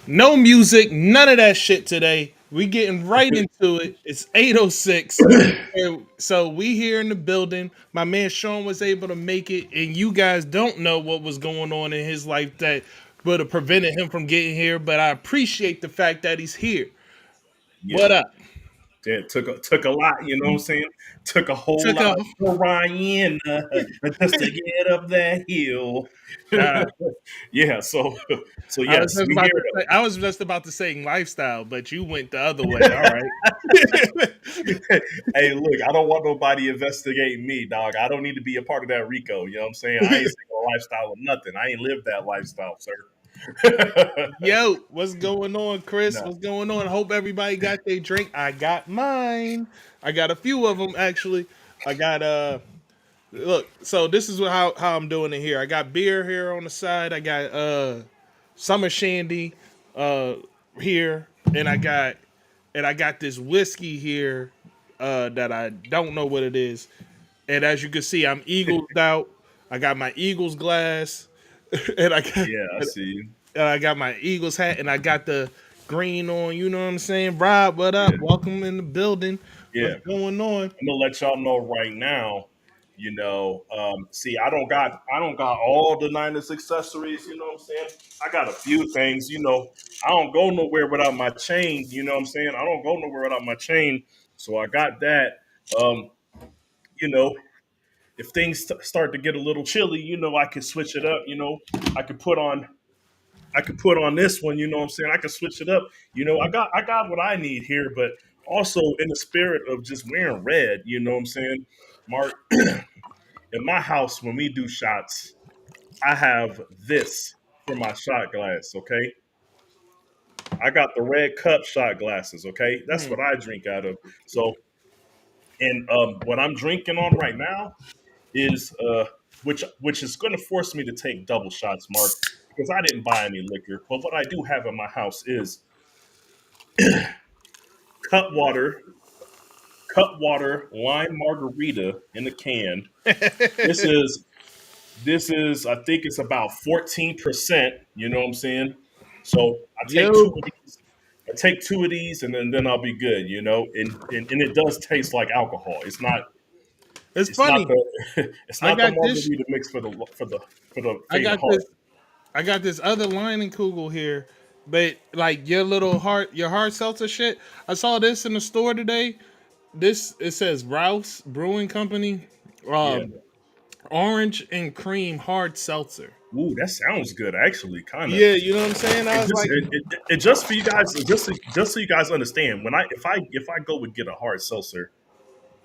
No music, none of that shit today. We getting right into it. It's 8:06. And so we here in the building. My man Sean was able to make it, and you guys don't know what was going on in his life that would have prevented him from getting here. But I appreciate the fact that he's here. Yeah, What up? it took a lot. You know what I'm saying? Took a whole Took lot a for Ryan just to get up that hill. uh, Yeah. So I was yes, just we about here to say I was just about to say lifestyle, but you went the other way. All right. though. Hey, look, I don't want nobody investigating me, dog. I don't need to be a part of that Rico. You know what I'm saying? I ain't saying a lifestyle of nothing. I ain't lived that lifestyle, sir. Yo, what's going on, Chris? No. What's going on? Hope everybody got their drink. I got mine. I got a few of them actually. I got look, so this is how I'm doing it here. I got beer here on the side. I got summer shandy uh here and I got this whiskey here that I don't know what it is. And as you can see, I'm Eagles out. I got my Eagles glass and Yeah, I see you. I got my Eagles hat and I got the green on. You know what I'm saying? Rob, what up? Yeah, Welcome in the building. What's yeah. going on? I'm gonna let y'all know right now. See, I don't got all the Niners accessories. You know what I'm saying? I got a few things. I don't go nowhere without my chain. You know what I'm saying? I don't go nowhere without my chain. So I got that. Um, you know, if things start to get a little chilly, I can switch it up. I could put on I could put on this one, you know what I'm saying? I could switch it up. I got what I need here, but also in the spirit of just wearing red, you know what I'm saying? Mark, in my house when we do shots, I have this for my shot glass, okay? I got the red cup shot glasses, okay? That's Hmm. what I drink out of. So, and what I'm drinking on right now is which is going to force me to take double shots, Mark, because I didn't buy any liquor. But what I do have in my house is cut water, lime margarita in a can. This is this is I think it's about 14%. You know what I'm saying? So I take two Yo, of these. I take two of these, and then I'll be good. And it does taste like alcohol. it's It's not funny. the it's I not the got this. margarita mix for the I faint of got heart. this. I got this other lining kugel here, but like your hard seltzer shit. I saw this in the store today. This it says Rouse Brewing Company, Yeah. um, orange and cream hard seltzer. Ooh, that sounds good. Actually, kind of. Yeah, you know what I'm saying. I It was just like, it just for you guys, just so you guys understand. When if I go and get a hard seltzer,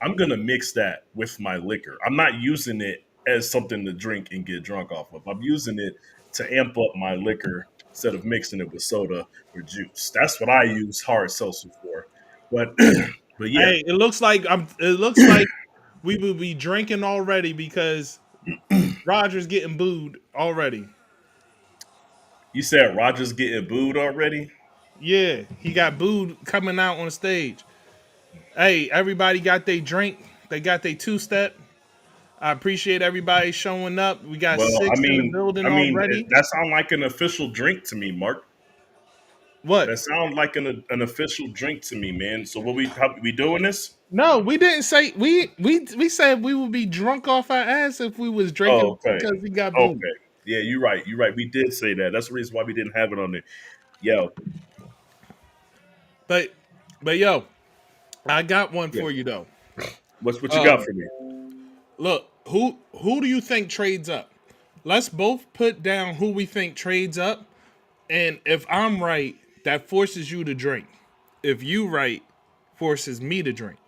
I'm gonna mix that with my liquor. I'm not using it as something to drink and get drunk off of. I'm using it to amp up my liquor instead of mixing it with soda or juice. That's what I use hard seltzer for. But but yeah, hey, it looks like I'm. It looks like we will be drinking already because Roger's getting booed already. you said Rogers getting booed already. Yeah, he got booed coming out on stage. Hey, everybody got their drink. They got their two step. I appreciate everybody showing up. We got Well, I six in the mean, building I mean already. that sounds like an official drink to me, Mark. What? That sounds like an official drink to me, man. So how, we doing this? No, we didn't say we said we would be drunk off our ass if we was Oh, drinking okay. because he got booed. Okay. Yeah, you're right. You're right. We did say that. That's the reason why we didn't have it on there. Yo, But yo, I got one yeah. for you though. What you got Um, for me? Look, who do you think trades up? Let's both put down who we think trades up, and if I'm right, that forces you to drink. If you right, forces me to drink.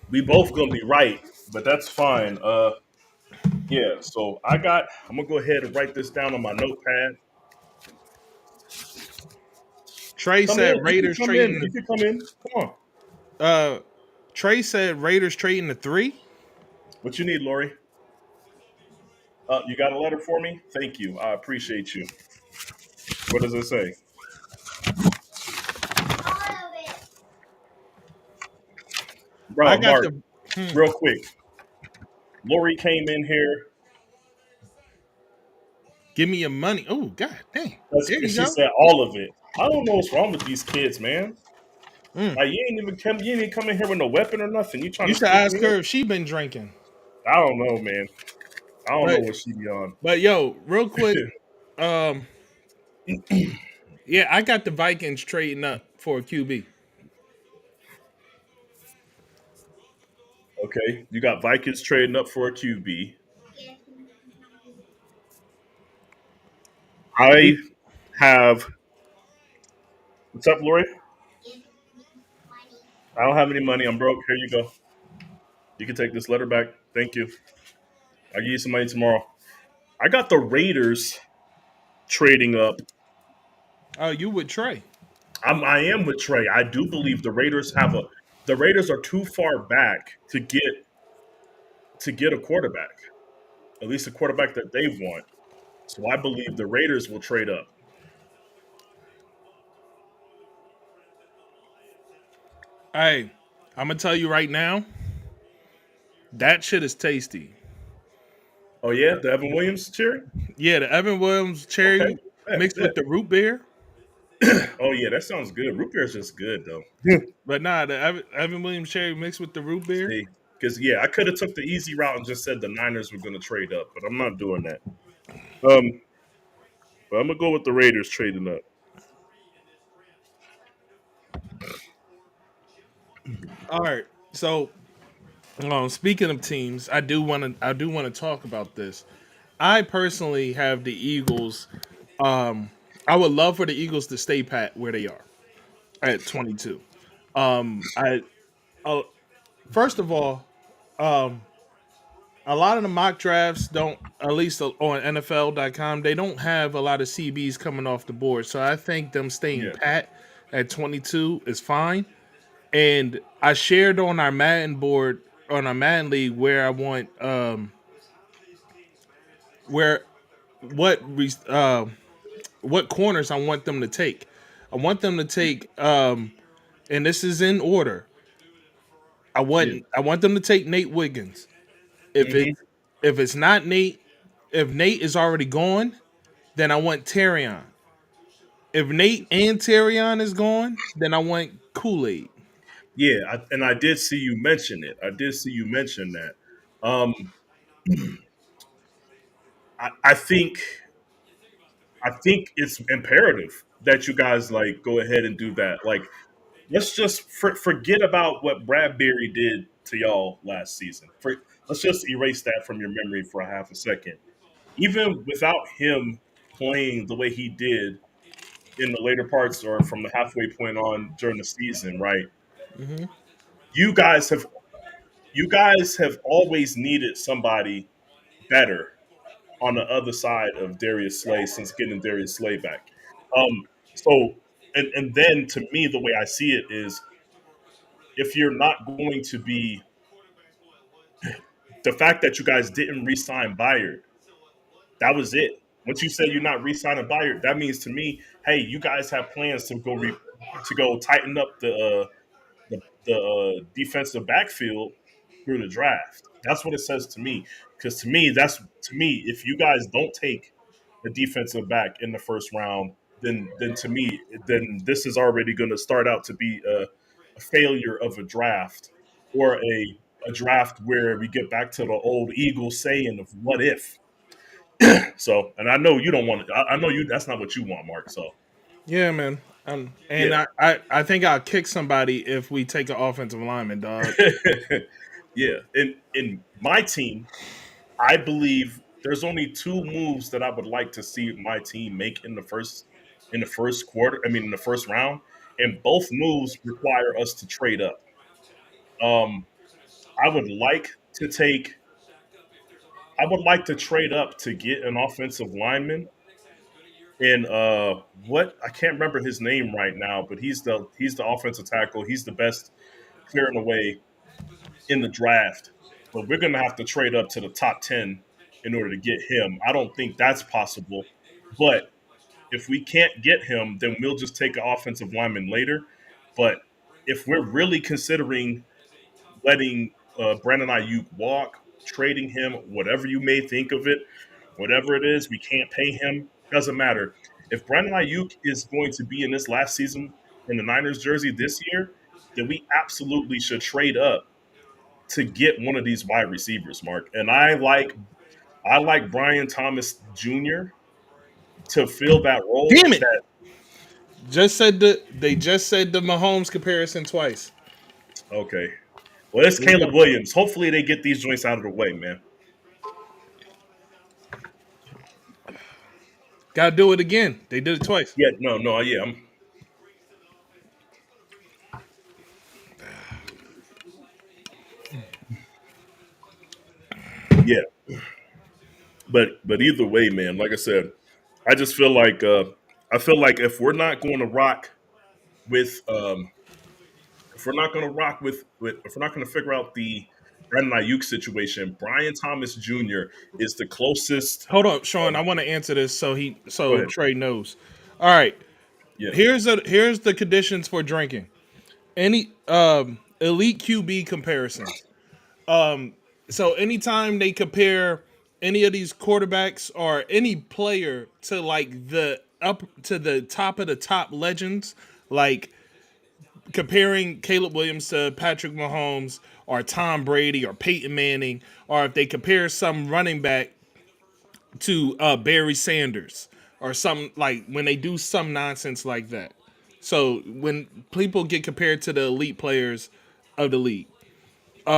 We both gonna be right, but that's fine. Yeah. So I'm gonna go ahead and write this down on my notepad. Trey Come in. said You can Raiders come in. trading You can come in. Come on. the Trey said Raiders trading the three. What you need, Lori? You got a letter for me? Thank you. I appreciate you. What does it say? I Bro, got Mark, the real quick. Lori came in here give me your money. Oh god dang. There and you she go. said all of it. I don't know what's wrong with these kids, man. Mm. Like you ain't even come in here with no weapon or nothing. You trying You to should sneak ask me in? her if she been drinking. I don't know, man. I don't know But what she be on. yo, real quick, um, yeah, I got the Vikings trading up for a QB. Okay, you got Vikings trading up for a QB. I have what's up, Lori? I don't have any money. I'm broke. Here you go. You can take this letter back. Thank you. I'll give you some money tomorrow. I got the Raiders trading up. Oh, you with Trey? I am with Trey. I do believe the Raiders are too far back to get a quarterback, at least a quarterback that they want. So I believe the Raiders will trade up. Hey, I'm gonna tell you right now, that shit is tasty. Oh yeah, the Evan Williams cherry. Yeah, the Evan Williams Okay, cherry bet, mixed with bet. the root beer. Oh yeah, that sounds good. Root beer is just good though. But nah, the Evan Williams cherry mixed with the root beer. See, because yeah, I could have took the easy route and just said the Niners were going to trade up, but I'm not doing that. Um, but I'm gonna go with the Raiders trading up. All right. So, speaking of teams, I do want to talk about this. I personally have the Eagles. I would love for the Eagles to stay pat where they are at 22. I uh, First of all, um, a lot of the mock drafts don't, at least on NFL.com, they don't have a lot of CBs coming off the board. So I think them staying Yeah. pat at 22 is fine. And I shared on our Madden board, on our Madden league, where I want where what what corners I want them to take. I want them to take, and this is in order. Yeah. I want them to take Nate Wiggins. If it Hmm. if it's not Nate, if Nate is already gone, then I want Terrion. If Nate and Terrion is gone, then I want Kool Aid. Yeah, and I did see you mention it. I did see you mention that. Um, I think it's imperative that you guys like go ahead and do that. Like, let's just forget about what Bradbury did to y'all last season. Let's just erase that from your memory for a half a second. Even without him playing the way he did in the later parts or from the halfway point on during the season, right? Hmm. You guys have you guys have always needed somebody better on the other side of Darius Slay since getting Darius Slay back. So and then to me the way I see it is if you're not going to be the fact that you guys didn't re-sign Bayard, that was it. Once you say you're not re-signing Bayard, that means to me, hey, you guys have plans to to go tighten up the defensive backfield through the draft. That's what it says to me. Because to me, if you guys don't take a defensive back in the first round, then to me, then this is already going to start out to be a failure of a draft or a draft where we get back to the old Eagles saying of what if. So, and I know you don't want it. I know you. That's not what you want, Mark. So, Yeah, man. And yeah, I think I'll kick somebody if we take an offensive lineman, dog. yeah. In my team, I believe there's only two moves that I would like to see my team make in the first quarter. I mean, in the first round, and both moves require us to trade up. Um, I would like to take. I would like to trade up to get an offensive lineman. And what I can't remember his name right now, but he's the offensive tackle. He's the best clearing away in the draft. But we're gonna have to trade up to the top 10 in order to get him. I don't think that's possible. But if we can't get him, then we'll just take an offensive lineman later. But if we're really considering letting Brandon Ayuk walk, trading him, whatever you may think of it, whatever it is, we can't pay him. Doesn't matter. If Brandon Ayuk is going to be in this last season in the Niners jersey this year, then we absolutely should trade up to get one of these wide receivers, Mark. And I like Brian Thomas Jr. to fill that role. Damn it! That They just said the Mahomes comparison twice. okay. Well, it's Here we Caleb go. Williams. Hopefully, they get these joints out of the way, man. Gotta do it again. They did it twice. Yeah, no, no, yeah, yeah. But either way, man. Like I said, I just feel like I feel like if we're not going to rock with if we're not going to rock with if we're not going to figure out the Brandon Ayuk situation, Brian Thomas Jr. is the closest. Hold on, Sean. I Um, want to answer this go so ahead. Trey knows. All right. Yeah, Here's the conditions for drinking. Any elite QB comparisons. So anytime they compare any of these quarterbacks or any player to like the up to the top of the top legends, like comparing Caleb Williams to Patrick Mahomes or Tom Brady or Peyton Manning, or if they compare some running back to Barry Sanders or some like when they do some nonsense like that. So when people get compared to the elite players of the league,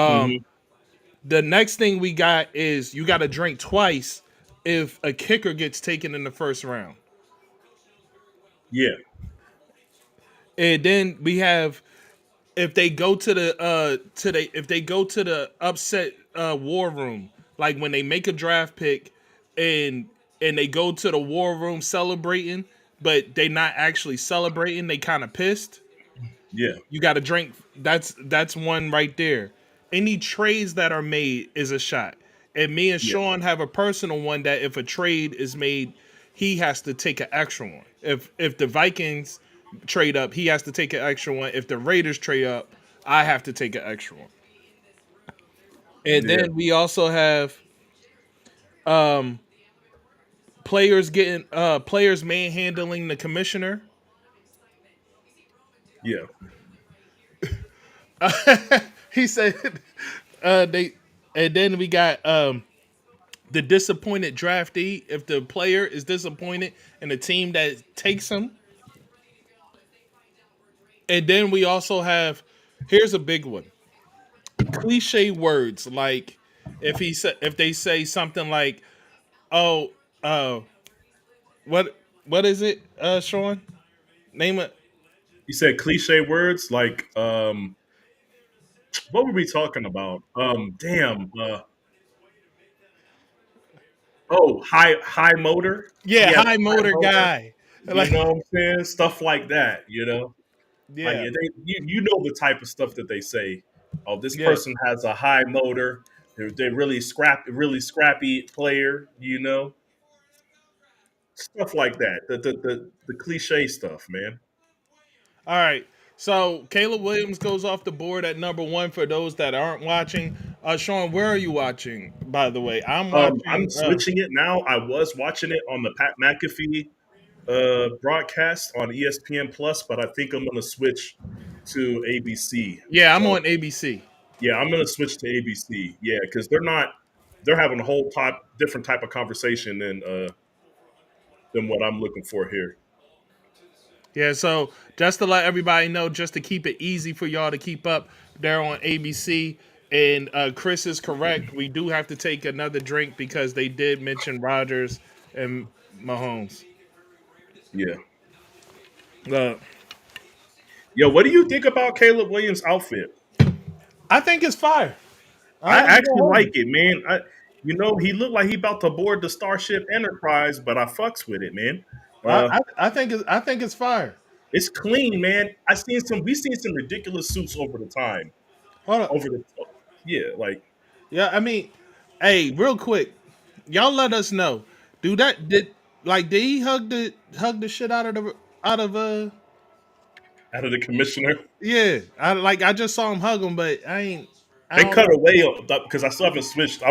hmm the next thing we got is you got to drink twice if a kicker gets taken in the first round. yeah, And then we have if they go to the if they go to the upset war room, like when they make a draft pick and they go to the war room celebrating, but they not actually celebrating, they kind of pissed. yeah, You got to drink. That's one right there. Any trades that are made is a shot. And me and yeah, Sean have a personal one that if a trade is made, he has to take an extra one. If the Vikings trade up, he has to take an extra one. If the Raiders trade up, I have to take an extra one. And yeah, then we also have players manhandling the commissioner. yeah, He said they and then we got the disappointed draftee. If the player is disappointed in the team that takes him, and then we also have here's a big one: cliche words like if they say something like, "Oh, uh, what what is it, Sean? Name it." You said cliche words like what were we talking about? Damn. Oh, high motor. Yeah, He has high a high motor motor. guy. You Like, know what I'm saying? Stuff like that. You know, like yeah, you know the type of stuff that they say. Oh, this yeah. person has a high motor. They're really scrappy player. You know, stuff like that. The cliche stuff, man. All right. So Caleb Williams goes off the board at number one for those that aren't watching. Sean, where are you watching? By the way, I'm I'm watching. switching it now. I was watching it on the Pat McAfee broadcast on ESPN Plus, but I think I'm going to switch to ABC. Yeah, I'm So on ABC. yeah, I'm going to switch to ABC. Yeah, because they're having a whole different type of conversation than what I'm looking for here. Yeah, so just to let everybody know, just to keep it easy for y'all to keep up, they're on ABC. And Chris is correct. We do have to take another drink because they did mention Rodgers and Mahomes. Yeah. Uh, Yo, what do you think about Caleb Williams' outfit? I think it's fire. I I ain't gonna actually hold like you. it, man. He looked like he about to board the Starship Enterprise, but I fucks with it, man. Uh, I think it's fire. it's clean, man. We seen some ridiculous suits over the time. Hold on. Over the Yeah, like Yeah, I mean, hey, real quick, y'all let us know. Do that did he hug the shit out of out of the commissioner. yeah. I just saw him hug him, but I ain't I They don't cut know. away because I still haven't switched.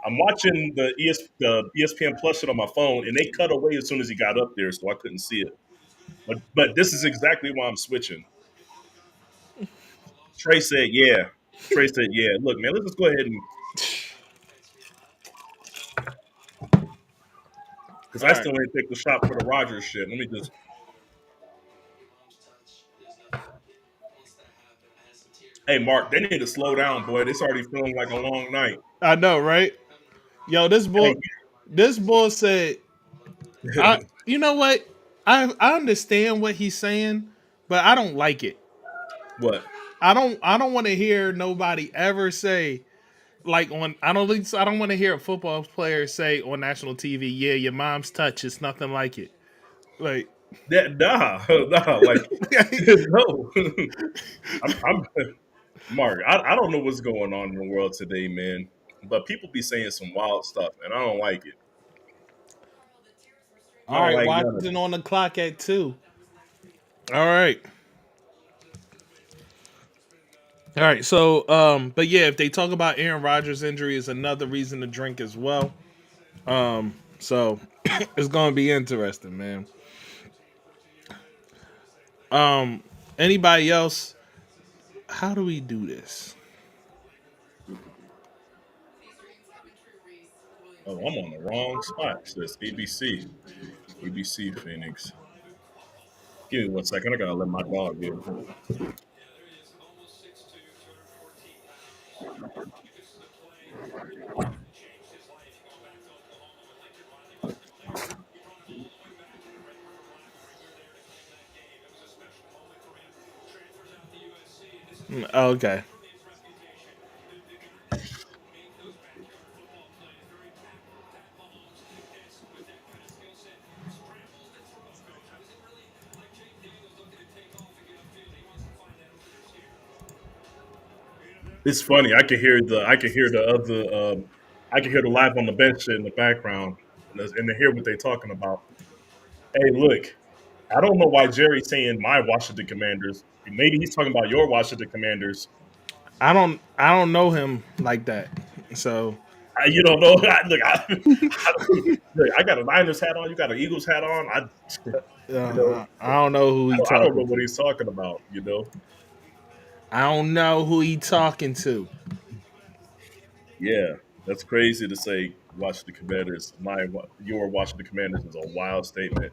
I'm watching the ESPN Plus shit on my phone, and they cut away as soon as he got up there, so I couldn't see it. But this is exactly why I'm switching. Trey said, "Yeah." Trey said, "Yeah." Look, man, let's just go ahead and because All I right. still ain't take the shot for the Rogers shit. Let me just. Hey, Mark, they need to slow down, boy. It's already feeling like a long night. I know, right? Yo, Hey, this boy said, I. You know what? I understand what he's saying, but I don't like it. what? I don't want to hear nobody ever say like on I don't want to hear a football player say on national TV, yeah, your mom's touch is nothing like it. Like That nah, nah. Like no. I'm Mark. I don't know what's going on in the world today, man. But people be saying some wild stuff, and I don't like it. I all don't right, like none of Washington it. on the clock at 2. All right. All right. So but yeah, if they talk about Aaron Rodgers injury is another reason to drink as well. So it's going to be interesting, man. Um anybody else? How do we do this? Oh, I'm on the wrong spot. It says ABC. ABC Phoenix. Give me 1 second. I gotta let my dog in. Okay. It's funny. I can hear the live on the bench shit in the background, and to hear what they're talking about. Hey, look, I don't know why Jerry's saying my Washington Commanders. Maybe he's talking about your Washington Commanders. I don't know him like that. So You don't know. Look, I got a Niners hat on. You got an Eagles hat on. You know, I don't know who he I don't know talking what to. he's talking about. I don't know who he talking to. Yeah, that's crazy to say. Washington Commanders. Your Washington Commanders is a wild statement.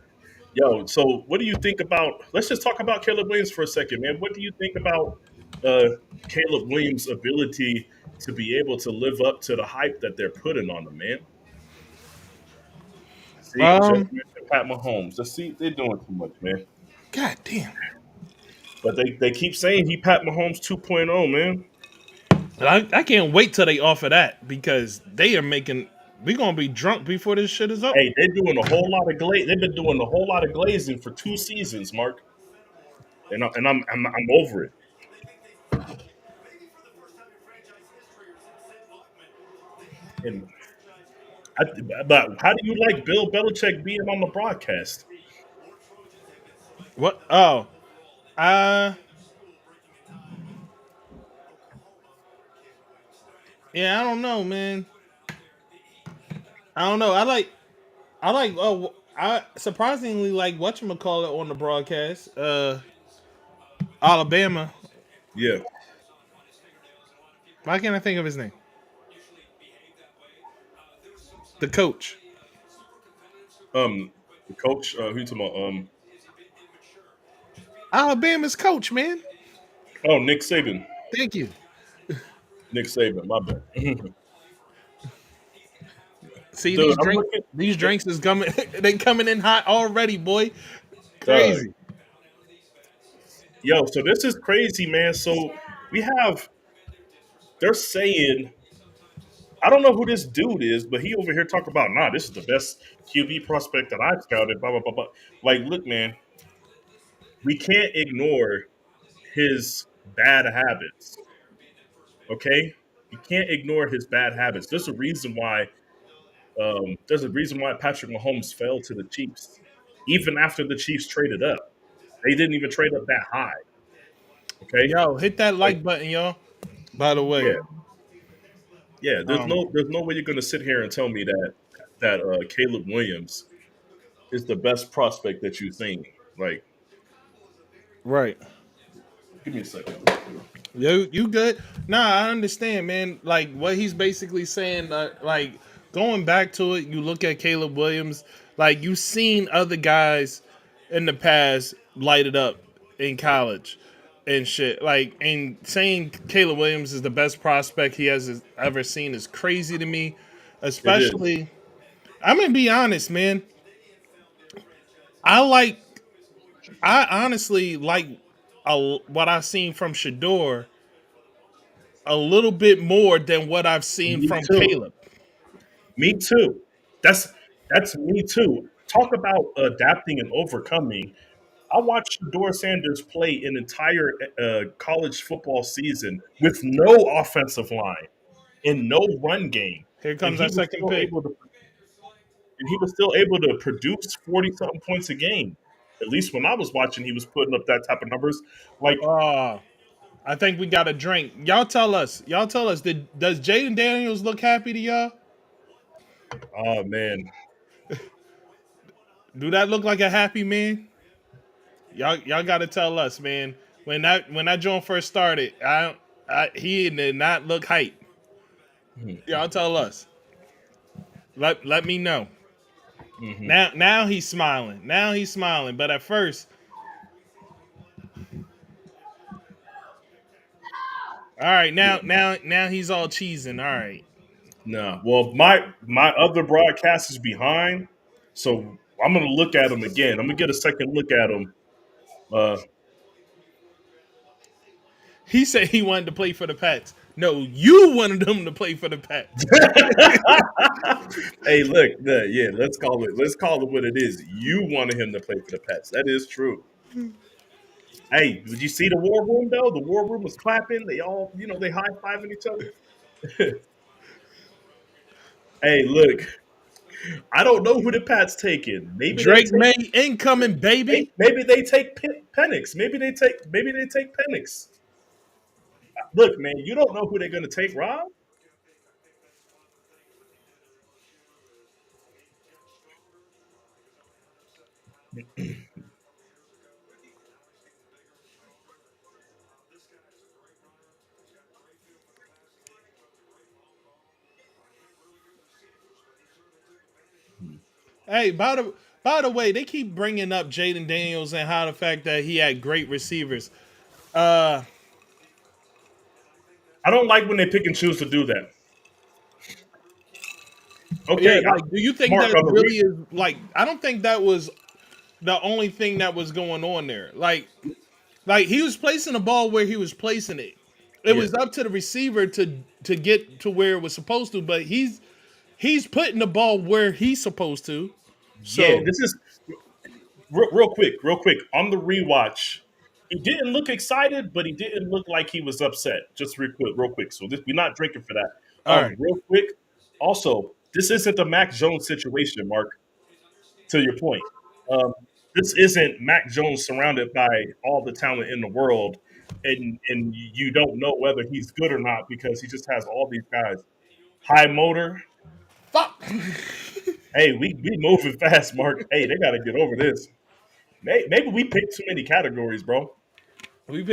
Yo, so what do you think about? Let's just talk about Caleb Williams for a second, man. What do you think about uh, Caleb Williams' ability to be able to live up to the hype that they're putting on him, man? See, just Um, mentioned Pat Mahomes. Just see, they're doing too much, man. God damn. But they keep saying he Pat Mahomes 2.0, man. But I can't wait till they offer that because they are making. We gonna be drunk before this shit is up. Hey, they're doing a whole lot of They've been doing a whole lot of glazing for 2 seasons, Mark, and I'm over it. And I, but how do you like Bill Belichick being on the broadcast? What? Oh, uh, yeah. I don't know, man. I don't know. I like. Oh, I surprisingly like whatchamacallit on the broadcast. Alabama. Yeah, Why can't I think of his name? The coach. the coach. Who you talking about? Alabama's coach, man. Oh, Nick Saban. Thank you. Nick Saban. My bad. See Dude, I'm looking. these drinks is coming. They coming in hot already, boy. Uh, Crazy. yo, so this is crazy, man. So we have. They're saying I don't know who this dude is, but he over here talking about, nah, this is the best QB prospect that I've scouted. Blah blah blah blah. Like, look, man, we can't ignore his bad habits. Okay, you can't ignore his bad habits. There's a reason why. There's a reason why Patrick Mahomes fell to the Chiefs, even after the Chiefs traded up. They didn't even trade up that high. Okay, Yo, hit that like like button, y'all. By the way, yeah, Yeah, Um, there's no way you're going to sit here and tell me that Caleb Williams is the best prospect that you've seen. Like, right. give me a second. You good? Nah, I understand, man. Like what he's basically saying, like going back to it, you look at Caleb Williams, like you've seen other guys in the past light it up in college and shit. Like, and saying Caleb Williams is the best prospect he has ever seen is crazy to me. It is. Especially, I'm gonna be honest, man. I like, I honestly like what I've seen from Shador a little bit more than what I've seen Me from too. Caleb. Me too. That's that's me too. Talk about adapting and overcoming. I watched Shador Sanders play an entire college football season with no offensive line and no run game, Here and comes our second pick. he was still able to produce 40 something points a game. At least when I was watching, he was putting up that type of numbers. Like, Uh, I think we got a drink. Y'all tell us. Y'all tell us. Does Jaden Daniels look happy to y'all? oh man, Do that look like a happy man? Y'all got to tell us, man. When that joint first started, he did not look hype. Y'all tell us. Let me know. mm-hmm. Now he's smiling. Now he's smiling. But at first, all right. Now he's all cheesing. All right. No. Well, my other broadcast is behind, so I'm gonna look at him again. I'm gonna get a second look at him. Uh, He said he wanted to play for the Pats. No, you wanted him to play for the Pats. hey, look, yeah, let's call it what it is. You wanted him to play for the Pets. That is true. Hey, did you see the war room though? The war room was clapping. They all, they high fiving each other. Hey, look, I don't know who the Pats taking. Drake May incoming, baby. Maybe they take Penix. Maybe they take Penix. Look, man, you don't know who they're gonna take, Rob. Hey, by the way, they keep bringing up Jaden Daniels and how the fact that he had great receivers. Uh, I don't like when they pick and choose to do that. yeah, Okay, like, do you think Mark that on the really is like? I don't think that was the only thing that was going on there. Like he was placing the ball where he was placing it. It yeah, was up to the receiver to get to where it was supposed to, but he's putting the ball where he's supposed to. yeah. So This is real quick on the rewatch. He didn't look excited, but he didn't look like he was upset. Just real quick. So we're not drinking for that. all right, Real quick. Also, this isn't the Mac Jones situation, Mark. To your point, um, this isn't Mac Jones surrounded by all the talent in the world, and you don't know whether he's good or not because he just has all these guys. High motor. fuck. Hey, we moving fast, Mark. Hey, they got to get over this. Maybe we picked too many categories, bro. We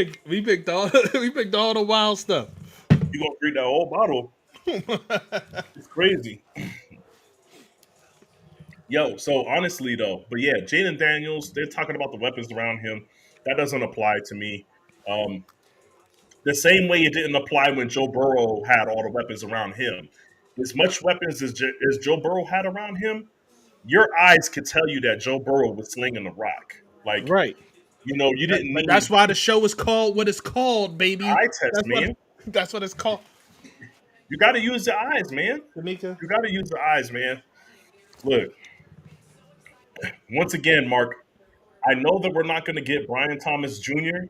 picked all we picked all the wild stuff. You gonna drink that whole bottle? It's crazy. Yo, so honestly though, but yeah, Jaden Daniels, they're talking about the weapons around him. That doesn't apply to me. Um, the same way it didn't apply when Joe Burrow had all the weapons around him. As much weapons as Joe Burrow had around him, your eyes could tell you that Joe Burrow was slinging the rock. Like, Right. you didn't But that's need why the show is called what it's called, baby. eye test, That's what man. that's what it's called. You got to use the eyes, man. Tamika. You got to use the eyes, man. Look, once again, Mark, I know that we're not going to get Brian Thomas Jr.,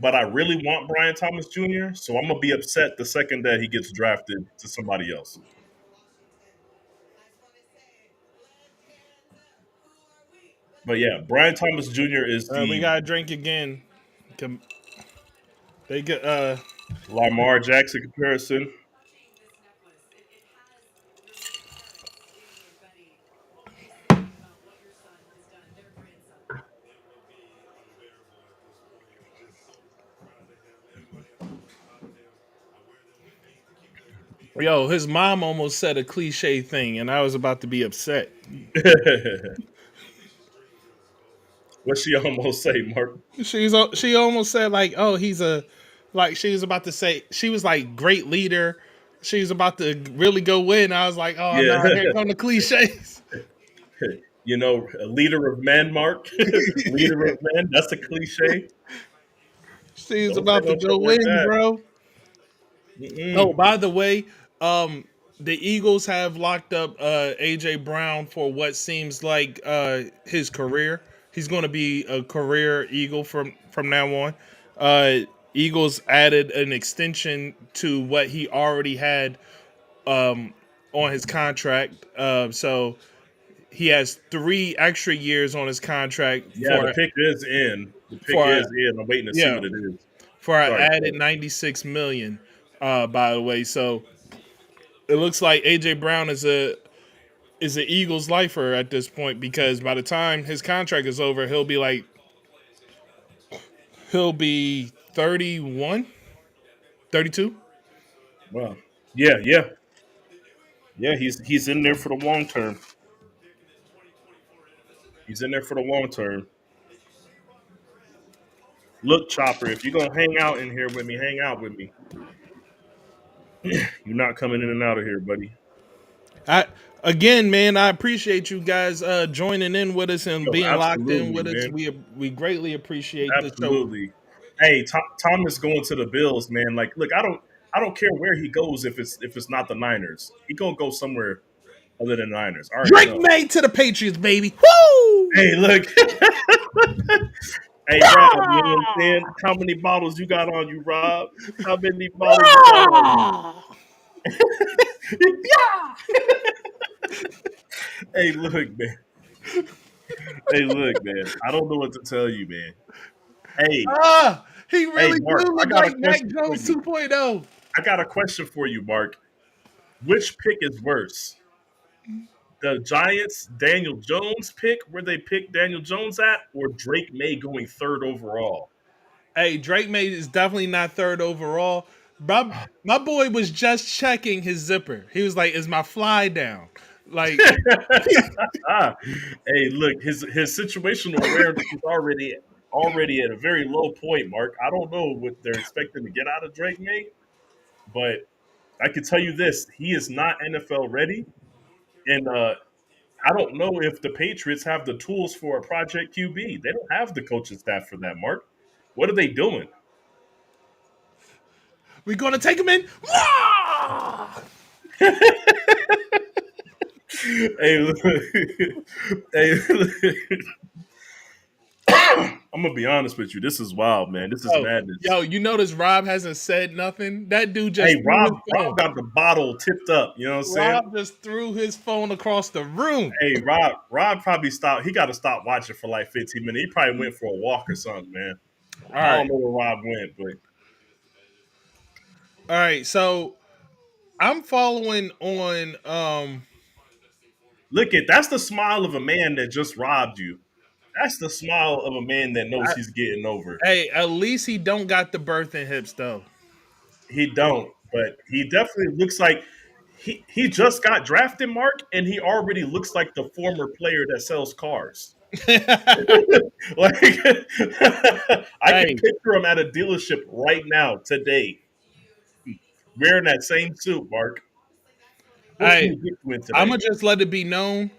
but I really want Brian Thomas Jr., so I'm going to be upset the second that he gets drafted to somebody else. But yeah, Brian Thomas Jr. is We the gotta drink again. They get Lamar Jackson comparison. Yo, his mom almost said a cliche thing, and I was about to be upset. What she almost say, Mark? She almost said like, "Oh, he's a," like she was about to say, she was like great leader. She was about to really go win. I was like, "Oh Yeah, no, here come the cliches." a leader of men, Mark. Leader of men. That's a cliche. She was Don't say about to no go stuff like win, that. bro. Oh, Mm-mm. by the way, um, the Eagles have locked up AJ Brown for what seems like his career. He's going to be a career Eagle from now on. Uh, Eagles added an extension to what he already had on his contract. So he has 3 extra years on his contract Yeah, the pick is in. The pick for is in. I'm waiting to see yeah what it is. for an Sorry, added Fred. 96 million. By the way, so it looks like AJ Brown is an Eagles lifer at this point because by the time his contract is over, he'll be 31, 32. Wow. Yeah, yeah, yeah. He's in there for the long term. He's in there for the long term. Look, Chopper, if you're gonna hang out in here with me, hang out with me. You're not coming in and out of here, buddy. I Again, man, I appreciate you guys joining in with us and Yo, being locked in absolutely, with us. man. We greatly appreciate the show. Absolutely. Hey, Thomas going to the Bills, man. Like, look, I don't care where he goes if it's not the Niners. He gonna go somewhere other than the Niners. I already Drake know. May to the Patriots, baby. Woo! Hey, look. Hey, Rob, you know what I'm saying? How many bottles you got on you, Rob? How many bottles you got on you? Hey, look, man. Hey, look, man. I don't know what to tell you, man. Hey, He hey, really do Mark, I look got a like Mac question for Jones you. 2.0. I got a question for you, Mark. Which pick is worse? The Giants Daniel Jones pick, where they pick Daniel Jones at, or Drake May going third overall? Hey, Drake May is definitely not third overall. My boy was just checking his zipper. He was like, "Is my fly down?" Like, Hey, look, his situational awareness is already at a very low point, Mark. I don't know what they're expecting to get out of Drake May, but I can tell you this: he is not NFL ready, and I don't know if the Patriots have the tools for a Project QB. They don't have the coaching staff for that, Mark. What are they doing? we gonna take him in. Wah! Hey, look, hey, look. I'm gonna be honest with you. This is wild, man. This is Oh, madness. yo, you notice Rob hasn't said nothing. That dude Hey, just threw his Rob phone. got the bottle tipped up. You know what I'm saying? Rob just threw his phone across the room. Hey, Rob probably stopped. He got to stop watching for like 15 minutes. He probably went for a walk or something, man. All I don't right, know where Rob went, but all right. So I'm following on. look at that's the smile of a man that just robbed you. That's the smile of a man that knows he's getting over. Hey, at least he don't got the birthing hips though. He don't, but he definitely looks like he just got drafted, Mark, and he already looks like the former player that sells cars. Like I can Hey, picture him at a dealership right now, today, wearing that same suit, Mark. What can hey, we get you in I'm today? gonna just let it be known.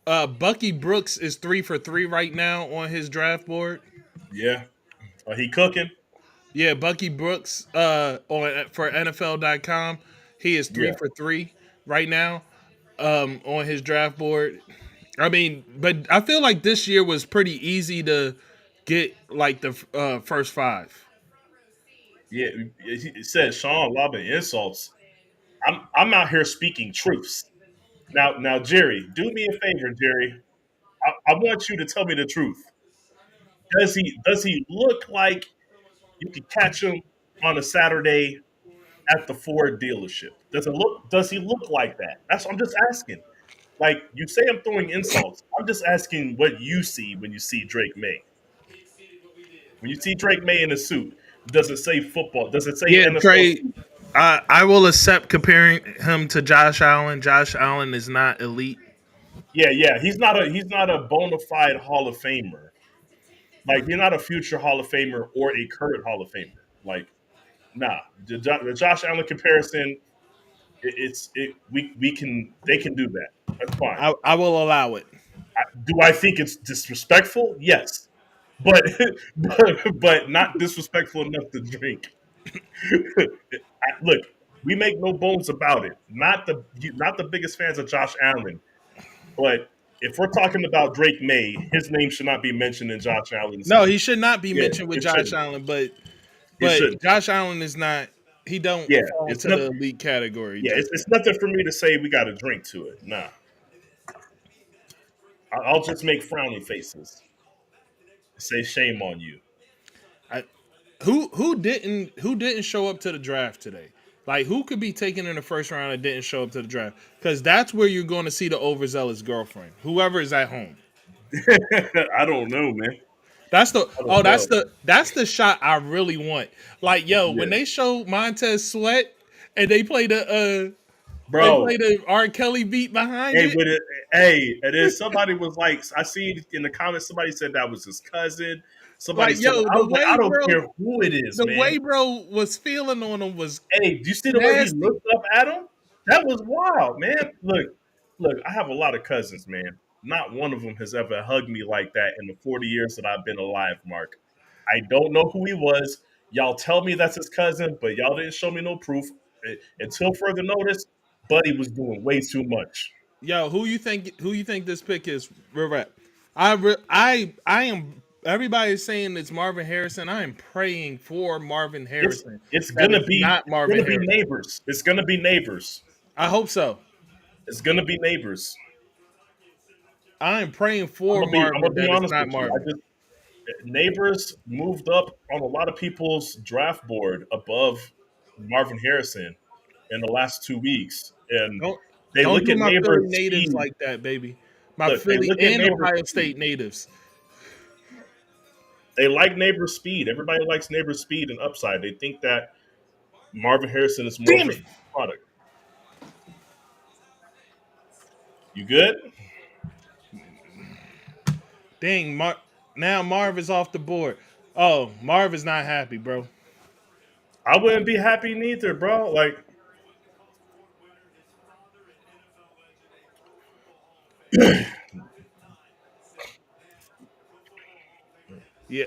Bucky Brooks is 3 for 3 right now on his draft board. Yeah. He cooking? Yeah, Bucky Brooks on for NFL.com. He is three Yeah. for three right now on his draft board. I mean, but I feel like this year was pretty easy to get like the first five. Yeah. He said Sean lobbing insults. I'm out here speaking truths. Now, Jerry, do me a favor, Jerry. I want you to tell me the truth. Does he look like you could catch him on a Saturday at the Ford dealership? Does he look like that? I'm just asking. Like, you say I'm throwing insults. I'm just asking what you see when you see Drake May. When you see Drake May in a suit, does it say football? Does it say Yeah, NFL? I will accept comparing him to Josh Allen. Josh Allen is not elite. Yeah, yeah. He's not a bona fide Hall of Famer. Like he's not a future Hall of Famer or a current Hall of Famer. Like nah, the Josh Allen comparison, we can they can do that. That's fine. I will allow it. Do I think it's disrespectful? Yes, but but not disrespectful enough to drink. Look, we make no bones about it. Not the biggest fans of Josh Allen, but if we're talking about Drake May, his name should not be mentioned in Josh Allen's. No, he should not be Yeah, mentioned with it Josh shouldn't. Allen, It but shouldn't. Josh Allen is not. He don't Yeah, fall it's into not. the elite category Yeah, just it's yet. nothing for me to say. We got to drink to it. Nah, I'll just make frowny faces. Say shame on you. I, who didn't show up to the draft today? Like who could be taken in the first round and didn't show up to the draft? Because that's where you're going to see the overzealous girlfriend. Whoever is at home. I don't know, man. That's the I don't know. that's the shot I really want. Like yo, when Yeah, they show Montez Sweat and they bro. play the R. Kelly beat behind Hey, it. with it, hey, and then somebody was like, I see in the comments, somebody said that was his cousin. Somebody Like said, yo, I was like, I don't care who it is, the man. way bro was feeling on him was Hey, do you see the way he nasty. looked up at him? That was wild, man. Look, I have a lot of cousins, man. Not one of them has ever hugged me like that in the 40 years that I've been alive, Mark. I don't know who he was. Y'all tell me that's his cousin, but y'all didn't show me no proof. Until further notice, Buddy was doing way too much. Yo, who you think this pick is? Real rap. I am. Everybody is saying it's Marvin Harrison. I am praying for Marvin It's Harrison it's that gonna it's be not it's Marvin gonna be Harrison. neighbors. It's gonna be neighbors. I hope so. It's gonna be neighbors. I am praying I'm for gonna be I'm Marvin gonna be that it's honest not with you. I Marvin. just neighbors moved up on a lot of people's draft board above Marvin Harrison in the last 2 weeks, and Don't they don't look do at my Philly neighbors' natives speed. like that, baby. My Look, they Philly look at and neighbors' Ohio speed. State natives. They like neighbors' speed. Everybody likes neighbors' speed and upside. They think that Marvin Harrison is more of Damn a it! product. You good? Dang, now Marv is off the board. Oh, Marv is not happy, bro. I wouldn't be happy neither, bro. Like, Yeah,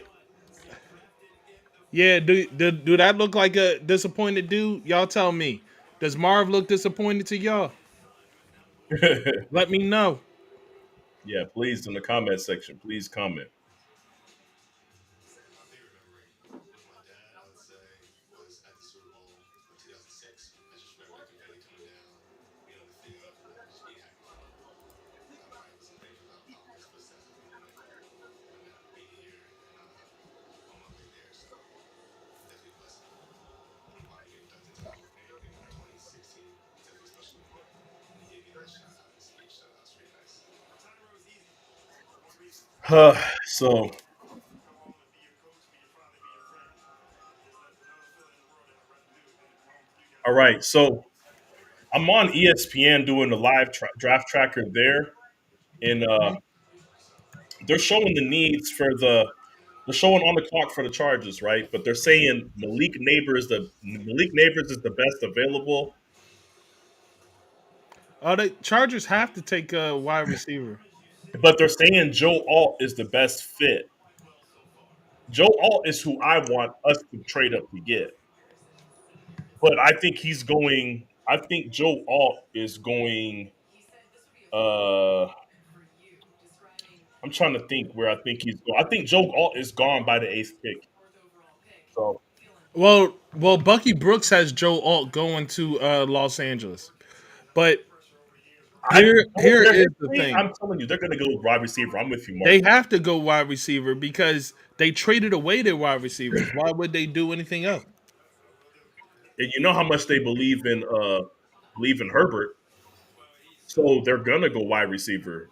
yeah. Do that look like a disappointed dude? Y'all tell me. Does Marv look disappointed to y'all? Let me know. yeah, please in the comment section, please comment. So, all right. So, I'm on ESPN doing the live draft tracker there, and they're showing the needs for they're showing on the clock for the Chargers, right? But they're saying Malik Neighbors is the best available, Oh, the Chargers have to take a wide receiver. but they're saying Joe Alt is the best fit. Joe Alt is who I want us to trade up to get, but I think he's going. I think Joe Alt is going. Uh, I'm trying to think where I think he's going. I think Joe Alt is gone by the eighth pick. So Well, Bucky Brooks has Joe Alt going to Los Angeles, but knowing here their is the history, thing: I'm telling you, they're going to go wide receiver. I'm with you, Mark. they have to go wide receiver because they traded away their wide receivers. Why would they do anything else? And you know how much they believe in Herbert, so they're gonna go wide receiver.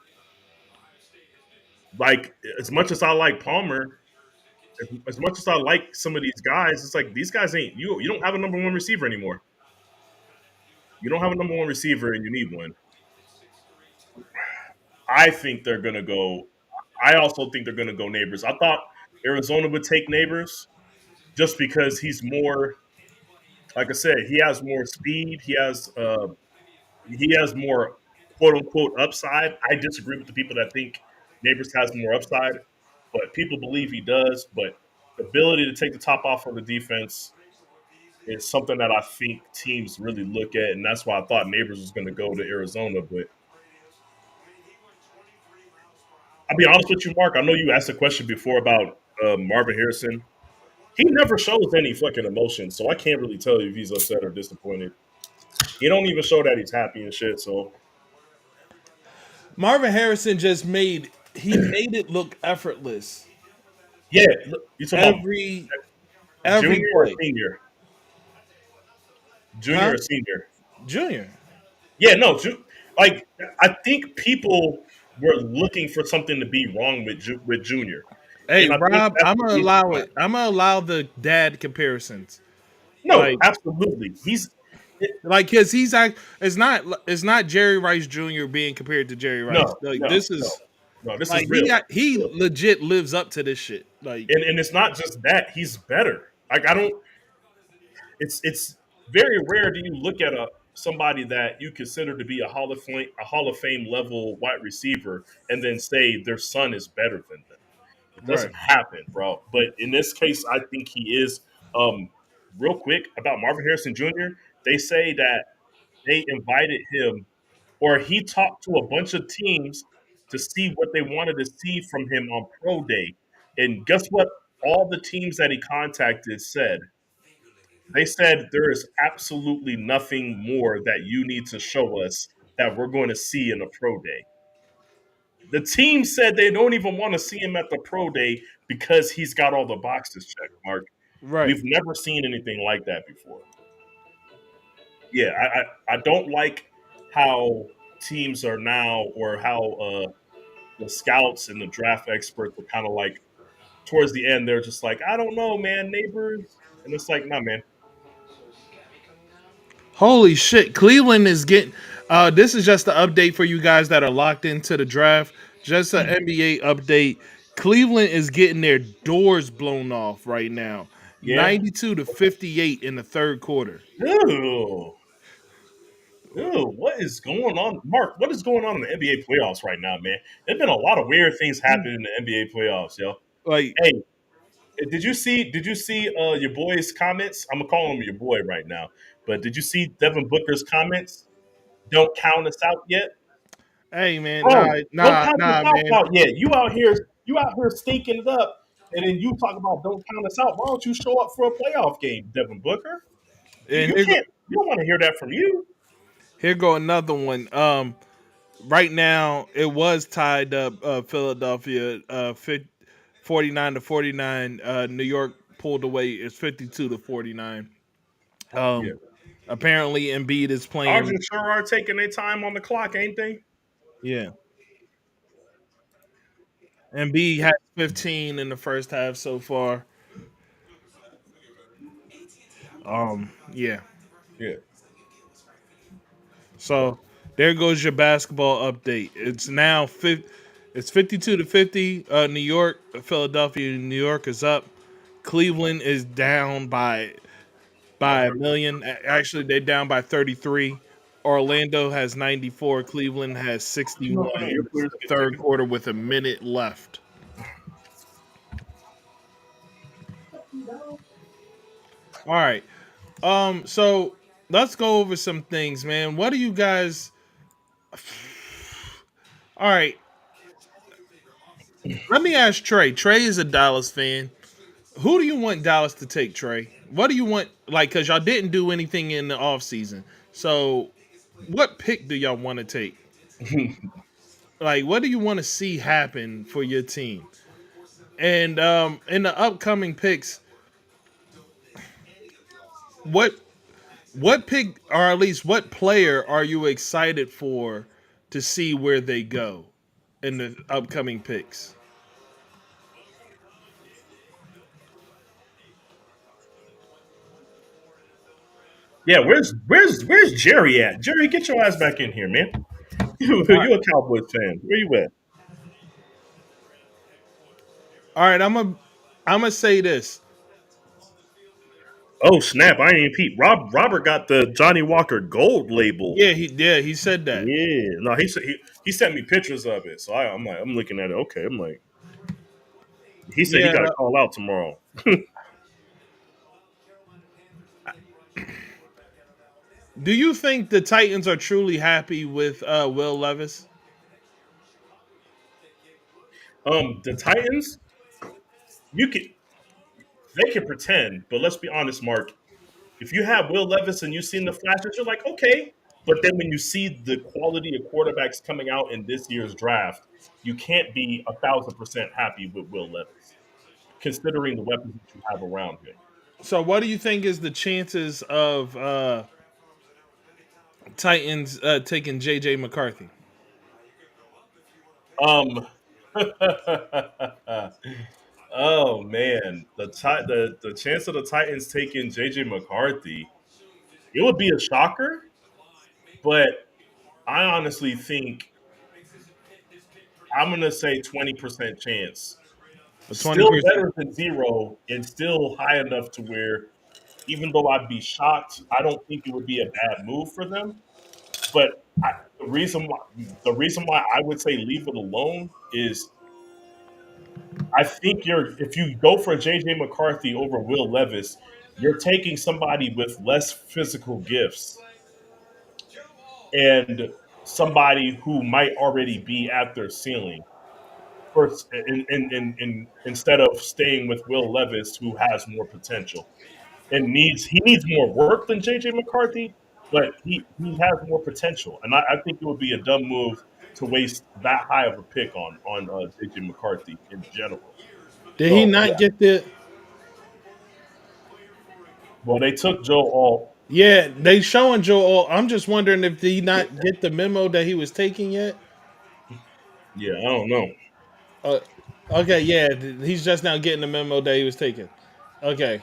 Like as much as I like Palmer, as much as I like some of these guys, it's like these guys ain't you. You don't have a number one receiver anymore. You don't have a number one receiver and you need one. I think they're gonna go. I also think they're gonna go Neighbors. I thought Arizona would take Neighbors just because he's more. Like I said, he has more speed. He has more quote unquote upside. I disagree with the people that think Neighbors has more upside, but people believe he does. But the ability to take the top off of the defense is something that I think teams really look at, and that's why I thought Neighbors was going to go to Arizona. But I'll be honest with you, Mark. I know you asked a question before about Marvin Harrison. He never shows any fucking emotion, so I can't really tell you if he's upset or disappointed. He don't even show that he's happy and shit. So Marvin Harrison just made it look effortless yeah, you talking about every junior or play. senior? Junior Huh? or senior? Junior. Yeah, no. Like I think people were looking for something to be wrong with with Junior, Hey and I think Rob, that's I'm the gonna reason allow why. it. I'm gonna allow the dad comparisons. No, Like absolutely. He's cause it's not Jerry Rice Jr. being compared to Jerry Rice. no, Like no, this no, is no. This is like real. he Real. legit lives up to this shit. Like And it's not just that he's better. Like I don't. It's very rare do you look at a somebody that you consider to be a Hall of Fame level wide receiver and then say their son is better than them. It right, doesn't happen, bro. But in this case, I think he is. Um, real quick about Marvin Harrison Jr., they say that they invited him or he talked to a bunch of teams to see what they wanted to see from him on pro day. And guess what? All the teams that he contacted said, they said there is absolutely nothing more that you need to show us that we're going to see in a pro day. The team said they don't even want to see him at the pro day because he's got all the boxes checked, Mark. right. We've never seen anything like that before. Yeah, I don't like how teams are now or how the scouts and the draft experts are kind of like towards the end, they're just like, I don't know, man, neighbors. And it's like, nah, man. Holy shit! Cleveland is getting. This is just the update for you guys that are locked into the draft. Just an NBA update. Cleveland is getting their doors blown off right now. Yeah. 92-58 in the third quarter. Ew. Ew, what is going on, Mark? What is going on in the NBA playoffs right now, man? There's been a lot of weird things happening in the NBA playoffs, yo. Like, Hey, did you see? Did you see your boy's comments? I'm gonna call him your boy right now. But did you see Devin Booker's comments? Don't count us out yet, hey man, bro. Don't nah, count us nah, out man. yet. You out here stinking it up, and then you talk about don't count us out. Why don't you show up for a playoff game, Devin Booker? And You can't. You don't want to hear that from you. here go another one. Right now it was tied up. Philadelphia, 49-49. New York pulled away. It's 52-49. Yeah, Apparently Embiid is playing. Argent sure are taking their time on the clock, ain't they? Yeah, Embiid has 15 in the first half so far. Yeah. Yeah. So there goes your basketball update. It's 52-50. New York, Philadelphia, New York is up. Cleveland is down By by a 30. million. Actually, they're down by 33. Orlando has 94. Cleveland has You know 61 how many in airplanes the get third tickets? quarter with a minute left. All right. So let's go over some things, man. What do you guys? All right. Let me ask Trey. Trey is a Dallas fan. Who do you want Dallas to take, Trey? What do you want? Like, cause y'all didn't do anything in the offseason. So, what pick do y'all want to take? Like, what do you want to see happen for your team? And in the upcoming picks, what what pick or at least what player are you excited for to see where they go in the upcoming picks? Yeah, where's Jerry at? Jerry, get your ass back in here, man. All right, You a Cowboys fan? Where you at? all right. I'm gonna say this. Oh snap! I ain't even peep. Robert got the Johnny Walker Gold label. Yeah, he said that. Yeah, no, he sent me pictures of it. So I'm like, I'm looking at it. Okay, I'm like, he said he Yeah. got to call out tomorrow. Do you think the Titans are truly happy with Will Levis? The Titans, you can they can pretend, but let's be honest, Mark. If you have Will Levis and you've seen the flashes, you're like, okay. But then when you see the quality of quarterbacks coming out in this year's draft, you can't be 1,000% happy with Will Levis, considering the weapons that you have around him. So, what do you think is the chances of Titans taking JJ McCarthy? Um, oh man, the chance of the Titans taking JJ McCarthy, it would be a shocker, but I honestly think I'm gonna say 20% chance. A Still 20%. better than zero, and still high enough to where even though I'd be shocked, I don't think it would be a bad move for them. But I, the reason why I would say leave it alone is I think you're if you go for JJ McCarthy over Will Levis, you're taking somebody with less physical gifts and somebody who might already be at their ceiling. First, instead of staying with Will Levis, who has more potential and he needs more work than JJ McCarthy, but he has more potential, and I think it would be a dumb move to waste that high of a pick on JJ McCarthy in general. Did he So not yeah, get the? well they took Joe Alt. Yeah, they showing Joe. I'm just wondering if did he not get the memo that he was taking yet? Yeah, I don't know. Uh, okay, yeah, he's just now getting the memo that he was taking. Okay,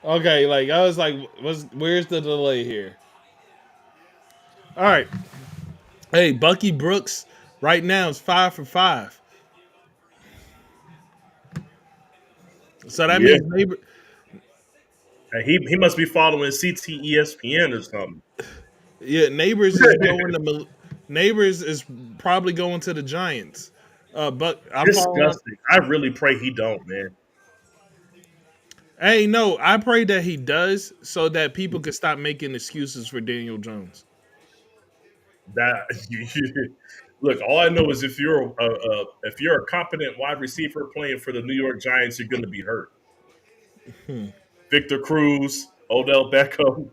okay, like I was like, where's the delay here? All right, hey, Bucky Brooks, right now is 5 for 5, so that Yeah, means he must be following CTESPN or something. Neighbors is going to Neighbors is probably going to the Giants. But I'm following. Disgusting. I really pray he don't, man. Hey, no, I pray that he does so that people can stop making excuses for Daniel Jones. That look, all I know is if you're a competent wide receiver playing for the New York Giants, you're going to be hurt. Hmm. Victor Cruz, Odell Beckham,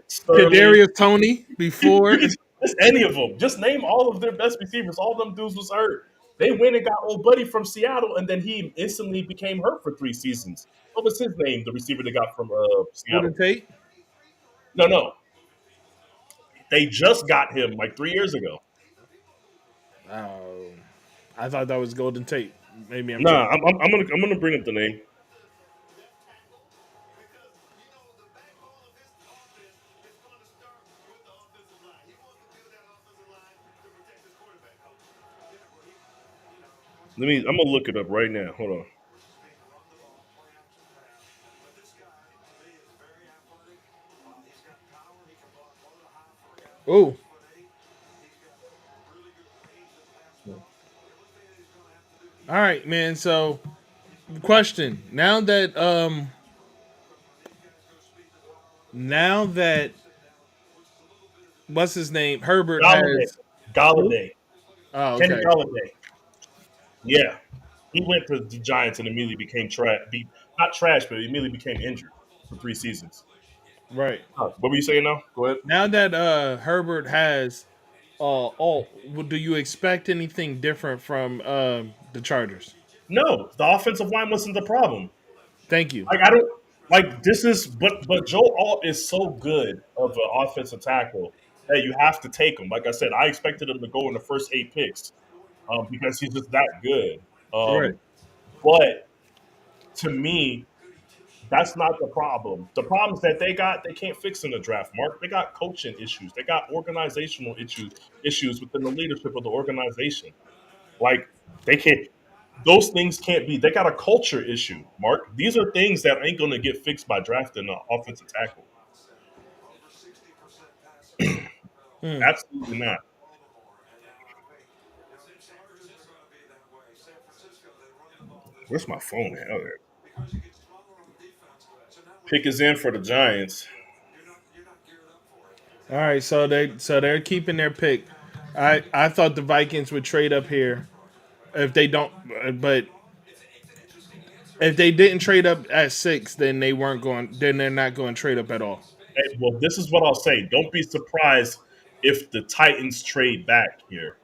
Sterling. Kadarius Tony You before. can just any of them. Just name all of their best receivers. All of them dudes was hurt. They went and got old buddy from Seattle, and then he instantly became hurt for 3 seasons. What was his name? The receiver they got from Golden Seattle. Tate. No, no, they just got him like 3 years ago. Oh, I thought that was Golden Tate. Maybe I'm Nah, tripping. I'm gonna bring up the name. I'm gonna look it up right now. Hold on. Oh, all right, man. So, question: now that what's his name Herbert Galladay. has who? Galladay. Oh, Kenny okay, Galladay. Yeah. He went to the Giants and immediately became trash. Not trash, but he immediately became injured for 3 seasons. right. What were you saying now? Go ahead. Now that Herbert has do you expect anything different from the Chargers? No, the offensive line wasn't the problem. Thank you. Like I don't like this is but Joe Alt is so good of an offensive tackle that you have to take him. Like I said, I expected him to go in the first 8 picks because he's just that good. Right. But To me, that's not the problem. The problem is that they can't fix in the draft, Mark. They got coaching issues. They got organizational issues within the leadership of the organization. Like they can't those things can't be they got a culture issue, Mark. These are things that ain't gonna get fixed by drafting an offensive tackle. Absolutely not. Where's my phone at? Oh, there. Pick is in for the Giants. All right, so they're keeping their pick. I thought the Vikings would trade up here if they don't, but if they didn't trade up at 6, then they weren't going. Then they're not going to trade up at all. Hey, well, this is what I'll say. Don't be surprised if the Titans trade back here.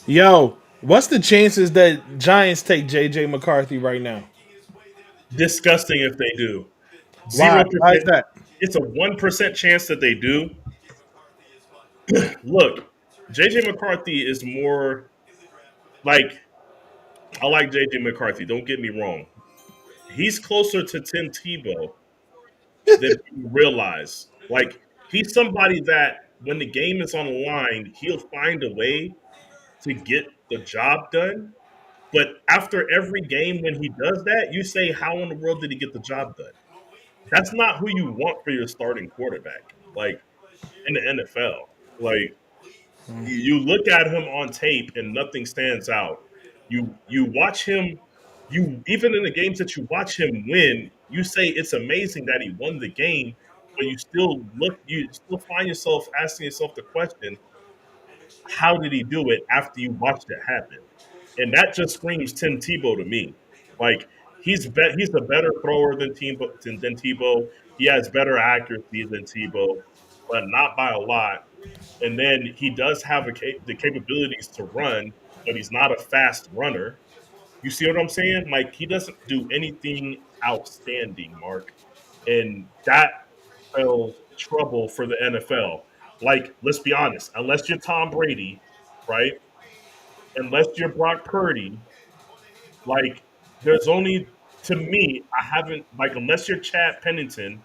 Yo, what's the chances that Giants take JJ McCarthy right now? Disgusting if they do. Why? Zero Why is percent. that? It's a 1% chance that they do. Look, JJ McCarthy is more like I like JJ McCarthy. Don't get me wrong. He's closer to Tim Tebow than people realize. Like he's somebody that when the game is on the line, he'll find a way to get the job done. But after every game, when he does that, you say, "How in the world did he get the job done?" That's not who you want for your starting quarterback. Like in the NFL, like you look at him on tape and nothing stands out. You watch him. You even in the games that you watch him win, you say it's amazing that he won the game, but you still find yourself asking yourself the question, how did he do it after you watched it happen? And that just screams Tim Tebow to me. Like he's a better thrower than Tebow. He has better accuracy than Tebow, but not by a lot. And then he does have the capabilities to run, but he's not a fast runner. You see what I'm saying? Like he doesn't do anything outstanding, Mark, and that spells trouble for the NFL. Like, let's be honest, unless you're Tom Brady, right? Unless you're Brock Purdy, like there's only to me, I haven't like unless you're Chad Pennington,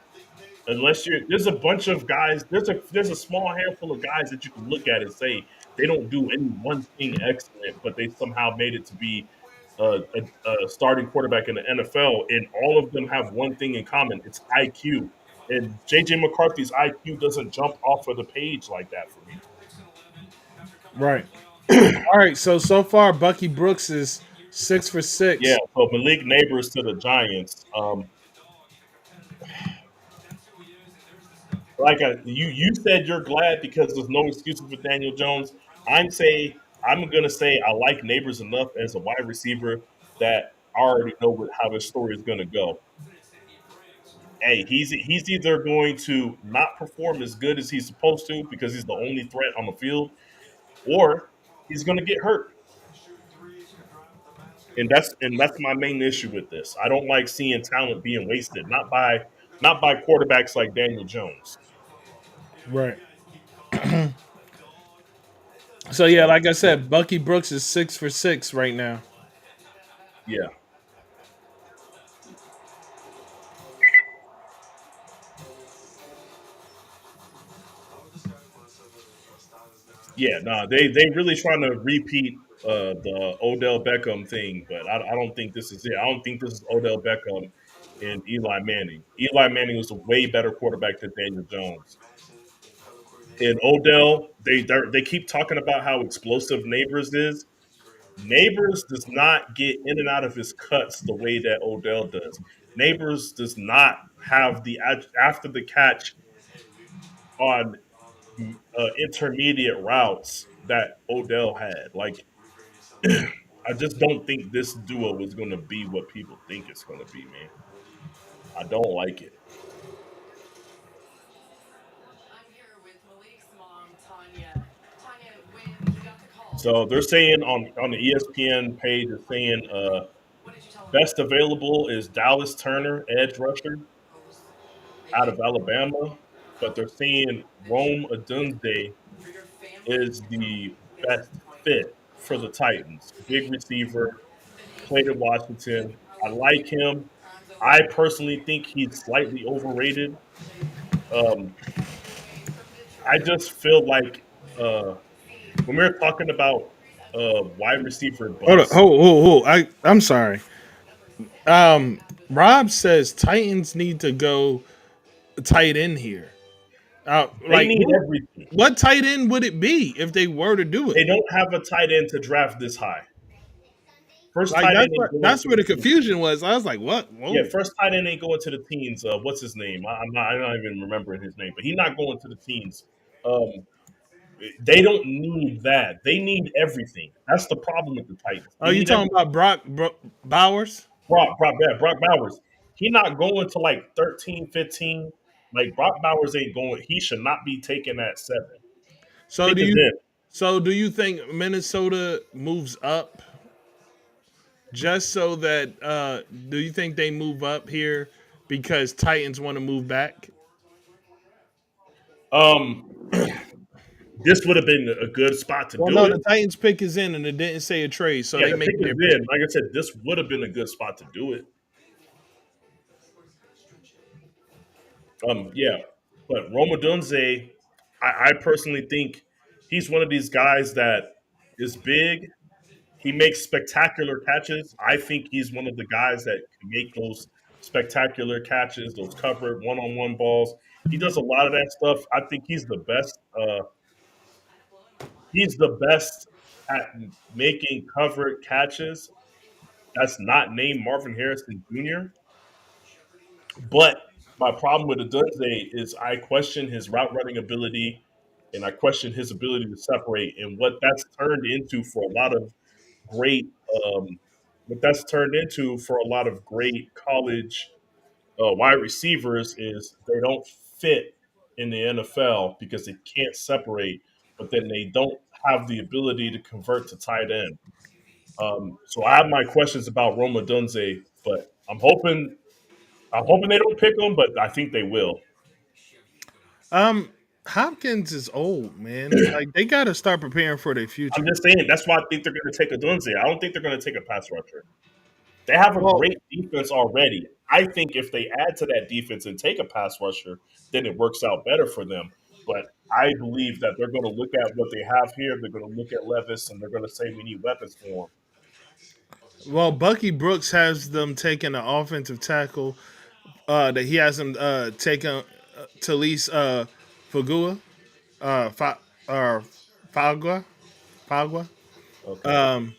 unless you're there's a bunch of guys, there's a small handful of guys that you can look at and say they don't do any one thing excellent, but they somehow made it to be a starting quarterback in the NFL, and all of them have one thing in common: it's IQ. And JJ McCarthy's IQ doesn't jump off of the page like that for me. Right. All right. So far, Bucky Brooks is 6 for Yeah, 6. so Malik Neighbors to the Giants. You said you're glad because there's no excuses for Daniel Jones. I'm gonna say I like Neighbors enough as a wide receiver that I already know how this story is gonna go. Hey, he's either going to not perform as good as he's supposed to because he's the only threat on the field, or he's gonna get hurt. And that's my main issue with this. I don't like seeing talent being wasted, not by quarterbacks like Daniel Jones. Right. So yeah, So like I said, Bucky Brooks is 6 for 6 right now. yeah, yeah, nah, they really trying to repeat the Odell Beckham thing, but I don't think this is it. I don't think this is Odell Beckham and Eli Manning. Eli Manning was a way better quarterback than Daniel Jones. And Odell, they keep talking about how explosive Neighbors is. Neighbors does not get in and out of his cuts the way that Odell does. Neighbors does not have the after the catch on intermediate routes that Odell had. Like, I just don't think this duo is going to be what people think it's going to be, man. I don't like it. So they're saying on the ESPN page, they're saying best available is Dallas Turner, edge rusher out of Alabama, but they're saying Rome Odunze is the best fit for the Titans. Big receiver, played at Washington. I like him. I personally think he's slightly overrated. Um, I just feel like when we're talking about wide receiver Hold on, bust, hold. I'm sorry. Um, Rob says Titans need to go tight end here. they Like need who? everything. What tight end would it be if they were to do They it? don't have a tight end to draft this high. First Like tight end ain't going that's to where the the team. confusion was. I was like, what? Yeah, Whoa. first tight end ain't going to the teams. What's his name? I'm not even remembering his name, but he's not going to the teams. Um, they don't need that. They need everything. That's the problem with the Titans. They Are you need talking everything. about Bowers? Brock Bowers. He not going to like 13, 15. Like Brock Bowers ain't going. He should not be taken at 7. So Pick do is you in. do you think Minnesota moves up just so that do you think they move up here because Titans want to move back? Um, this would have been a good spot to Well, do no, it. the Titans pick is in and it didn't say a trade, so Yeah, they the pick making is their in. pick. Like I said, this would have been a good spot to do it. Yeah, but Roma Dunze, I personally think he's one of these guys that is big. He makes spectacular catches. I think he's one of the guys that can make those spectacular catches, those covered one-on-one balls. He does a lot of that stuff. I think he's the best. He's the best at making covered catches. That's not named Marvin Harrison Jr. But my problem with Adunze is I question his route running ability and I question his ability to separate and what that's turned into for a lot of great what that's turned into for a lot of great college wide receivers is they don't fit in the NFL because they can't separate, but then they don't have the ability to convert to tight end. So I have my questions about Roma Dunze, but I'm hoping they don't pick him, but I think they will. Um, Hopkins is old, man. Like they got to start preparing for their I'm future. just saying that's why I think they're going to take a Dunze. I don't think they're going to take a pass rusher. They have a Well, great defense already. I think if they add to that defense and take a pass rusher, then it works out better for them. But I believe that they're going to look at what they have here. They're going to look at Levis and they're going to say we need weapons for him. Bucky Brooks has them taking an offensive tackle. That he has them taking Talise Fagua, Fa, or Fagua, Fagua. Okay. Um,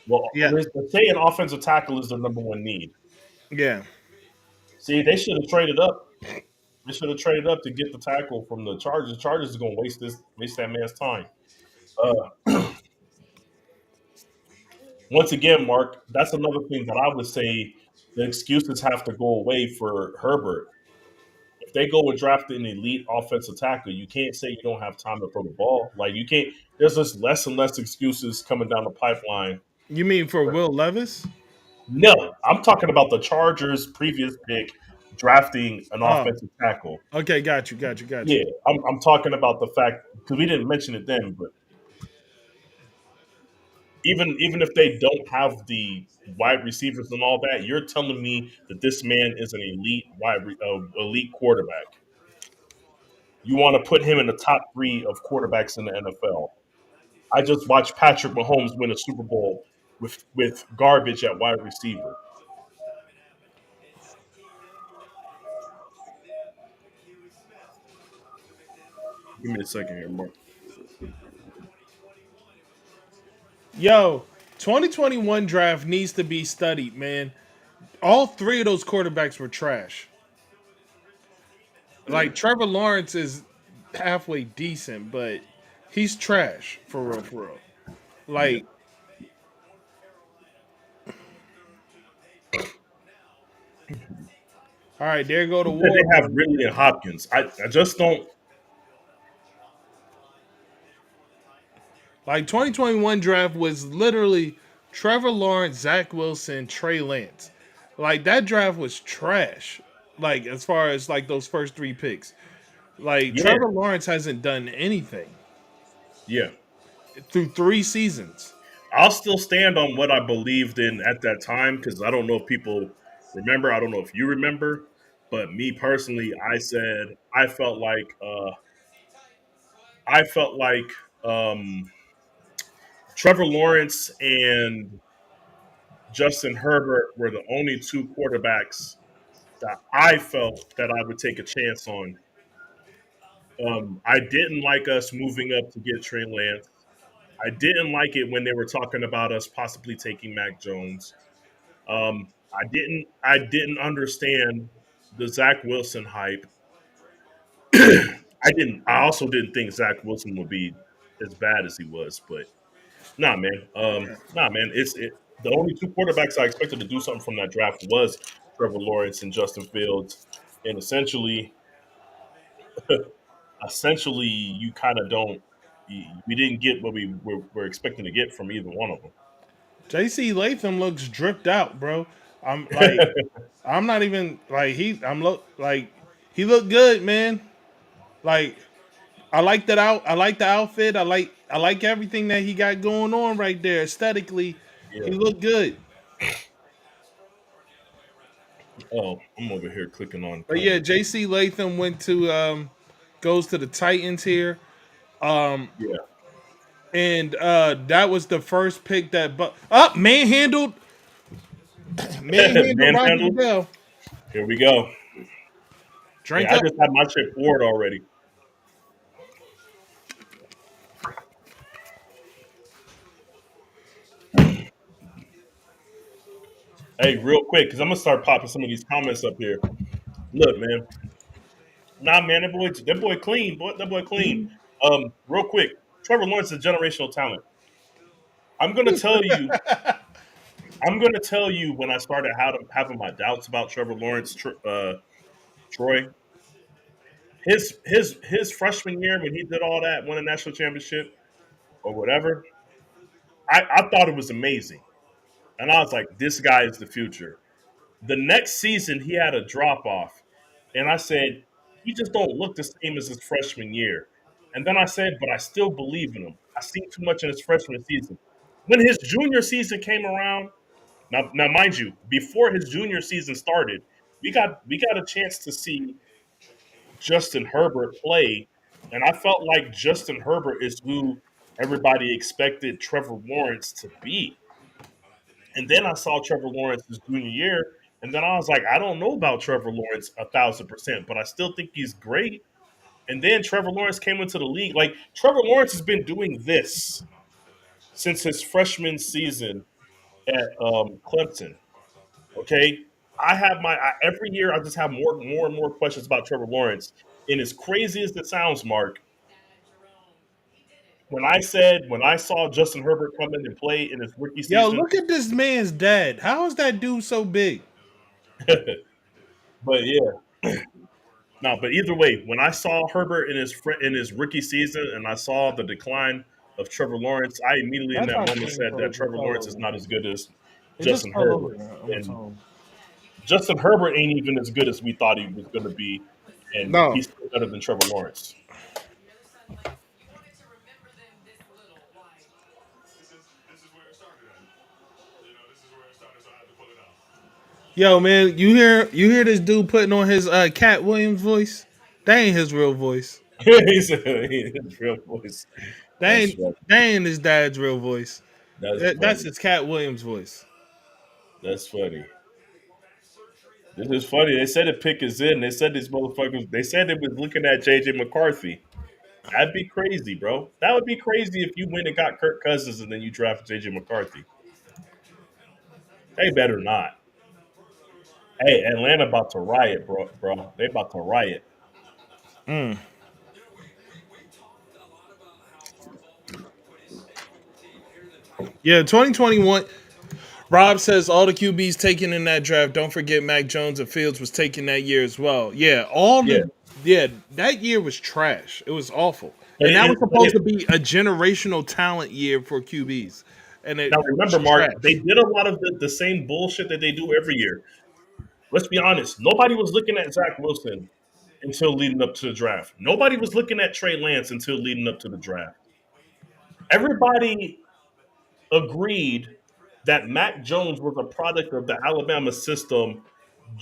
Well, yeah, they're saying offensive tackle is their number one need. yeah. See, they should have traded up. They should have traded up to get the tackle from the Chargers. The Chargers is going to waste that man's time. Uh, Once again, Mark, that's another thing that I would say the excuses have to go away for Herbert. If they go and draft an elite offensive tackle, you can't say you don't have time to throw the ball. Like you can't. There's just less and less excuses coming down the pipeline. You mean for Will Levis? No, I'm talking about the Chargers' previous pick drafting an Oh, offensive tackle. okay, got you. Yeah, I'm talking about the fact because we didn't mention it then, but even if they don't have the wide receivers and all that, you're telling me that this man is an elite quarterback. You want to put him in the top 3 of quarterbacks in the NFL. I just watched Patrick Mahomes win a Super Bowl with garbage at wide receiver. Give me a second here, Mark. Yo, 2021 draft needs to be studied, man. All three of those quarterbacks were trash. Like Trevor Lawrence is halfway decent, but he's trash for real, for real. Yeah. Like, all right, there go the You said war they have room. Ridley and Hopkins. I just don't. Like 2021 draft was literally Trevor Lawrence, Zach Wilson, Trey Lance. Like that draft was trash. Like as far as like those first three picks. Like Yeah, Trevor Lawrence hasn't done anything yeah. through 3 seasons. I'll still stand on what I believed in at that time because I don't know if people remember. I don't know if you remember, but me personally, I said I felt like Trevor Lawrence and Justin Herbert were the only two quarterbacks that I felt that I would take a chance on. I didn't like us moving up to get Trey Lance. I didn't like it when they were talking about us possibly taking Mac Jones. I didn't understand the Zach Wilson hype. I also didn't think Zach Wilson would be as bad as he was, but nah, man. The only two quarterbacks I expected to do something from that draft was Trevor Lawrence and Justin Fields, and essentially, you kind of don't. We didn't get what we were expecting to get from either one of JC Latham looks dripped out, bro. I'm like, them. I'm not even like like he looked good, man. Like I like that out. I like the outfit. I like everything that he got going on right there. Aesthetically, he Yeah. looked good. Oh, I'm over here clicking on But yeah, comment. JC Latham went to goes to the Titans here. Um Yeah. and that was the first pick that but up manhandled Roger Manhandle. Goodell. Here we go. Hey, Drink I up. just had my shit poured already. Hey, real quick, because I'm gonna start popping some of these comments up here. Look, man. Nah, man, that boy clean, boy. That boy clean. Real quick, Trevor Lawrence is a generational talent. I'm gonna tell you. I'm gonna tell you when I started having my doubts about Trevor Lawrence, Troy. His freshman year when he did all that, won a national championship or whatever. I thought it was amazing, and I was like, this guy is the future. The next season, he had a drop off, and I said, he just don't look the same as his freshman year. And then I said, but I still believe in him. I seen too much in his freshman season. When his junior season came around, now mind you, before his junior season started, we got a chance to see Justin Herbert play, and I felt like Justin Herbert is who everybody expected Trevor Lawrence to be. And then I saw Trevor Lawrence's junior year, and then I was like, I don't know about Trevor Lawrence 1,000%, but I still think he's great. And then Trevor Lawrence came into the league. Like Trevor Lawrence has been doing this since his freshman season at Clemson. Okay, every year I just have more and more questions about Trevor Lawrence. And as crazy as it sounds, Mark, when I saw Justin Herbert come in and play in his rookie Yo, season, look at this man's dad. How is that dude so big? but yeah, no, but either way, when I saw Herbert in his rookie season and I saw the decline of Trevor Lawrence, I immediately in That's that not moment clean said for that it just Trevor fell Lawrence is over. not as good as It just Justin fell over Herbert, on its and own. Justin Herbert ain't even as good as we thought he was going to be, and No. he's still better than Trevor Lawrence. Yo, man, you hear this dude putting on his Cat Williams voice? That ain't his real voice. He's his real voice. That That's ain't funny. that ain't his dad's real voice. That's That's funny. his Cat Williams voice. That's funny. This is funny. They said the pick is in. They said these motherfuckers. They said they was looking at JJ McCarthy. That'd be crazy, bro. That would be crazy if you went and got Kirk Cousins and then you drafted JJ McCarthy. They better not. Hey, Atlanta about to riot, bro. They about to riot. Mm. Yeah, 2021. Rob says all the QBs taken in that draft. Don't forget Mac Jones and Fields was taken that year as well. Yeah, all Yeah, Yeah, that year was trash. It was awful, But and that it, was but supposed it, to be a generational talent year for QBs, and it now was remember, Mark, they trash. did a lot of the same bullshit that they do every year. Let's be honest. Nobody was looking at Zach Wilson until leading up to the draft. Nobody was looking at Trey Lance until leading up to the draft. Everybody agreed that Mac Jones was a product of the Alabama system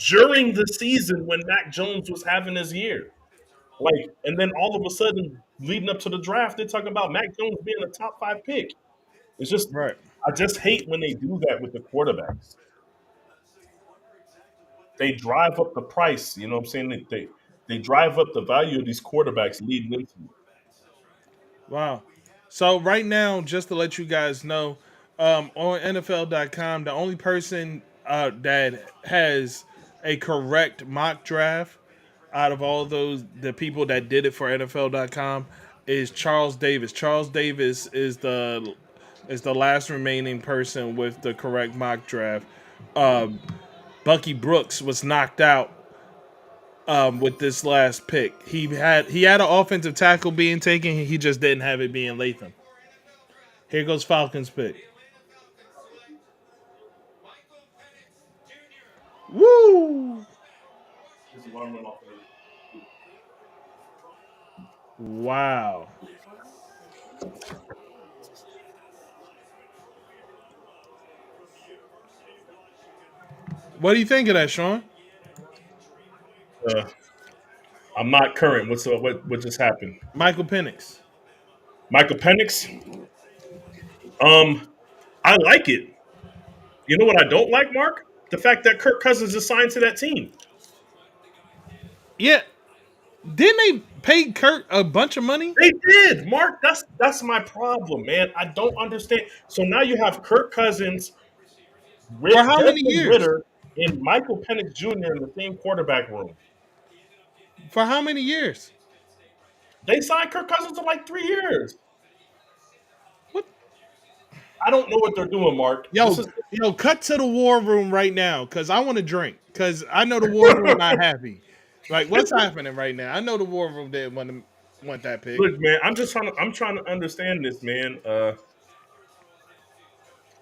during the season when Mac Jones was having his year. Like, and then all of a sudden, leading up to the draft, they're talking about Mac Jones being a top five pick. It's just, Right. I just hate when they do that with the quarterbacks. They drive up the price. You know what I'm saying? They drive up the value of these quarterbacks leading into it. Wow. So right now, just to let you guys know, on NFL.com, the only person that has a correct mock draft out of all those the people that did it for NFL.com is Charles Davis. Charles Davis is the last remaining person with the correct mock draft. Um, Bucky Brooks was knocked out with this last pick. He had an offensive tackle being taken. He just didn't have it being Latham. Here goes Falcons pick. Woo! This alarm went off. Wow. What do you think of that, Sean? Uh, I'm not current. What just happened? Michael Penix. Michael Penix. Um, I like it. You know what I don't like, Mark? The fact that Kirk Cousins is signed to that team. Yeah, didn't they pay Kurt a bunch of money They did, Mark. That's my problem, man. I don't understand. So now you have Kirk Cousins, for how many Desmond years? Ritter, and Michael Penix Jr. in the same quarterback room. For how many years? They signed Kirk Cousins to like 3 years. What? I don't know what they're doing, Mark. This Yo, is yo, cut to the war room right now, cause I want to drink. Cause I know the war room not happy. Like, what's happening right now? I know the war room didn't want that pick. look, man. I'm trying to understand this, man.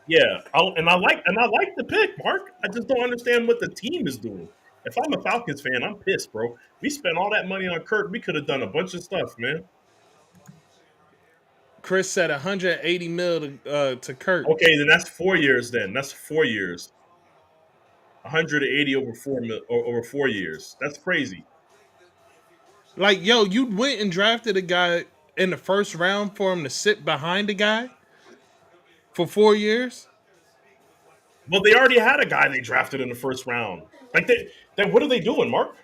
Yeah, I like the pick, Mark. I just don't understand what the team is doing. If I'm a Falcons fan, I'm pissed, bro. We spent all that money on Kirk. We could have done a bunch of stuff, man. Chris said 180 mil to Kurt. Okay, then that's 4 years. Then that's 4 years. 180 over 4 mil or over 4 years. That's crazy. Like, yo, you went and drafted a guy in the first round for him to sit behind a guy for 4 years. Well, they already had a guy they drafted in the first round. Like then what are they doing, Mark?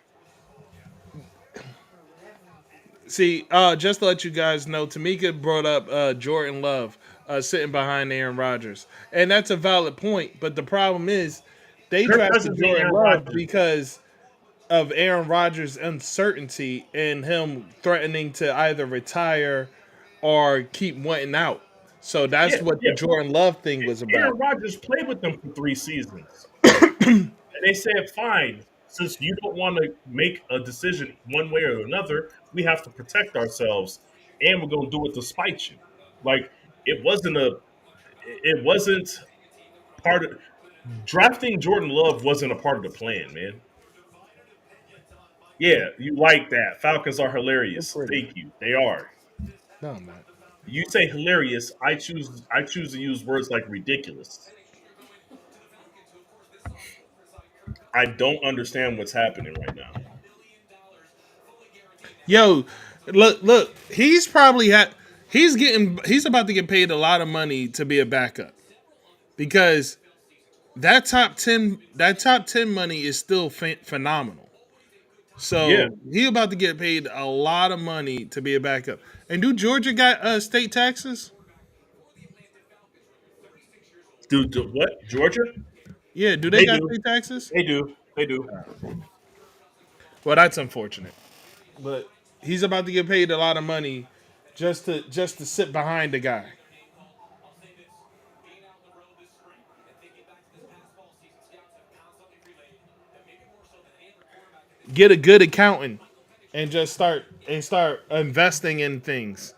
See, just to let you guys know, Tamika brought up Jordan Love sitting behind Aaron Rodgers, and that's a valid point. But the problem is, they Kirk drafted Cousins ain't Jordan Aaron Love Rodgers. because of Aaron Rodgers' uncertainty and him threatening to either retire or keep wanting out. So Yeah, that's what the yeah. Jordan Love thing was Aaron about. Rodgers played with them for 3 seasons. And they said, fine, since you don't want to make a decision one way or another, we have to protect ourselves, and we're going to do it to spite you. Like it wasn't part of drafting Jordan Love wasn't a part of the plan, man. Yeah, you like that. Falcons are So hilarious. pretty. Thank you. They are. No, I'm not. You say hilarious. I choose to use words like ridiculous. I don't understand what's happening right now. Yo, look. He's about to get paid a lot of money to be a backup because that top 10 money is still phenomenal. Yeah, So he about to get paid a lot of money to be a backup. And do Georgia got state taxes? dude. What Georgia? Yeah, do they They got do. state taxes? They do. They do. Well, that's unfortunate. But he's about to get paid a lot of money just to sit behind the guy. Get a good accountant. and just start investing in things.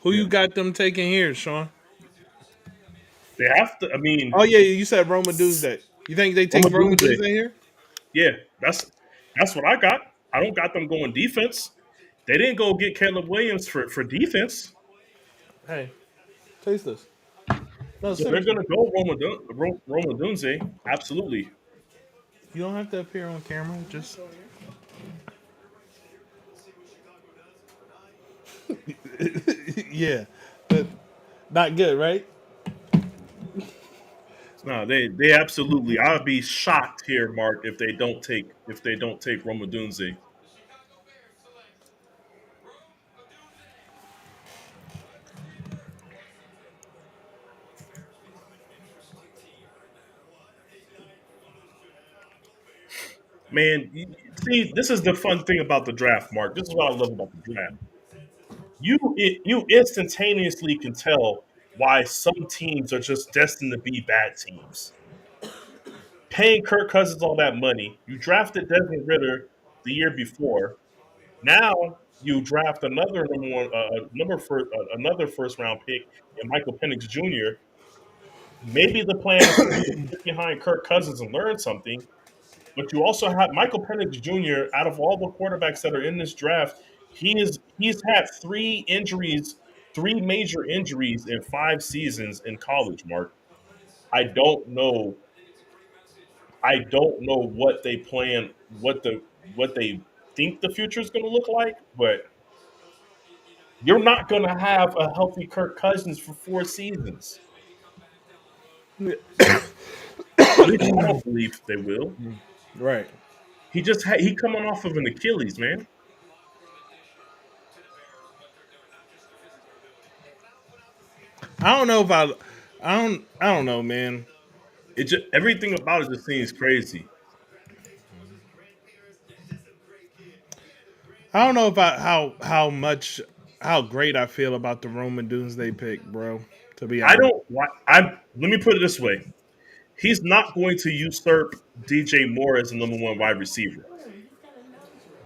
Who Yeah, you got them taking here, Sean? they have to. I Oh mean, yeah, you said Roma Doomsday. You think they take Roma Roma Dunze. Doomsday here? Yeah, that's what I got. I don't got them going defense. They didn't go get Caleb Williams for defense. Hey, taste this. No, So they're seriously. gonna go Roma Dunze. Absolutely. You don't have to appear on camera. Just yeah, but not good, right? No, they absolutely. I'd be shocked here, Mark, if they don't take Roma Dunze. Man, see, this is the fun thing about the draft, Mark. This is what I love about the draft. You instantaneously can tell why some teams are just destined to be bad teams. Paying Kirk Cousins all that money, you drafted Desmond Ritter the year before. Now you draft another number one, another first round pick in Michael Penix Jr. Maybe the plan is for you to sit behind Kirk Cousins and learn something, but you also have Michael Penix Jr. Out of all the quarterbacks that are in this draft, he's had three injuries, three major injuries in 5 seasons in college. Mark, I don't know, I don't know what they plan, what they think the future is going to look like, but you're not going to have a healthy Kirk Cousins for 4 seasons. At least I don't believe they will. Right. He coming off of an Achilles, man. I don't know if I don't know, man. It just everything about it just seems crazy. I don't know about how great I feel about the Roman Doomsday pick, bro. To be I honest, don't. I Let me put it this way: he's not going to usurp DJ Moore as the number one wide receiver.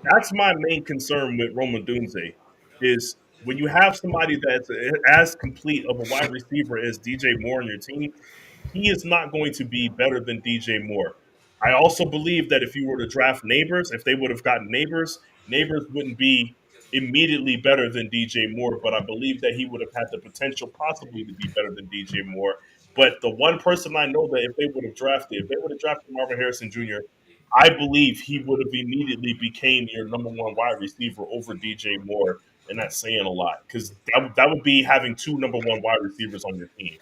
That's my main concern with Roman Dunze is when you have somebody that's as complete of a wide receiver as DJ Moore on your team, he is not going to be better than DJ Moore. I also believe that if you were to draft Neighbors, if they would have gotten Neighbors, Neighbors wouldn't be immediately better than DJ Moore, but I believe that he would have had the potential possibly to be better than DJ Moore. But the one person I know that if they would have drafted Marvin Harrison Jr., I believe he would have immediately became your number one wide receiver over DJ Moore, and that's saying a lot because that would be having two number one wide receivers on your team.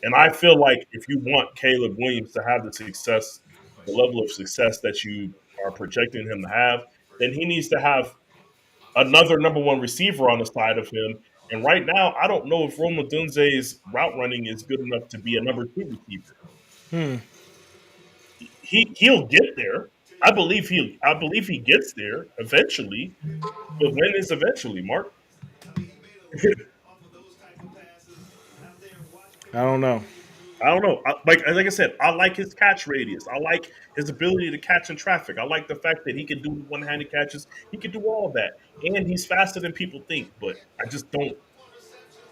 And I feel like if you want Caleb Williams to have the level of success that you are projecting him to have, then he needs to have another number one receiver on the side of him. And right now, I don't know if Roma Dunze's route running is good enough to be a number two receiver. He'll get there. I believe he gets there eventually. But when is eventually, Mark? I don't know. I don't know. Like I said, I like his catch radius. I like his ability to catch in traffic. I like the fact that he can do one-handed catches. He can do all of that, and he's faster than people think. But I just don't.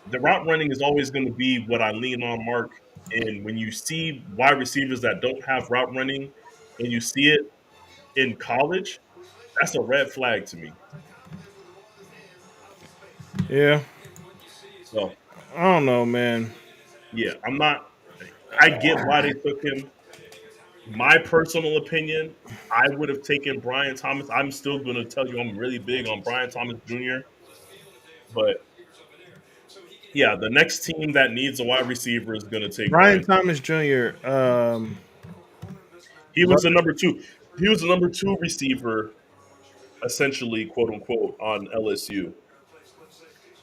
The route running is always going to be what I lean on, Mark. And when you see wide receivers that don't have route running, and you see it in college, that's a red flag to me. Yeah, So I don't know, man. yeah, I'm not. I get why they took him. My personal opinion, I would have taken Brian Thomas. I'm still going to tell you I'm really big on Brian Thomas Jr. But yeah, the next team that needs a wide receiver is going to take Brian Brian Thomas. Thomas Jr. He was the number two. He was the number two receiver, essentially, quote unquote, on LSU.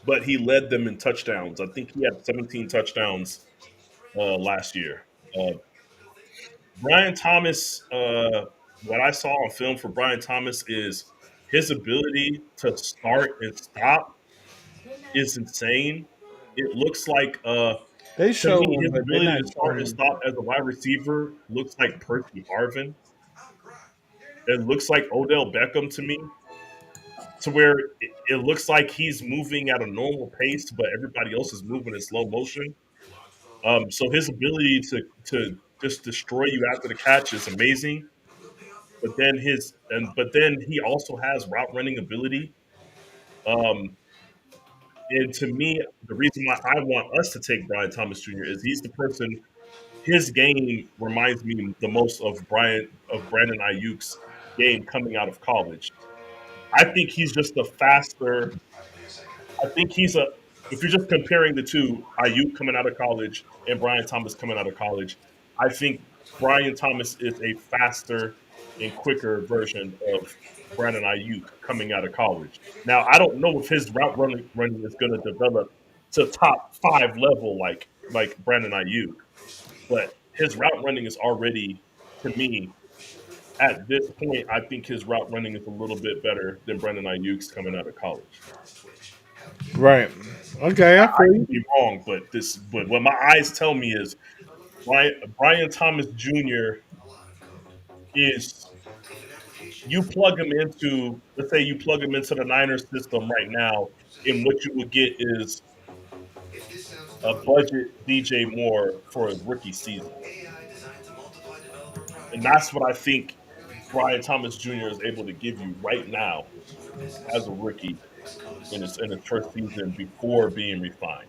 But he led them in touchdowns. I think he had 17 touchdowns last year. Uh, Brian Thomas. what I saw on film for Brian Thomas is his ability to start and stop is insane. It looks like They to show me him, his but they're ability not to start showing and him. stop as a wide receiver looks like Percy Harvin. It looks like Odell Beckham to me, to where it looks like he's moving at a normal pace, but everybody else is moving in slow motion. So his ability to just destroy you after the catch is amazing. But then he also has route running ability. Um, and to me, the reason why I want us to take Brian Thomas Jr. is he's the person. His game reminds me the most of Brandon Ayuk's game coming out of college. I think he's just a faster. I think he's a. If you're just comparing the two, Ayuk coming out of college and Brian Thomas coming out of college, I think Brian Thomas is a faster and quicker version of Brandon Ayuk coming out of college. Now, I don't know if his running is going to develop to top five level like Brandon Ayuk, but his route running is already, to me, at this point, I think his route running is a little bit better than Brandon Ayuk's coming out of college. Right. Okay, I I feel could you. be wrong, but what my eyes tell me is Brian Thomas Jr. is you plug him into, let's say you plug him into the Niners system right now, and what you would get is a budget DJ Moore for his rookie season. And that's what I think Brian Thomas Jr. is able to give you right now as a rookie in his first season before being refined.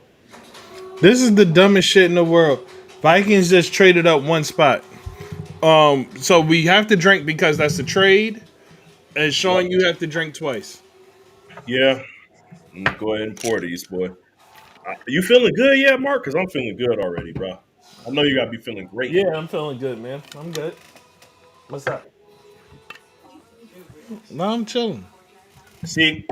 This is the dumbest shit in the world. Vikings just traded up one spot. So we have to drink because that's a trade. And Yep. Sean, you have to drink twice. Yeah. Go ahead and pour these, boy. You feeling good yet, Mark? Because I'm feeling good already, bro. I know you got to be feeling great. Yeah, I'm feeling good, man. I'm good. What's up? No, I'm chilling. See,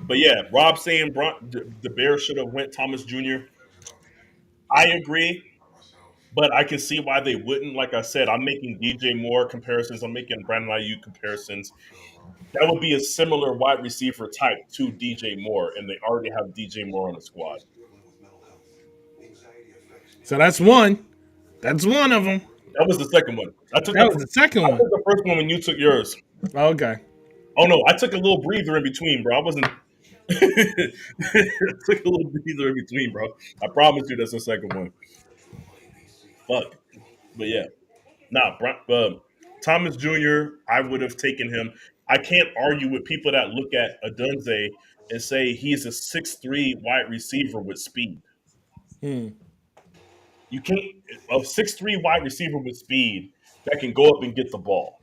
but yeah, Rob saying the Bears should have went Thomas Jr. I agree, but I can see why they wouldn't. Like I said, I'm making DJ Moore comparisons. I'm making Brandon Ayuk comparisons. That would be a similar wide receiver type to DJ Moore, and they already have DJ Moore on the squad. So that's one. That's one of them. That was the second one. That was the second I one. took the first one when you took yours. Okay. Oh no, I took a little breather in between, bro. I wasn't. I took a little breather in between, bro. I promise you, that's the second one. Fuck, but yeah, nah. Thomas Jr. I would have taken him. I can't argue with people that look at Adunze and say he's a 6'3" wide receiver with speed. Hmm. You can't a 6'3" wide receiver with speed that can go up and get the ball.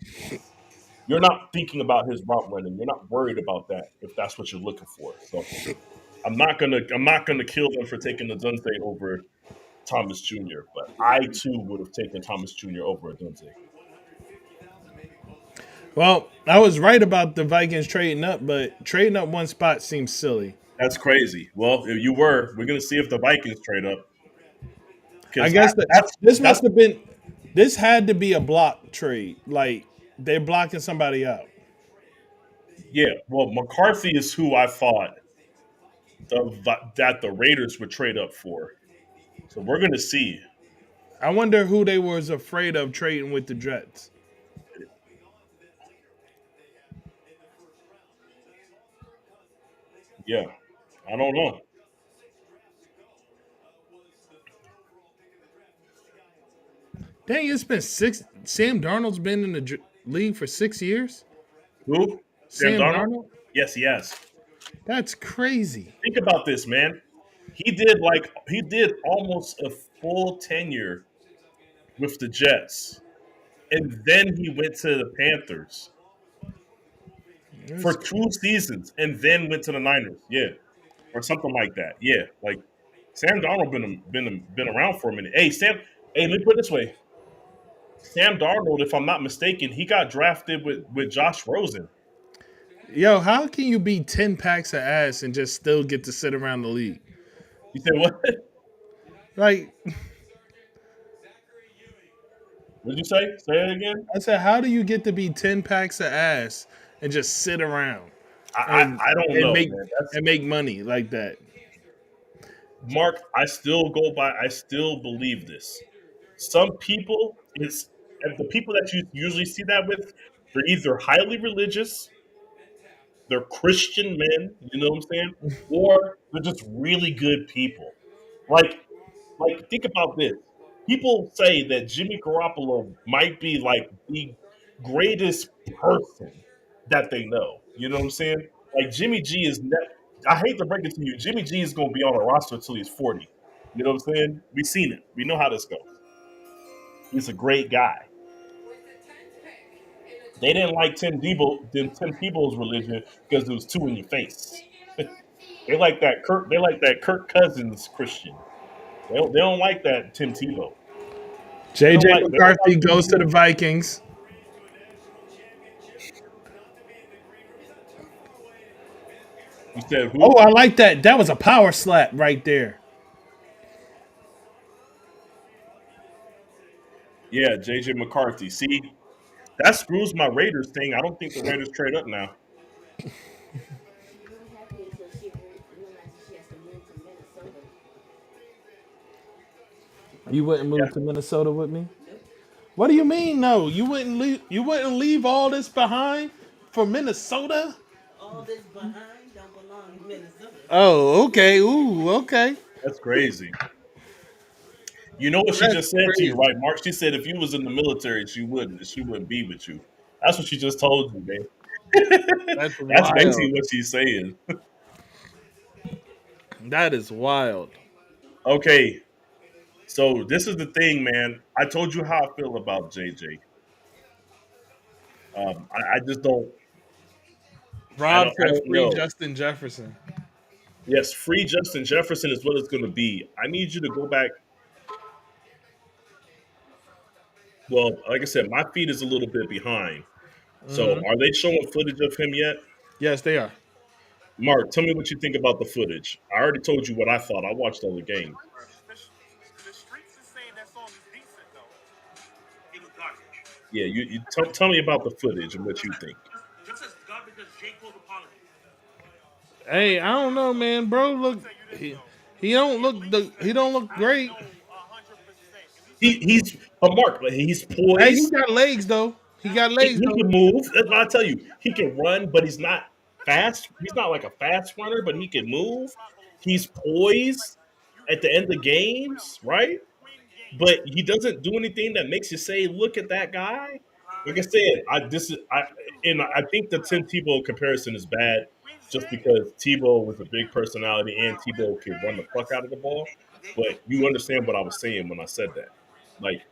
You're not thinking about his route running. You're not worried about that if that's what you're looking for. So I'm not gonna kill them for taking the Dunze over Thomas Jr. But I too would have taken Thomas Jr. over Dunze. Well, I was right about the Vikings trading up, but trading up one spot seems silly. That's crazy. Well, if you were, we're gonna see if the Vikings trade up I because guess that this that's must have been this had to be a block trade. Like they're blocking somebody out. yeah. Well, McCarthy is who I thought that the Raiders would trade up for. So we're gonna see. I wonder who they was afraid of trading with the Jets. Yeah, I don't know. Dang, it's been six. Sam Darnold's been in the league for 6 years. Who? Sam Sam Darnold? Darnold. Yes, he has. That's crazy. Think about this, man. He did almost a full tenure with the Jets, and then he went to the Panthers for That's 2 seasons, and then went to the Niners. Yeah, or something like that. Yeah, like Sam Darnold been around for a minute. Hey, Sam. Hey, let me put it this way: Sam Darnold, if I'm not mistaken, he got drafted with Josh Rosen. Yo, how can you be 10 packs of ass and just still get to sit around the league? You said what? Like, What'd you say? Say it again. I said, how do you get to be 10 packs of ass and just sit around and I don't and know, make man. That's and make money like that? Mark. I still go by. I still believe this. Some people, it's and the people that you usually see that with, they're either highly religious, they're Christian men, you know what I'm saying, or they're just really good people. Like, think about this. People say that Jimmy Garoppolo might be like the greatest person that they know. You know what I'm saying? Like Jimmy G is. I hate to break it to you, Jimmy G is going to be on a roster until he's 40. You know what I'm saying? We've seen it. We know how this goes. He's a great guy. They didn't like Tim Tebow's religion because it was too in your face. They like that Kirk. They like that Kirk Cousins Christian. They don't like that Tim Tebow. JJ They don't McCarthy like Jimmy goes to the G. Vikings. You said Oh, who? I like that. That was a power slap right there. Yeah, JJ McCarthy. See, that screws my Raiders thing. I don't think the Raiders trade up now. You wouldn't move Yeah. to Minnesota with me? What do you mean? No, you wouldn't leave. You wouldn't leave all this behind for Minnesota? Oh, okay. Ooh, okay. That's crazy. You know what she That's just said to you, crazy. right, Mark? She said if you was in the military, she wouldn't. She wouldn't be with you. That's what she just told you, man. That's That's basically wild. what she's saying. That is wild. Okay, so this is the thing, man. I told you how I feel about JJ. I just don't. Rob I said don't free know. Justin Jefferson. Yes, free Justin Jefferson is what it's going to be. I need you to go back. Well, like I said, my feed is a little bit behind. So, Hmm. are they showing footage of him yet? Yes, they are. Mark, tell me what you think about the footage. I already told you what I thought. I watched all the games. Yeah, tell me about the footage and what you think. Hey, I don't know, man, bro. Look, he don't look great. He's a Mark, but he's Hey, he poised. got legs though. He got legs He though. can move. That's what I tell you. He can run, but he's not fast. He's not like a fast runner, but he can move. He's poised at the end of games, right? But he doesn't do anything that makes you say, "Look at that guy." Like I said, I think the Tim Tebow comparison is bad, just because Tebow was a big personality and Tebow could run the fuck out of the ball. But you understand what I was saying when I said that. Like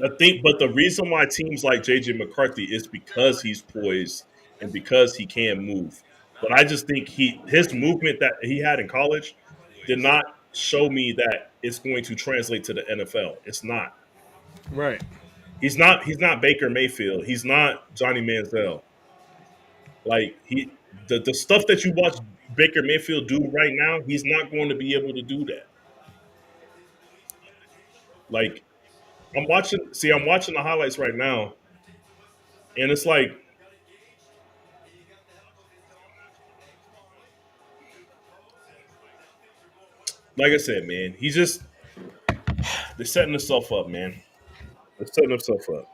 I think, but the reason why teams like JJ McCarthy is because he's poised and because he can move. But I just think his movement that he had in college did not show me that it's going to translate to the NFL. It's not. Right. He's not Baker Mayfield. He's not Johnny Manziel. Like the stuff that you watch Baker Mayfield do right now, he's not going to be able to do that. Like I'm watching the highlights right now, and it's like I said, man, they're setting themselves up, man. They're setting themselves up.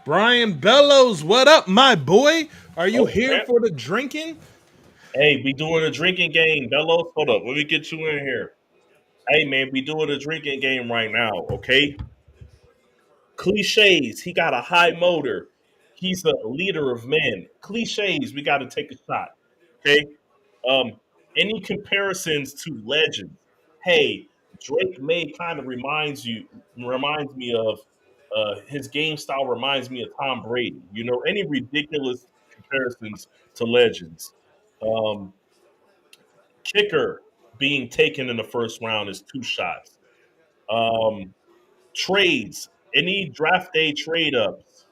Brian Bellows, what up, my boy? Are you Oh, here man. for the drinking? Hey, we doing a drinking game, Bellows. Hold up, let me get you in here. Hey, man, we doing a drinking game right now, okay? Cliches. He got a high motor. He's a leader of men. Cliches. We got to take a shot. Okay. Um, any comparisons to legends? Hey, Drake May kind of reminds me of his game style reminds me of Tom Brady. You know, any ridiculous comparisons to legends? Um, Kicker being taken in the first round is two shots. Um, Trades. Any draft day trade ups?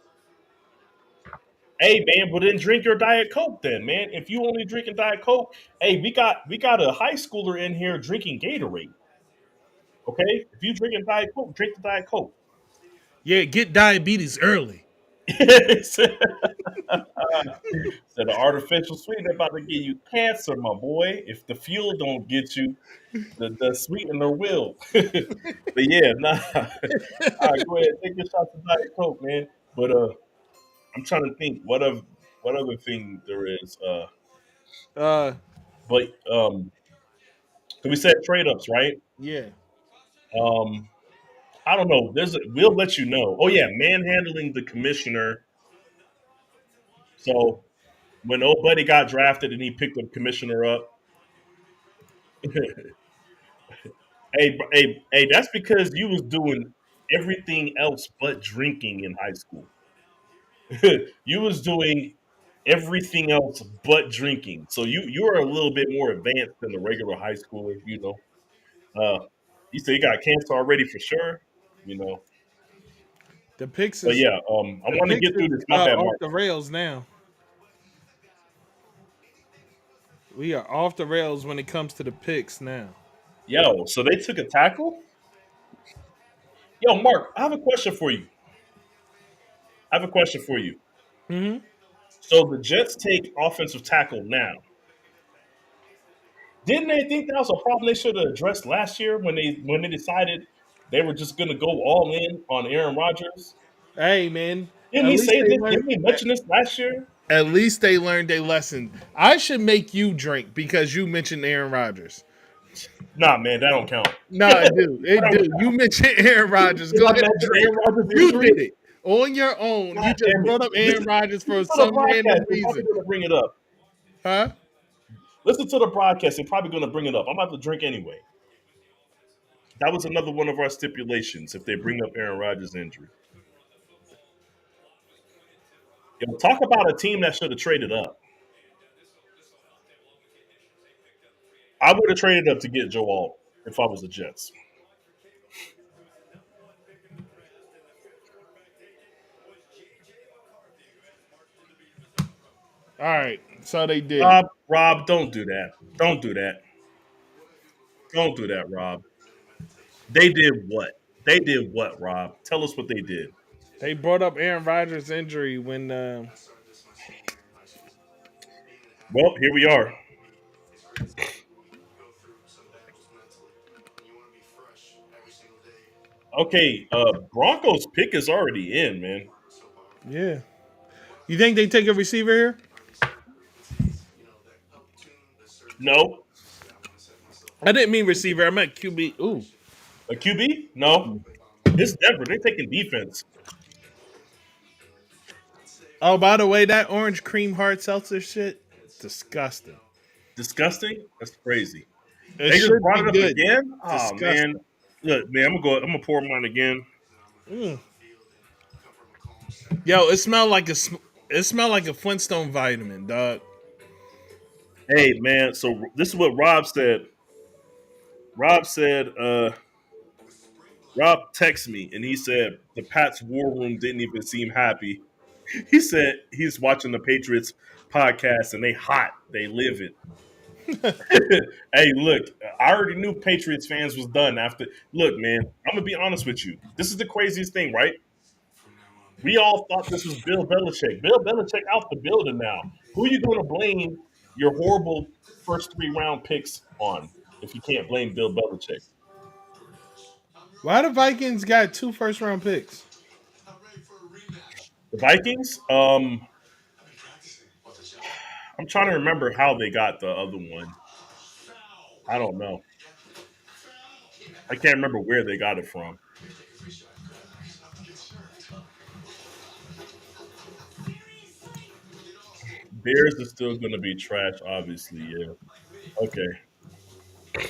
Hey man, but then drink your Diet Coke then, man. If you only drinking Diet Coke, hey, we got a high schooler in here drinking Gatorade. Okay, if you drinking Diet Coke, drink the Diet Coke. Yeah, get diabetes early. Said the artificial sweetener about to give you cancer, my boy. If the fuel don't get you, the sweetener will. But yeah, nah. All right, go ahead, take your shot to Diet Coke, man. But I'm trying to think what other thing there is. Uh, But so we said trade ups, right? yeah. Um, I don't know. We'll let you know. Oh yeah, manhandling the commissioner. So when old buddy got drafted and he picked the commissioner up, hey, that's because you was doing everything else but drinking in high school. You was doing everything else but drinking. So you are a little bit more advanced than the regular high schooler, you know. You say you got cancer already for sure, you know. The picks But is yeah, I the want to picks get through is this. My bad, off Mark. the rails now. We are off the rails when it comes to the picks now. Yo, so they took a tackle. Yo, Mark, I have a question for you. I have a question for you. Hmm. So the Jets take offensive tackle now. Didn't they think that was a problem they should have addressed last year when they decided they were just going to go all in on Aaron Rodgers? Hey man, Didn't at he least say they this? learned. Didn't he mention this last year? At least they learned a lesson. I should make you drink because you mentioned Aaron Rodgers. Nah, man, that don't count. No, it do. That It don't do. You count. mentioned Aaron Rodgers. Did Go I ahead and mention drink. Aaron Rodgers' You injury? did it on your own. You God just damn it! brought up Aaron Rodgers for Listen to the some random broadcast. They're probably reason. going to bring it up. Huh? Listen to the broadcast. They're probably going to bring it up. I'm about to drink anyway. That was another one of our stipulations. If they bring up Aaron Rodgers' injury, talk about a team that should have traded up. I would have traded up to get Joe Alt if I was the Jets. All right. So they did. Rob, don't do that. Don't do that. Don't do that, Rob. They did what? They did what, Rob? Tell us what they did. They brought up Aaron Rodgers' injury when Well, here we are. Okay, Broncos pick is already in, man. yeah. You think they take a receiver here? No, I didn't mean receiver. I meant QB. Ooh. a QB? No, it's Denver. They're taking defense. Oh, by the way, that orange cream hard seltzer shit, disgusting. Disgusting. That's crazy. It They just should brought be it up good. again. Oh man, Disgusting. look, man, I'm gonna go. I'm gonna pour mine again. Mm. Yo, it smelled like a Flintstone vitamin, dog. Hey, man. So this is what Rob said. Rob said, Rob texted me and he said the Pats war room didn't even seem happy. He said he's watching the Patriots podcast and they hot. They live it. Hey, look, I already knew Patriots fans was done after. Look, man, I'm gonna be honest with you. This is the craziest thing, right? We all thought this was Bill Belichick. Bill Belichick out the building now. Who are you going to blame your horrible first 3 round picks on if you can't blame Bill Belichick? Why the Vikings got two first round picks? The Vikings. I'm trying to remember how they got the other one. I don't know. I can't remember where they got it from. Bears is still going to be trash, obviously. Yeah. Okay.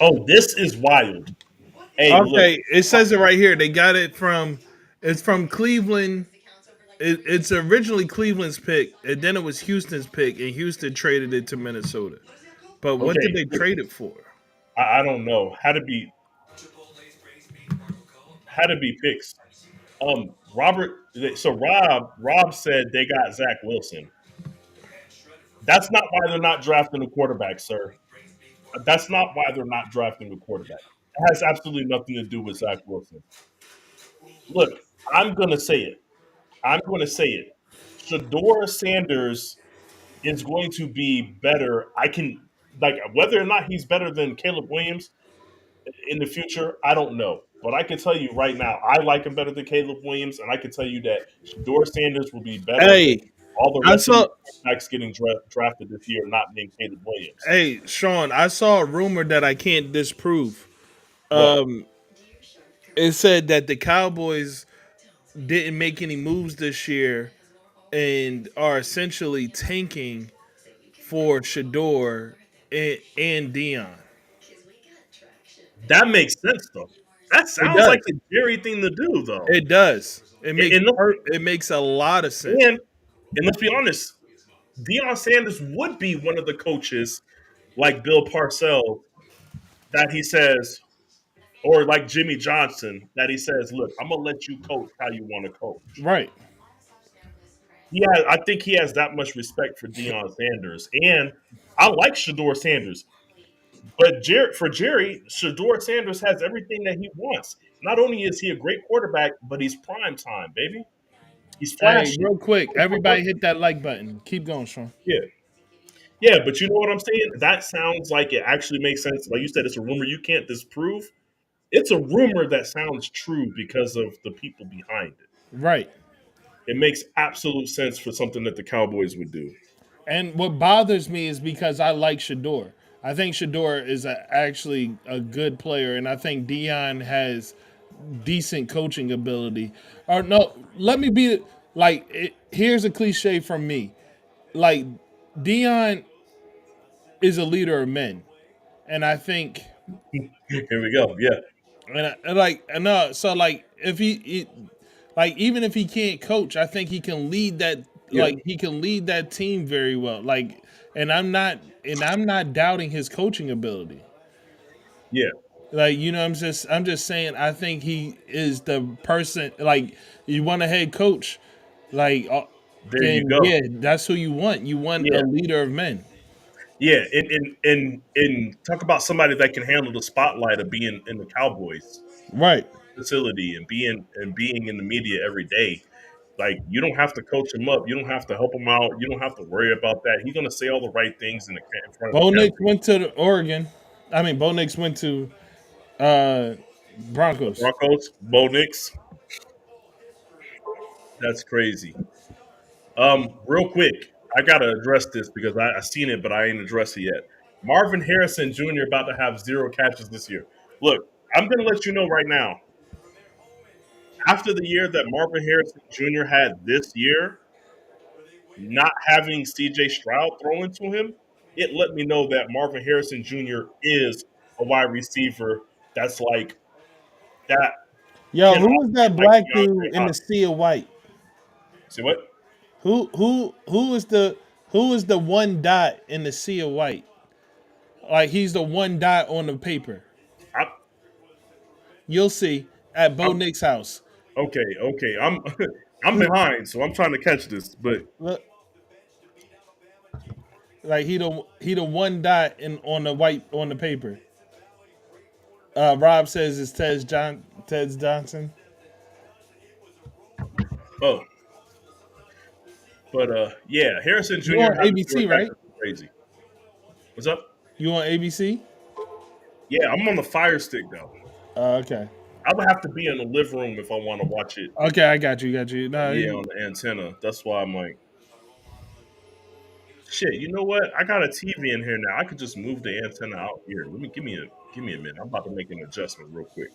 Oh, this is wild. Hey, look. Okay, it says it right here. They got it from. It's from Cleveland. It's originally Cleveland's pick, and then it was Houston's pick, and Houston traded it to Minnesota. But what did Okay. they trade it for? I don't know how to be picks. Robert. So Rob said they got Zach Wilson. That's not why they're not drafting a quarterback, sir. That's not why they're not drafting a quarterback. It has absolutely nothing to do with Zach Wilson. Look, I'm gonna say it. I'm gonna say it. Shador Sanders is going to be better. I can like whether or not he's better than Caleb Williams in the future, I don't know. But I can tell you right now, I like him better than Caleb Williams, and I can tell you that Shador Sanders will be better than Hey, all the I rest of these saw. backs getting drafted this year, not being Caleb Williams. Hey, Sean, I saw a rumor that I can't disprove. What? Um, it said that the Cowboys didn't make any moves this year and are essentially tanking for Shador and Dion. That makes sense though. That It sounds like does. the Jerry thing to do though. It does. And It makes a lot of sense. and, and let's be honest, Deion Sanders would be one of the coaches like Bill Parcells that he says, or like Jimmy Johnson that he says, "Look, I'm gonna let you coach how you want to coach." Right. Yeah, I think he has that much respect for Deion Sanders, and I like Shador Sanders. But for Jerry, Shador Sanders has everything that he wants. Not only is he a great quarterback, but he's prime time, baby. He's Hey, flashy. real quick, everybody hit that like button. Keep going, Sean. Yeah, yeah, but you know what I'm saying? That sounds like it actually makes sense. Like you said, it's a rumor you can't disprove. It's a rumor that sounds true because of the people behind it. Right. It makes absolute sense for something that the Cowboys would do. And what bothers me is because I like Shador. I think Shador is actually a good player, and I think Dion has decent coaching ability. Or no, let me be like. Here's a cliche from me. Like Dion is a leader of men, and I think, Here we go. Yeah, like, no, so like if like even if he can't coach, I think he can lead that. yeah, Like he can lead that team very well. Like, and I'm not doubting his coaching ability. yeah. Like, I'm just saying I think he is the person. Like, you want a head coach, like, There you then go. yeah, that's who you want. You want a Yeah, leader of men. yeah. And talk about somebody that can handle the spotlight of being in the Cowboys Right. facility and being in the media every day. Like you don't have to coach him up. You don't have to help him out. You don't have to worry about that. He's gonna say all the right things in front of the Bo camera. Nix went to Oregon. I mean, Bo Nix went to uh, The Broncos. Broncos, Bo Nix, that's crazy. Real quick, I gotta address this because I seen it, but I ain't addressed it yet. Marvin Harrison Jr. about to have 0 catches this year. Look, I'm gonna let you know right now. After the year that Marvin Harrison Jr. had this year, not having CJ Stroud thrown to him, it let me know that Marvin Harrison Jr. is a wide receiver that's like that Yo, can who was operate that like black DeAndre dude in the Hopkins. sea of white? See what? Who is the one dot in the sea of white? Like he's the one dot on the paper. I, You'll see at Bo I'm Nick's house. okay. Okay, I'm I'm behind, so I'm trying to catch this. But Look, like he the one dot in on the white on the paper. Rob says it's Ted Johnson. oh, yeah, Harrison You Jr. on having zero ABC, right? catches is crazy. What's up? You on ABC? Yeah, I'm on the Fire Stick though. Okay. I would have to be in the living room if I want to watch it. Okay, I got you. Got you. No, Yeah, on the antenna. That's why I'm like, shit. You know what? I got a TV in here now. I could just move the antenna out here. Let me give me a minute. I'm about to make an adjustment real quick.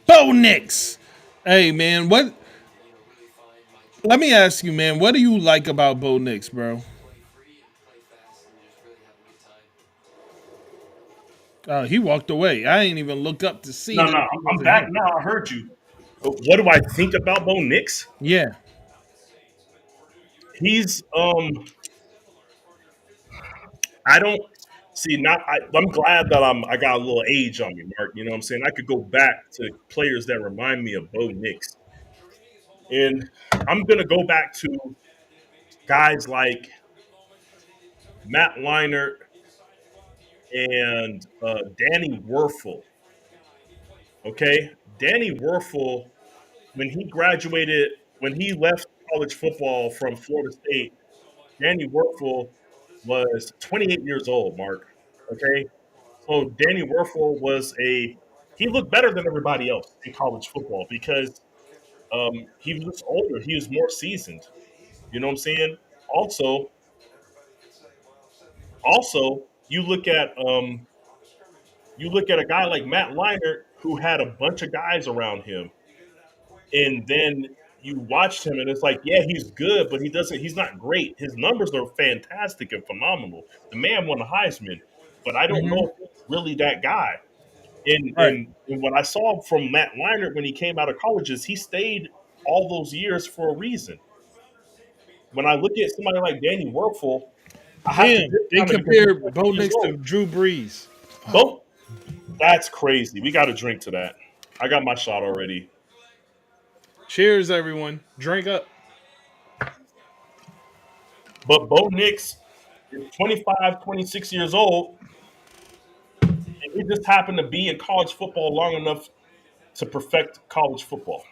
Bo Nix. Hey man, what? Let me ask you, man. What do you like about Bo Nix, bro? He walked away. I ain't even look up to see No, that no, he I'm wasn't back here. now. I heard you. What do I think about Bo Nix? Yeah. He's I don't see not I'm glad that I got a little age on me, Mark. You know what I'm saying? I could go back to players that remind me of Bo Nix. And I'm gonna go back to guys like Matt Leinart and Danny Werfel. Okay, Danny Werfel, when he graduated, when he left college football from Florida State, Danny Werfel was 28 years old. Mark, okay, so Danny Werfel was a he looked better than everybody else in college football because he was just older, he was more seasoned. You know what I'm saying? Also, also you look at a guy like Matt Leinart who had a bunch of guys around him, and then you watched him, and it's like, yeah, he's good, but he's not great. His numbers are fantastic and phenomenal. The man won the Heisman, but I don't Hmm. know if he's really that guy. And, Right. and, and what I saw from Matt Leinart when he came out of college is he stayed all those years for a reason. When I look at somebody like Danny Werfel, I have to Damn, they discount it because he's compare 28 Bo years Nix to old. Drew Brees. Fuck. Both That's crazy. We got to drink to that. I got my shot already. Cheers, everyone. Drink up. But Bo Nix is 25, 26 years old, and he just happened to be in college football long enough to perfect college football.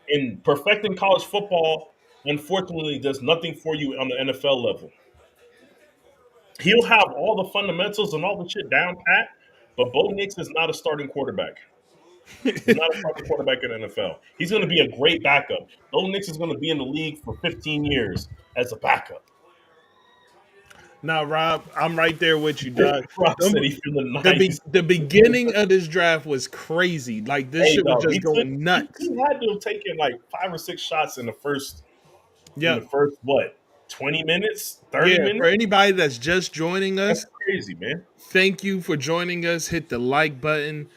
And perfecting college football, unfortunately, does nothing for you on the NFL level. He'll have all the fundamentals and all the shit down pat, but Bo Nix is not a starting quarterback. He's not a starting quarterback in the NFL. He's going to be a great backup. Bo Nix is going to be in the league for 15 years as a backup. Now, Rob, I'm right there with you, dog. Rob said Them- he's feeling nice. the beginning of this draft was crazy. Like this Hey, shit was dog, just going he nuts. had to have taken like 5 or 6 shots in the Yep. first what 20 minutes, 30 Yeah. For minutes. anybody that's just joining That's us, crazy, man. thank you for joining us. Hit the like button.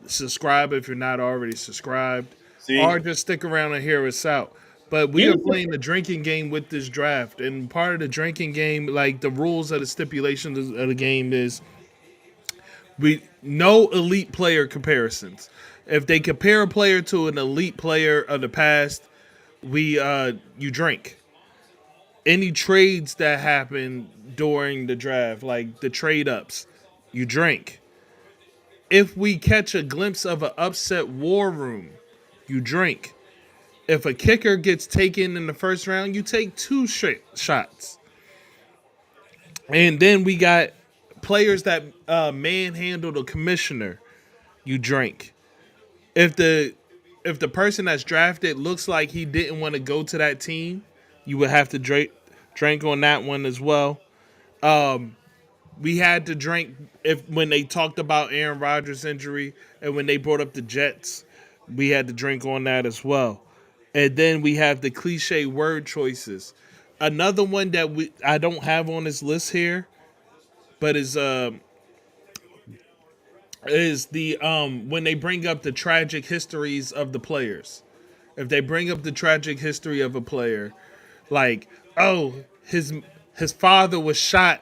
Subscribe if you're not already subscribed, or See, just stick around and hear us out. But we are here's the playing the drinking game with this draft, and part of the drinking game, like the rules of the stipulations of the game, is we no elite player comparisons. If they compare a player to an elite player of the past, we you drink. Any trades that happen during the draft, like the trade ups, you drink. If we catch a glimpse of an upset war room, you drink. If a kicker gets taken in the first round, you take two shots. And then we got players that manhandle the commissioner, you drink. If the person that's drafted looks like he didn't want to go to that team, you would have to drink on that one as well. We had to drink if when they talked about Aaron Rodgers' injury and when they brought up the Jets, we had to drink on that as well. And then we have the cliche word choices. Another one that I don't have on this list here, but is the when they bring up the tragic histories of the players. If they bring up the tragic history of a player, like, oh, his father was shot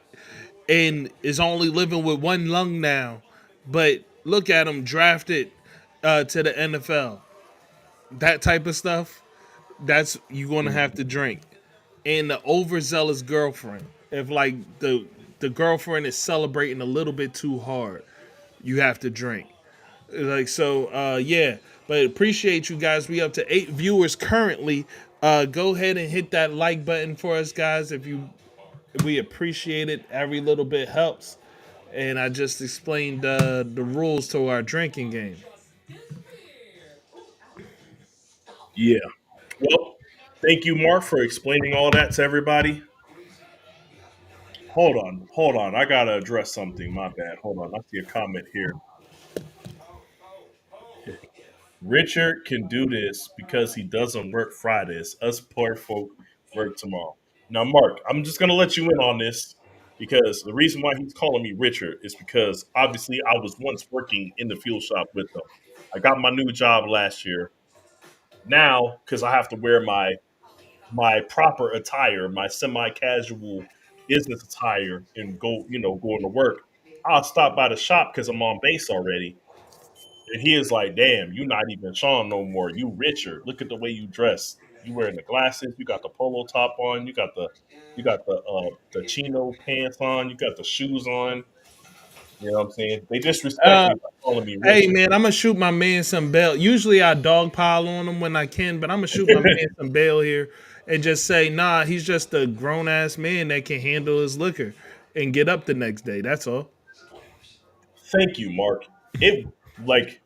and is only living with one lung now, but look at him drafted to the NFL. That type of stuff. That's you gonna have to drink. And the overzealous girlfriend. If like the girlfriend is celebrating a little bit too hard, you have to drink. Like so, yeah. But appreciate you guys. We up to 8 viewers currently. Go ahead and hit that like button for us, guys. If you we appreciate it. Every little bit helps. And I just explained the rules to our drinking game. yeah. Well, thank you, Mark, for explaining all that to everybody. Hold on. I gotta address something. My bad. Hold on. I see a comment here. Richard can do this because he doesn't work Fridays. Us poor folk work tomorrow. Now, Mark, I'm just gonna let you in on this because the reason why he's calling me Richard is because obviously I was once working in the fuel shop with him. I got my new job last year. Now, because I have to wear my my proper attire, my semi-casual business attire, and go, going to work, I'll stop by the shop because I'm on base already. And he is like, "Damn, you not even Sean no more. You Richard. Look at the way you dress. You wearing the glasses. You got the polo top on. You got the chino pants on. You got the shoes on. You know what I'm saying? They disrespect Uh, me by calling me hey Richard. man, I'm gonna shoot my man some bail. Usually I dog pile on him when I can, but I'm gonna shoot my man some bail here and just say, nah, he's just a grown ass man that can handle his liquor and get up the next day. That's all. Thank you, Mark. It like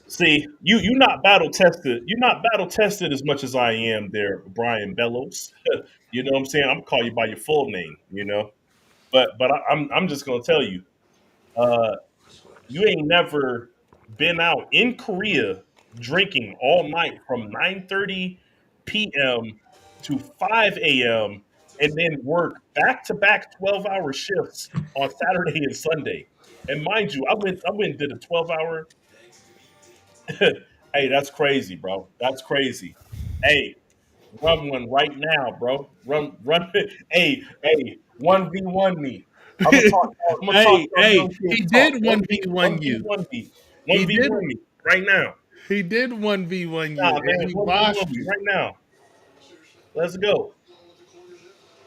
See, you not battle tested. You're not battle tested as much as I am there, Brian Bellows. You know what I'm saying? I'm gonna call you by your full name, But I'm just gonna tell you, uh, you ain't never been out in Korea drinking all night from 9:30 p.m. to 5 a.m. and then work back to back 12-hour shifts on Saturday and Sunday. And mind you, I went and did a 12-hour. Hey, that's crazy, bro. That's crazy. Hey, run one right now, bro. Run. Hey, 1v1 me. I'm gonna talk. I'm gonna talk your Hey, young he kid talk. did One one v v one one v you. one me. He One v did one me right now. he did 1v1 you Nah, and man, he one v one washed me you. right now. Let's go.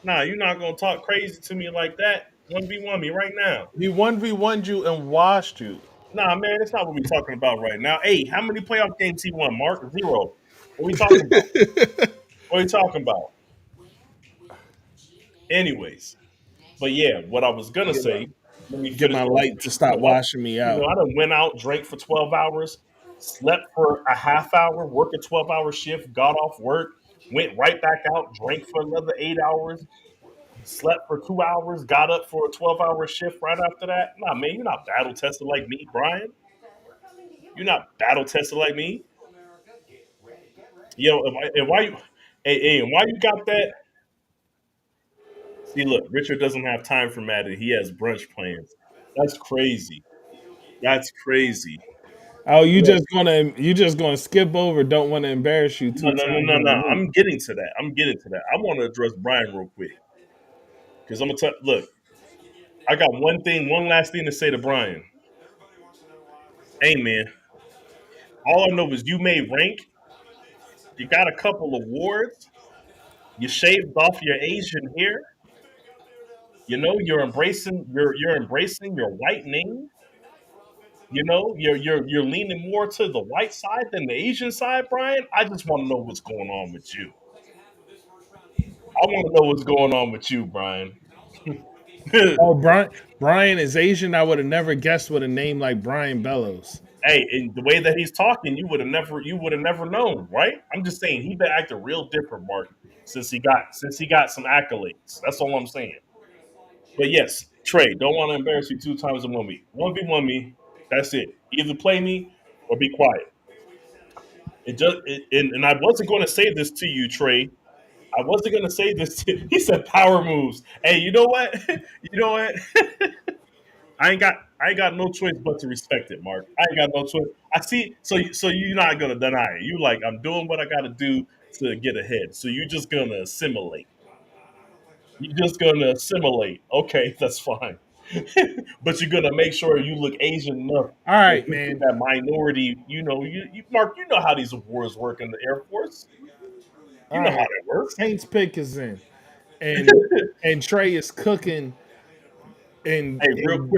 Nah, you're not gonna talk crazy to me like that. 1v1 me right now. He 1v1 you and washed you. Nah, man, that's not what we're talking about right now. Hey, how many playoff games he won? Mark 0. What are we talking about? What are we talking about? Anyways, but yeah, what I was gonna Get my, say. Let me get finish my what I was light to saying. stop washing me out. I done went out, drank for 12 hours, slept for a half hour, worked a 12-hour shift, got off work, went right back out, drank for another 8 hours, slept for 2 hours, got up for a 12-hour shift right after that. Nah, man, you're not battle tested like me, Brian. You're not battle tested like me. And why you, and why you got that? See, look, Richard doesn't have time for Madden. He has brunch plans. That's crazy. That's crazy. Oh, Look, you just gonna skip over? Don't want to embarrass you no, two no, no, times no, in a no. week. I'm getting to that. I'm getting to that. I want to address Brian real quick because I'm gonna tell. Look, I got one last thing to say to Brian. Hey, man, all I know is you made rank. You got a couple awards. You shaved off your Asian hair. You're embracing your white name. You're leaning more to the white side than the Asian side, Brian. I just want to know what's going on with you. I want to know what's going on with you, Brian. Oh, Brian is Asian. I would have never guessed with a name like Brian Bellows. Hey, and the way that he's talking, you would have never known, right? I'm just saying he been acting real different, Mark, since he got some accolades. That's all I'm saying. But yes, Trey, don't want to embarrass you 2 times in 1 week. 1v1 me. That's it. Either play me or be quiet. And I wasn't going to say this to you, Trey. I wasn't going to say this to He said power moves. Hey, you know what? You know what? I ain't got no choice but to respect it, Mark. I ain't got no choice. I see. So you're not gonna deny it. You like I'm doing what I got to do to get ahead. So you're just gonna assimilate. You're just gonna assimilate. Okay, that's fine. But you're gonna make sure you look Asian enough All to right, get man. that minority. Mark. You know how these awards work in the Air Force. All You know how right. that works. Saints pick is in, and Trey is cooking, Hey, and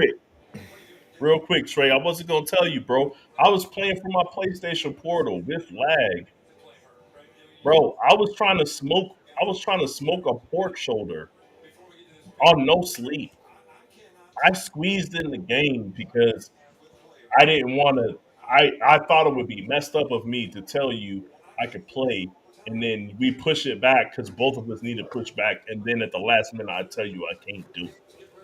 real quick, Trey. I wasn't gonna tell you, bro. I was playing for my PlayStation Portal with lag. Bro, I was trying to smoke a pork shoulder on no sleep. I squeezed in the game because I didn't want to. I thought it would be messed up of me to tell you I could play, and then we push it back because both of us need to push back, and then at the last minute I tell you I can't do it.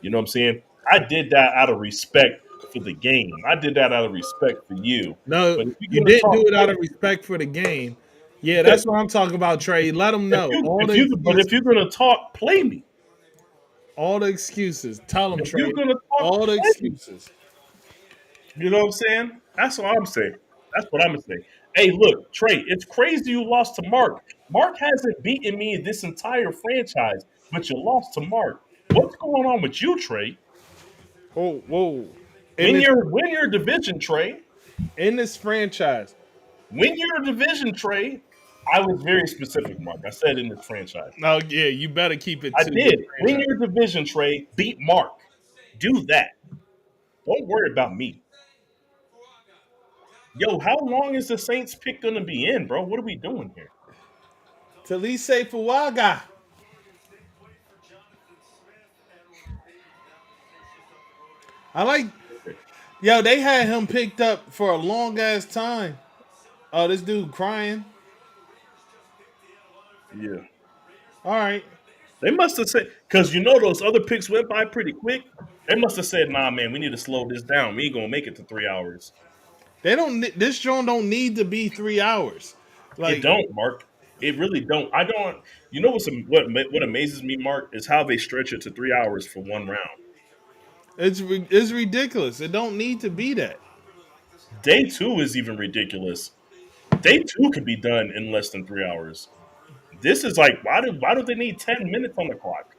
You know what I'm saying? I did that out of respect for the game. I did that out of respect for you. no, But if you you're gonna didn't talk do it out of play, respect for the game. Yeah, that's what I'm talking about, Trey. Let them if know you all if the you but if excuses. you're gonna talk, play me. All the excuses. Tell them, If you're Trey. gonna talk, All the play me. excuses. You know what I'm saying? That's what I'm saying. That's what I'm gonna say. Hey, look, Trey, it's crazy you lost to Mark. Mark hasn't beaten me in this entire franchise, but you lost to Mark. What's going on with you, Trey? Whoa, whoa. In Win this your division, Trey. in this franchise. Win your division, Trey. I was very specific, Mark. I said in this franchise. Oh yeah, you better keep it I to this did. Win franchise. your division, Trey. Beat Mark. Do that. Don't worry about me. Yo, how long is the Saints pick gonna be in, bro? What are we doing here? Talise Fuaga. I like Okay. yo, they had him picked up for a long ass time. Oh, this dude crying. Yeah. All right. They must have said because you know those other picks went by pretty quick. They must have said, "Nah, man, we need to slow this down. We ain't gonna make it to 3 hours." They don't this joint don't need to be 3 hours. It Like don't, Mark. It really don't. I don't. You know what amazes me, Mark, is how they stretch it to 3 hours for one round. it's ridiculous. It don't need to be that. Day two is even ridiculous. Day two could be done in less than 3 hours. This is like why do they need 10 minutes on the clock?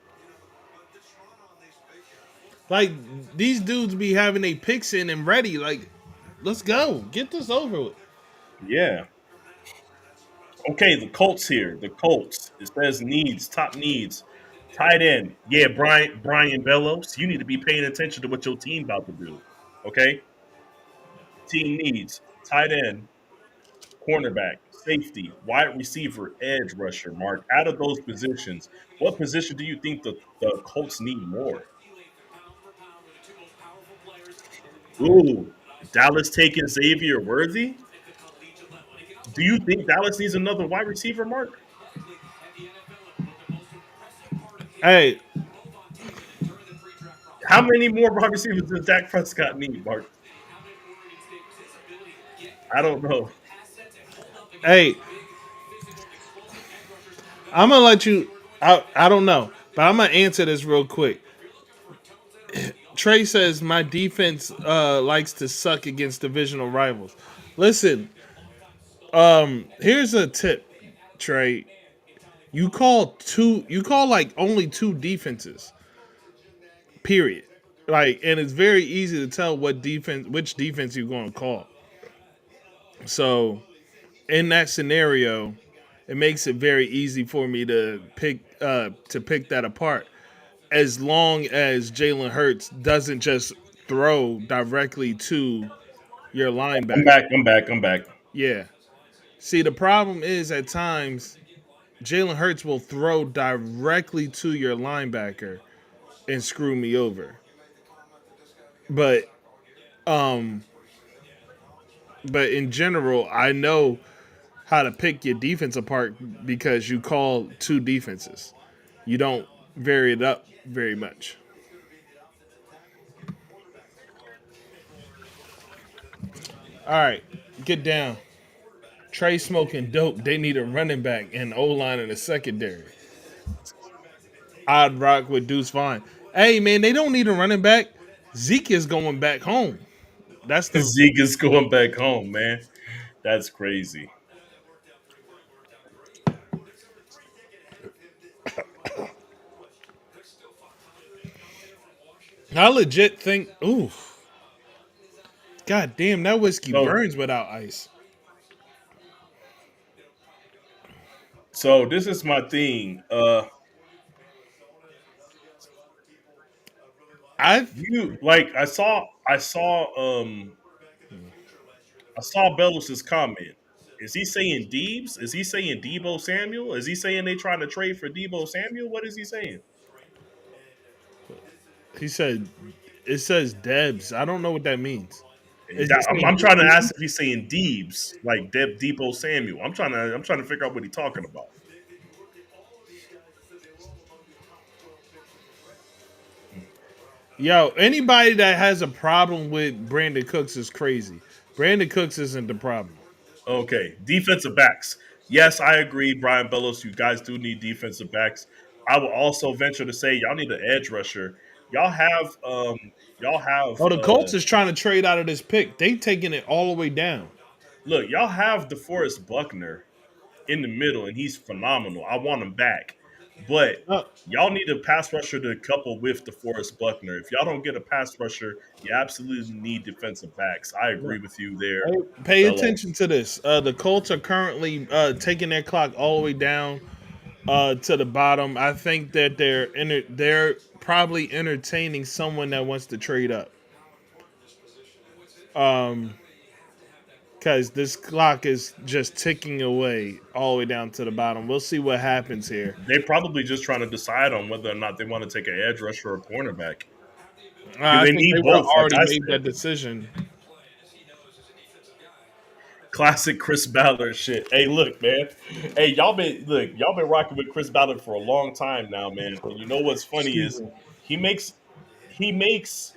Like these dudes be having a picks in and ready. Like, let's go. Get this over with. Yeah. Okay, the Colts here. The Colts. It says needs, top needs. Tight end. Yeah, Brian Bellows. You need to be paying attention to what your team about to do. Okay? Team needs. Tight end, cornerback, safety, wide receiver, edge rusher, Mark. Out of those positions, what position do you think the Colts need more? Ooh, Dallas taking Xavier Worthy? Do you think Dallas needs another wide receiver, Mark? Hey, How many more wide receivers does Dak Prescott need, Mark? I don't know. hey, I'm gonna let you. I don't know, but I'm gonna answer this real quick. Trey says my defense likes to suck against divisional rivals. Listen, here's a tip, Trey. You call like only two defenses. Period. Like, and it's very easy to tell which defense you're going to call. So, in that scenario, it makes it very easy for me to pick that apart. As long as Jalen Hurts doesn't just throw directly to your I'm linebacker. back. I'm back. I'm back. Yeah. See, the problem is at times Jalen Hurts will throw directly to your linebacker and screw me over. But um but in general, I know how to pick your defense apart because you call two defenses. You don't vary it up very much. All right, get down. Trey smoking dope. They need a running back and O line in the secondary. I'd rock with Deuce Vine. Hey man, they don't need a running back. Zeke is going back home. That's the Zeke is going back home, man. That's crazy. I legit think. Ooh, god damn, that whiskey So, burns without ice. so this is my thing. I've You like I saw Bellus's comment. Is he saying Deebs? Is he saying Debo Samuel? Is he saying they trying to trade for Debo Samuel? What is he saying? he said it says Debs. I don't know what that means. Is it I'm saying trying to DB? ask if he's saying Deebs, like Debo Samuel. I'm trying to figure out what he's talking about. Yo, anybody that has a problem with Brandon Cooks is crazy. Brandon Cooks isn't the problem. Okay, defensive backs. Yes, I agree, Brian Bellows. You guys do need defensive backs. I will also venture to say y'all need an edge rusher. Y'all have y'all have Oh, the Colts is trying to trade out of this pick. They taking it all the way down. look, y'all have DeForest Buckner in the middle, and he's phenomenal. I want him back, but Uh, y'all need a pass rusher to couple with DeForest Buckner. If y'all don't get a pass rusher, you absolutely need defensive backs. I no. agree with you there, Hey, pay fellow. attention to this. The Colts are currently taking their clock all the way down to the bottom. I think that they're probably entertaining someone that wants to trade up. Because this clock is just ticking away all the way down to the bottom. We'll see what happens here. They're probably just trying to decide on whether or not they want to take an edge rusher or a cornerback because I they think they need would have both. Like already I made said, that decision. classic Chris Ballard shit. Hey, look, man. Hey, y'all been rocking with Chris Ballard for a long time now, man. And you know what's funny Excuse is me. he makes he makes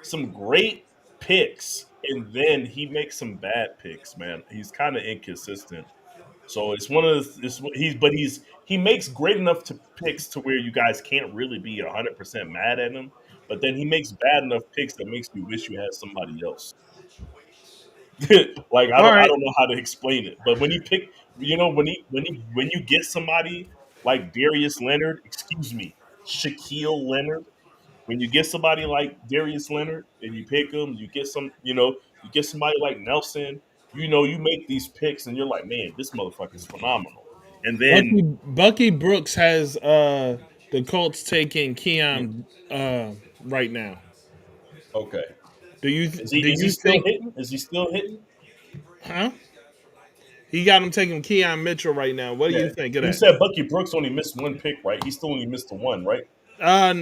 some great picks and then he makes some bad picks, man. He's kind of inconsistent. So it's one of the he makes great enough to picks to where you guys can't really be 100% mad at him, but then he makes bad enough picks that makes you wish you had somebody else. Like All I right. don't know how to explain it, but when you pick, when you get somebody like Darius Leonard, excuse me, Shaquille Leonard, when you get somebody like Darius Leonard and you pick him, you get somebody like Nelson, you make these picks and you're like, man, this motherfucker's phenomenal. And then Bucky Brooks has the Colts taking mm, Keon right now. okay, Do is he you still think, hitting? Is he still hitting? huh? He got him taking Keon Mitchell right now. What do Yeah. you think of You that? said Bucky Brooks only missed one pick, right? He still only missed the one, right? Uh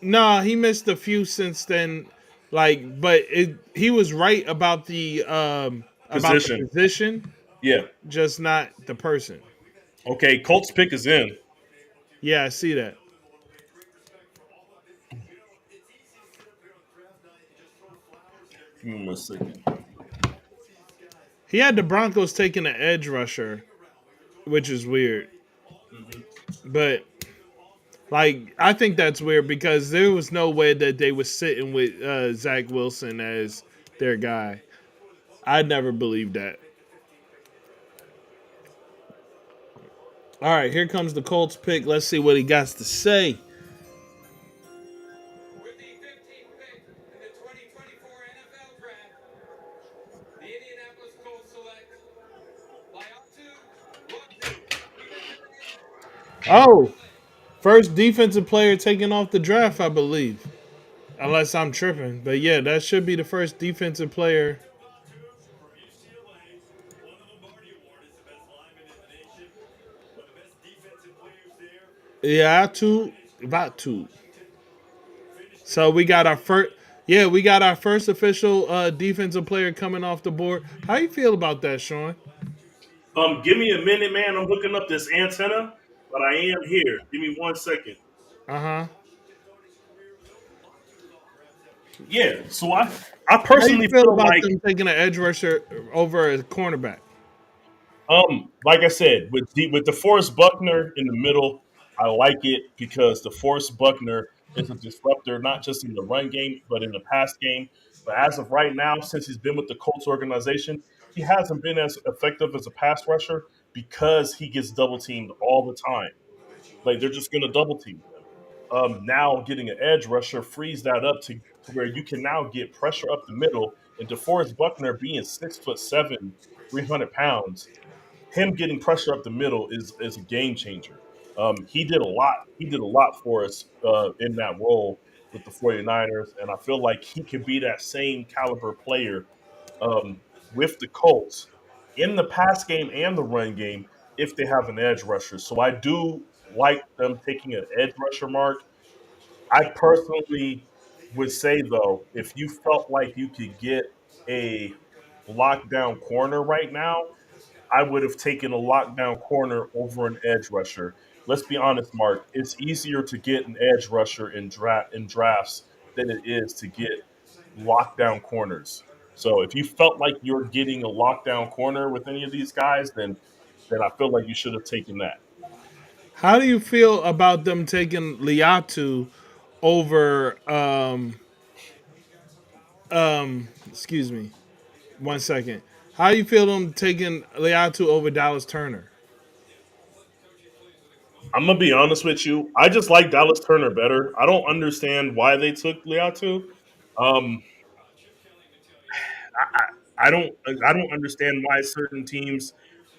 no, he missed a few since then. Like, but he was right about the Position. position, Yeah. just not the person. Okay, Colts pick is in. Yeah, I see that. Give me 1 second. He had the Broncos taking an edge rusher, which is weird. Mhm. But like, I think that's weird because there was no way that they was sitting with Zach Wilson as their guy. I never believed that. All right, here comes the Colts pick. Let's see what he got to say. Oh, first defensive player taken off the draft, I believe. Unless I'm tripping. But yeah, that should be the first defensive player. Yeah, two, about two. So we got our first. Yeah, we got our first official defensive player coming off the board. How you feel about that, Sean? Give me a minute, man. I'm looking up this antenna, but I am here. Give me 1 second. Uh huh. Yeah. So I How you personally feel feel about like them taking an edge rusher over a cornerback? like I said, with DeForest Buckner in the middle, I like it because DeForest Buckner is a disruptor, not just in the run game, but in the pass game. But as of right now, since he's been with the Colts organization, he hasn't been as effective as a pass rusher because he gets double teamed all the time. Like they're just going to double team him. Now getting an edge rusher frees that up to where you can now get pressure up the middle. And DeForest Buckner being 6'7", 300 pounds, him getting pressure up the middle is a game changer. He did a lot. He did a lot for us in that role with the 49ers, and I feel like he could be that same caliber player with the Colts in the pass game and the run game if they have an edge rusher. So I do like them taking an edge rusher, Mark. I personally would say though, if you felt like you could get a lockdown corner right now, I would have taken a lockdown corner over an edge rusher. Let's be honest, Mark. It's easier to get an edge rusher in drafts than it is to get lockdown corners. So if you felt like you're getting a lockdown corner with any of these guys, then I feel like you should have taken that. How do you feel about them taking Liatu over excuse me, 1 second. How you feel them taking Leatu over Dallas Turner? I'm gonna be honest with you. I just like Dallas Turner better. I don't understand why they took Liatu. Um, I don't understand why certain teams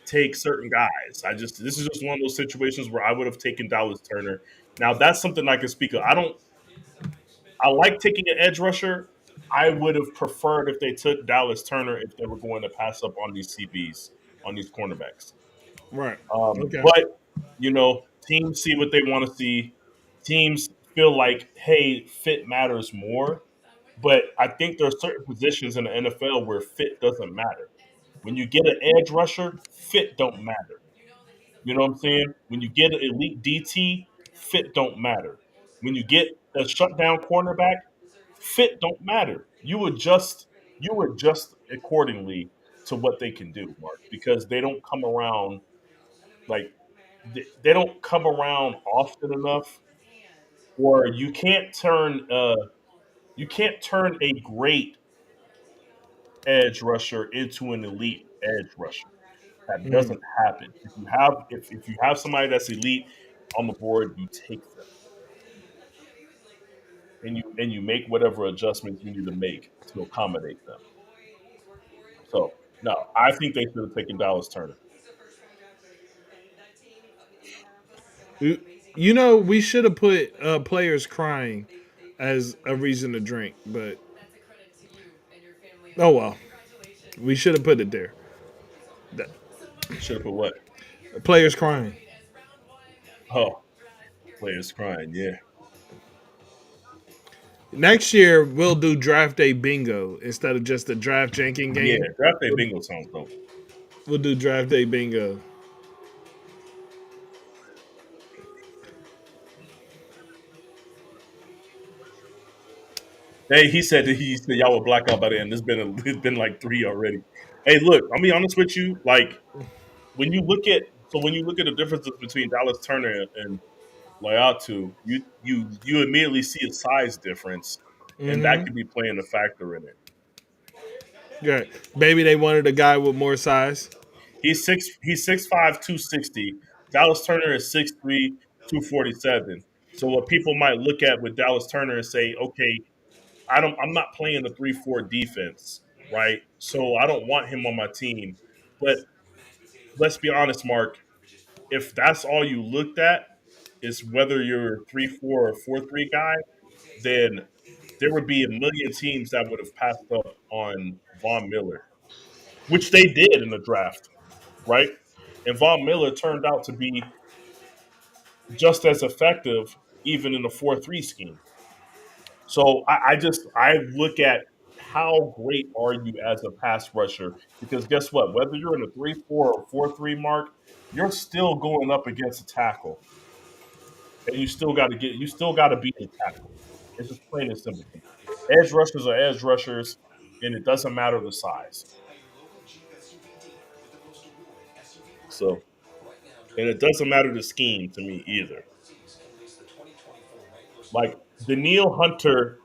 take certain guys. This is just one of those situations where I would have taken Dallas Turner. Now that's something I can speak of. I like taking an edge rusher. I would have preferred if they took Dallas Turner if they were going to pass up on these CBs, on these cornerbacks. Right. Okay. But teams see what they want to see. Teams feel like, hey, fit matters more. But I think there are certain positions in the NFL where fit doesn't matter. When you get an edge rusher, fit don't matter. You know what I'm saying? When you get an elite DT, fit don't matter. When you get a shutdown cornerback, fit don't matter. You adjust accordingly to what they can do, Mark, because they don't come around like they don't come around often enough, or you can't turn a great edge rusher into an elite edge rusher. That Mm. doesn't happen. If you have somebody that's elite on the board, you take them and you make whatever adjustments you need to make to accommodate them. So no, I think they should have taken Dallas Turner. You know, we should have put players crying as a reason to drink, but oh well, we should have put it there. The Should have put what? players crying. Oh, players crying. Yeah, Next year we'll do draft day bingo instead of just a draft janking yeah. game. Draft day We'll, bingo sounds dope. we'll do draft day bingo. Hey, he said y'all will black out by the end. It's been like three already. Hey, look, I'll be honest with you. Like when you look at the differences between Dallas Turner and Layatu, you immediately see a size difference, and that Mm-hmm. could be playing a factor in it. Yeah, maybe they wanted a guy with more size. He's 6'5", 260. Dallas Turner is 6'3", 247. So what people might look at with Dallas Turner and say, okay, I'm not playing the 3-4 defense, right? So I don't want him on my team. But let's be honest, Mark. If that's all you looked at is whether you're a 3-4 or 4-3 guy, then there would be a million teams that would have passed up on Von Miller, which they did in the draft, right? And Von Miller turned out to be just as effective even in the 4-3 scheme. So I look at how great are you as a pass rusher, because guess what? Whether you're in a 3-4 or 4-3 mark, you're still going up against a tackle, and you still got to beat the tackle. It's just plain and simple to me. Edge rushers are edge rushers, and it doesn't matter the size. So, and it doesn't matter the scheme to me either. Like Daniil Hunter,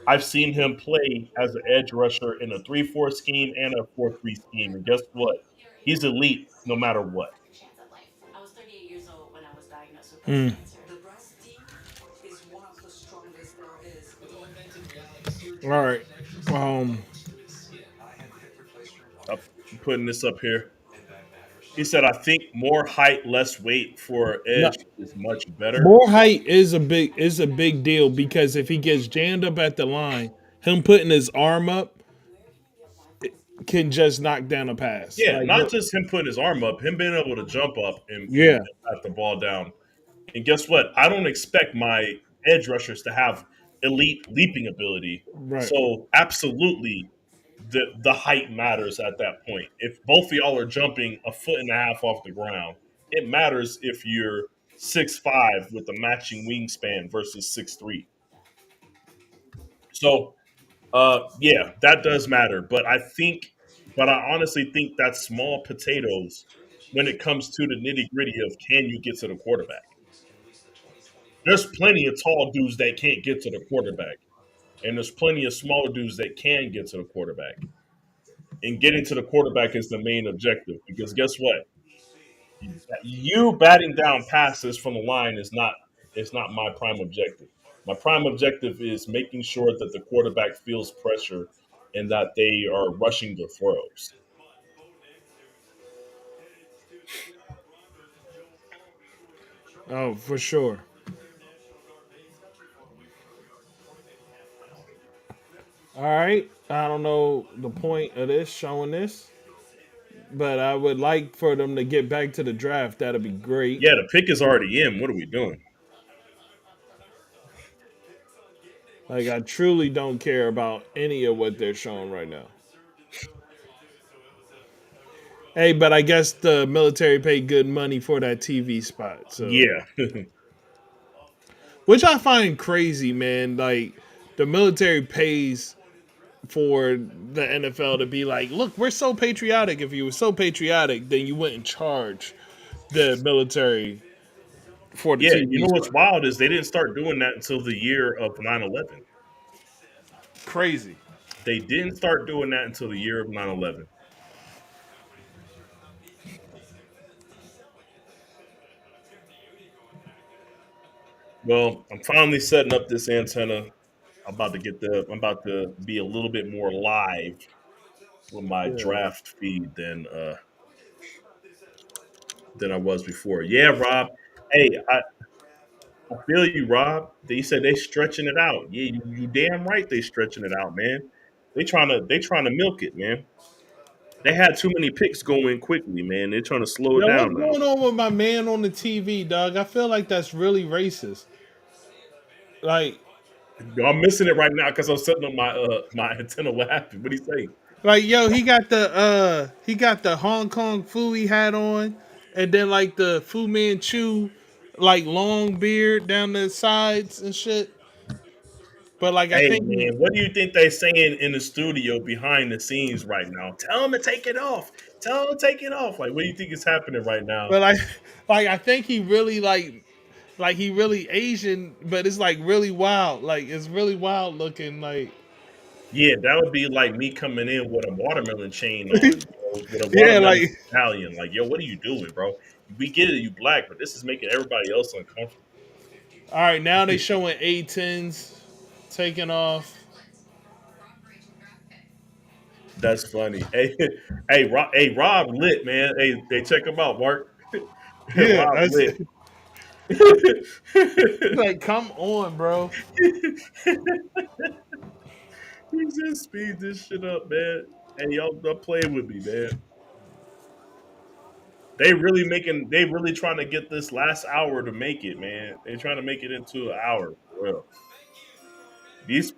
I've seen him play as an edge rusher in a 3-4 scheme and a 4-3 scheme, and guess what? He's elite no matter what. Mm. All right. Um. I'm putting this up here. He said, "I think more height, less weight for No, edge is much better." more height is a big deal because if he gets jammed up at the line, him putting his arm up can just knock down a pass. Yeah, Like, not just him putting his arm up, him being able to jump up and yeah, pat the ball down. And guess what? I don't expect my edge rushers to have elite leaping ability. right. So absolutely, the height matters at that point. If both of y'all are jumping a foot and a half off the ground, it matters if you're 6'5" with a matching wingspan versus 6'3". So yeah, that does matter. But I honestly think that's small potatoes when it comes to the nitty gritty of can you get to the quarterback. There's plenty of tall dudes that can't get to the quarterback, and there's plenty of smaller dudes that can get to the quarterback. and getting to the quarterback is the main objective. Because guess what? You batting down passes from the line is not my prime objective. My prime objective is making sure that the quarterback feels pressure and that they are rushing the throws. Oh, for sure. All right. I don't know the point of this showing this, but I would like for them to get back to the draft. That'd be great. Yeah, the pick is already in. What are we doing? Like I truly don't care about any of what they're showing right now. Hey, but I guess the military paid good money for that TV spot, so Yeah. which I find crazy, man. Like the military pays for the NFL to be like, look, we're so patriotic. If you were so patriotic, then you wouldn't charge the military for the Yeah. You TV know what's spot. wild is they didn't start doing that until the year of 9/11. Crazy. They didn't start doing that until the year of 9/11. Well, I'm finally setting up this antenna. I'm about to be a little bit more live with my Yeah. draft feed than I was before. Yeah, Rob. Hey, I feel you, Rob. They said they stretching it out. Yeah, you damn right they stretching it out, man. They trying to milk it, man. They had too many picks going quickly, man. They're trying to slow it Yo, what's down now. going on with my man on the TV, dog? I feel like that's really racist. Like, I'm missing it right now because I'm setting up my antenna. What happened? What do you say? yo, he got the Hong Kong Fooey hat on, and then like the Fu Manchu, like long beard down the sides and shit. But like, I Hey think he, man, what do you think they saying in the studio behind the scenes right now? Tell them to take it off. Tell them to take it off. Like, what do you think is happening right now? but like, like I think he really like he really Asian, but it's like really wild. Like it's really wild looking. Like, Yeah, that would be like me coming in with a watermelon chain on, with a yeah, watermelon like stallion. Like, yo, what are you doing, bro? We get it, you black, but this is making everybody else uncomfortable. all right, now they showing A10s taking off. That's funny. Hey, Rob lit, man. Hey, check him out, Mark. Yeah, Rob that's lit. like, come on, bro. He just speed this shit up, man. Hey, y'all, don't play with me, man. They really trying to get this last hour to make it, man. They trying to make it into an hour. Well, these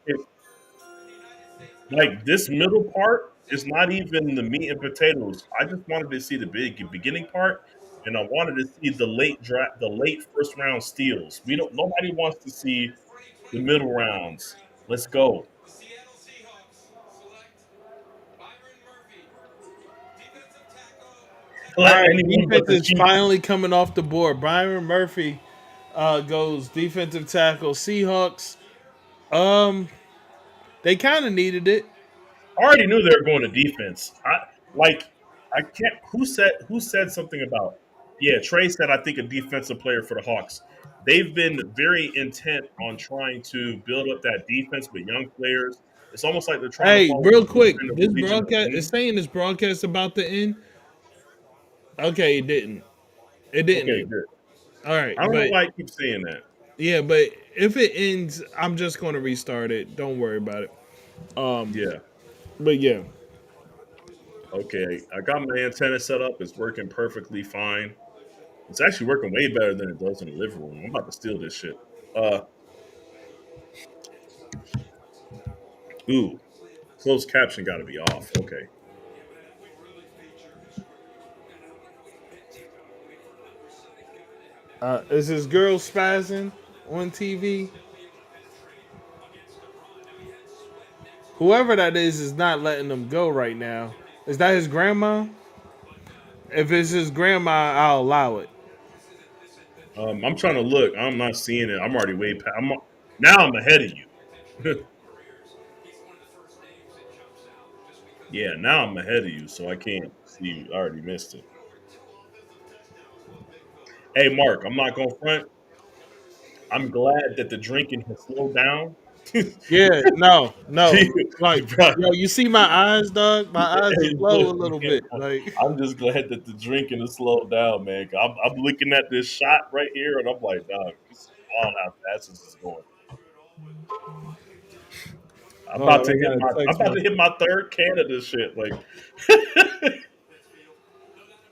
like this middle part is not even the meat and potatoes. I just wanted to see the beginning part, and I wanted to see the late first round steals. We don't. Nobody wants to see the middle rounds. Let's go. All Let right, anyone but defense the is Chiefs. finally coming off the board. Byron Murphy goes defensive tackle. Seahawks. Um, they kind of needed it. I already knew they were going to defense. Like I can't. Who said something about? Yeah, Trey said I think a defensive player for the Hawks. They've been very intent on trying to build up that defense with young players. It's almost like they're trying to Hey, follow the real quick, blueprint of the this Legion of broadcast is Boom. saying this broadcast about to end. Okay, it didn't. It didn't Okay, end. good. All right, I don't know but why I keep saying that. yeah, but if it ends, I'm just going to restart it. Don't worry about it. Um, Yeah. but yeah. Okay. I got my antenna set up. It's working perfectly fine. It's actually working way better than it does in the living room. I'm about to steal this shit. Uh, ooh, closed caption got to be off. Okay. Is this girl spazzing on TV? Whoever that is not letting them go right now. Is that his grandma? If it's his grandma, I'll allow it. I'm trying to look. I'm not seeing it. I'm already way past. Now I'm ahead of you. Yeah, now I'm ahead of you, so I can't see. I already missed it. Hey, Mark, I'm not going to front. I'm glad that the drinking has slowed down. Yeah, no, no. Like, Bruh, yo, you see my eyes, dog? My eyes hey, are low look, a little man, bit. Like, I'm just glad that the drinking has slowed down, man. I'm looking at this shot right here, and I'm like, dog, this is wild how fast this is going. hold on, I got a I'm text about to message. hit my third can of this shit. Like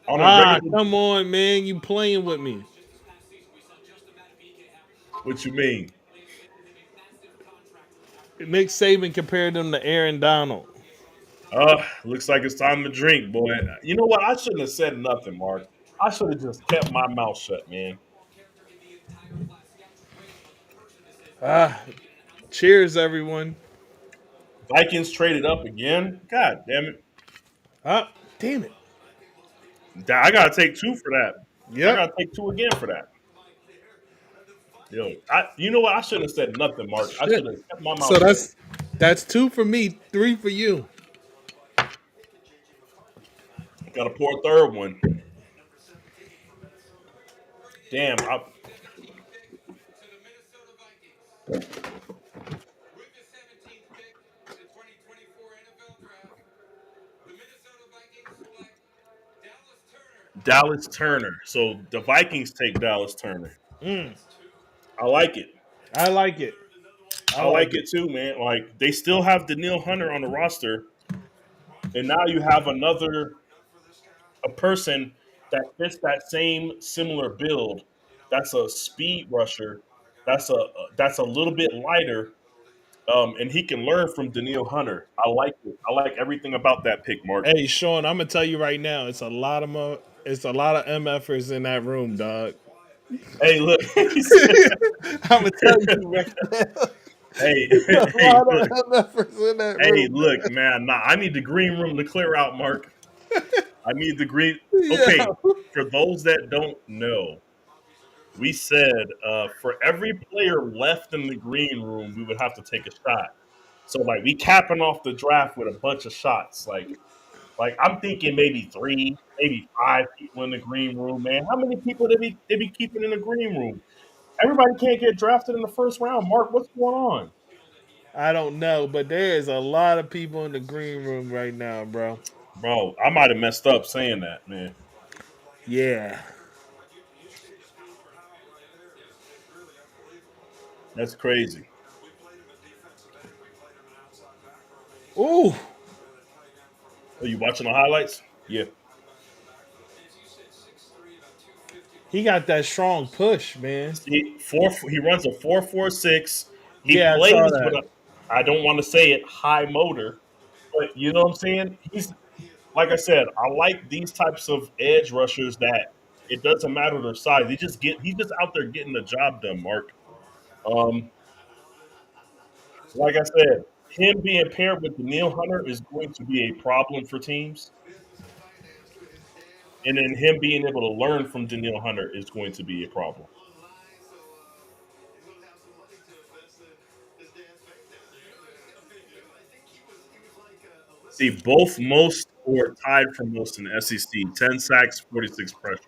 on a Ah, regular. come on, man. You playing with me. What you mean? Nick Saban compared them to Aaron Donald. Looks like it's time to drink, boy. You know what? I shouldn't have said nothing, Mark. I should have just kept my mouth shut, man. Ah, cheers, everyone. Vikings traded up again. God damn it! Ah, damn it. I gotta take two for that. I Yep. gotta take two again for that. Yo, you know what? I shouldn't have said nothing, Mark. I Shit. should have kept my So mouth shut. that's two for me, three for you. Got to pour a third one. Damn. Dallas Turner. So the Vikings take Dallas Turner. Mm, I like it. I like it. I I like like it. it too, man. Like they still have Daniil Hunter on the roster, and now you have another a person that fits that same similar build. That's a speed rusher. That's a little bit lighter, and he can learn from Daniil Hunter. I like it. I like everything about that pick, Mark. Hey, Sean, I'm gonna tell you right now, it's a lot of MFers in that room, dog. Hey, look. I'm gonna tell you right now. Hey, A hey, lot look. of MFers in that Hey, room, look, man. Nah, I need the green room to clear out, Mark. I need the green. dog. Okay, for those that don't know, we said for every player left in the green room, we would have to take a shot. So like we capping off the draft with a bunch of shots. Like I'm thinking maybe three, maybe five people in the green room. Man, how many people they be keeping in the green room? Everybody can't get drafted in the first round. Mark, what's going on, I don't know, but there is a lot of people in the green room right now, bro. bro? I might have messed up saying that, man. Yeah. That's crazy. Ooh, Are you watching the highlights? Yeah. he got that strong push, man. See, he runs a 4.46. He Yeah, I saw plays with that. a, I don't want to say it, high motor, but you know what I'm saying? He's like I said, I like these types of edge rushers that it doesn't matter their size. He's just out there getting the job done, Mark. Um, like I said, him being paired with Daniil Hunter is going to be a problem for teams. And then him being able to learn from Daniil Hunter is going to be a problem. See, both most or tied for most in the SEC. 10 sacks, 46 pressures.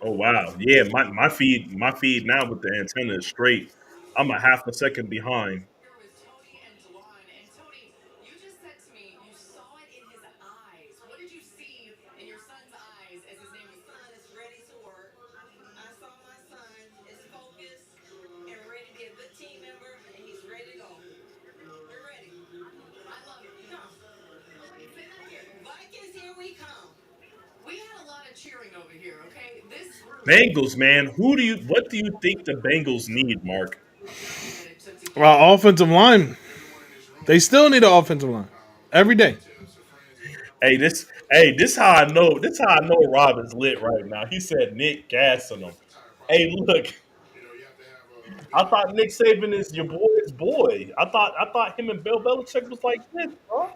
Oh wow. Yeah, my feed now with the antenna is straight. I'm a half a second behind. Bengals, man. What do you think the Bengals need, Mark? Well, offensive line. They still need an offensive line every day. This how I know. This how I know Rob is lit right now. He said Nick gassing him. Hey, look, I thought Nick Saban is your boy's boy. I thought him and Bill Belichick was like this, bro.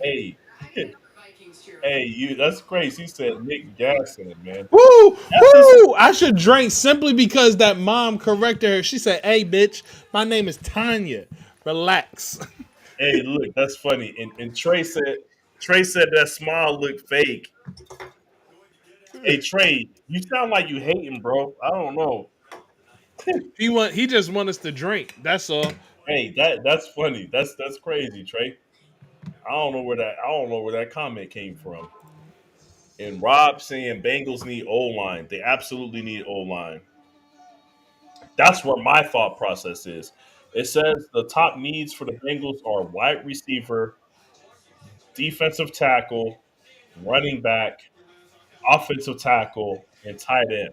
Hey, Hey, you. That's crazy. He said Nick Gasson, man. Woo, That's his. woo! I should drink simply because that mom corrected her. She said, "Hey, bitch, my name is Tanya. Relax." Hey, look, that's funny. And Trey said that smile looked fake. Hey, Trey, you sound like you hating, bro. I don't know. He just want us to drink. That's all. Hey, that's funny. That's crazy, Trey. I don't know where that comment came from. And Rob saying Bengals need O line. They absolutely need O line. That's where my thought process is. It says the top needs for the Bengals are wide receiver, defensive tackle, running back, offensive tackle, and tight end.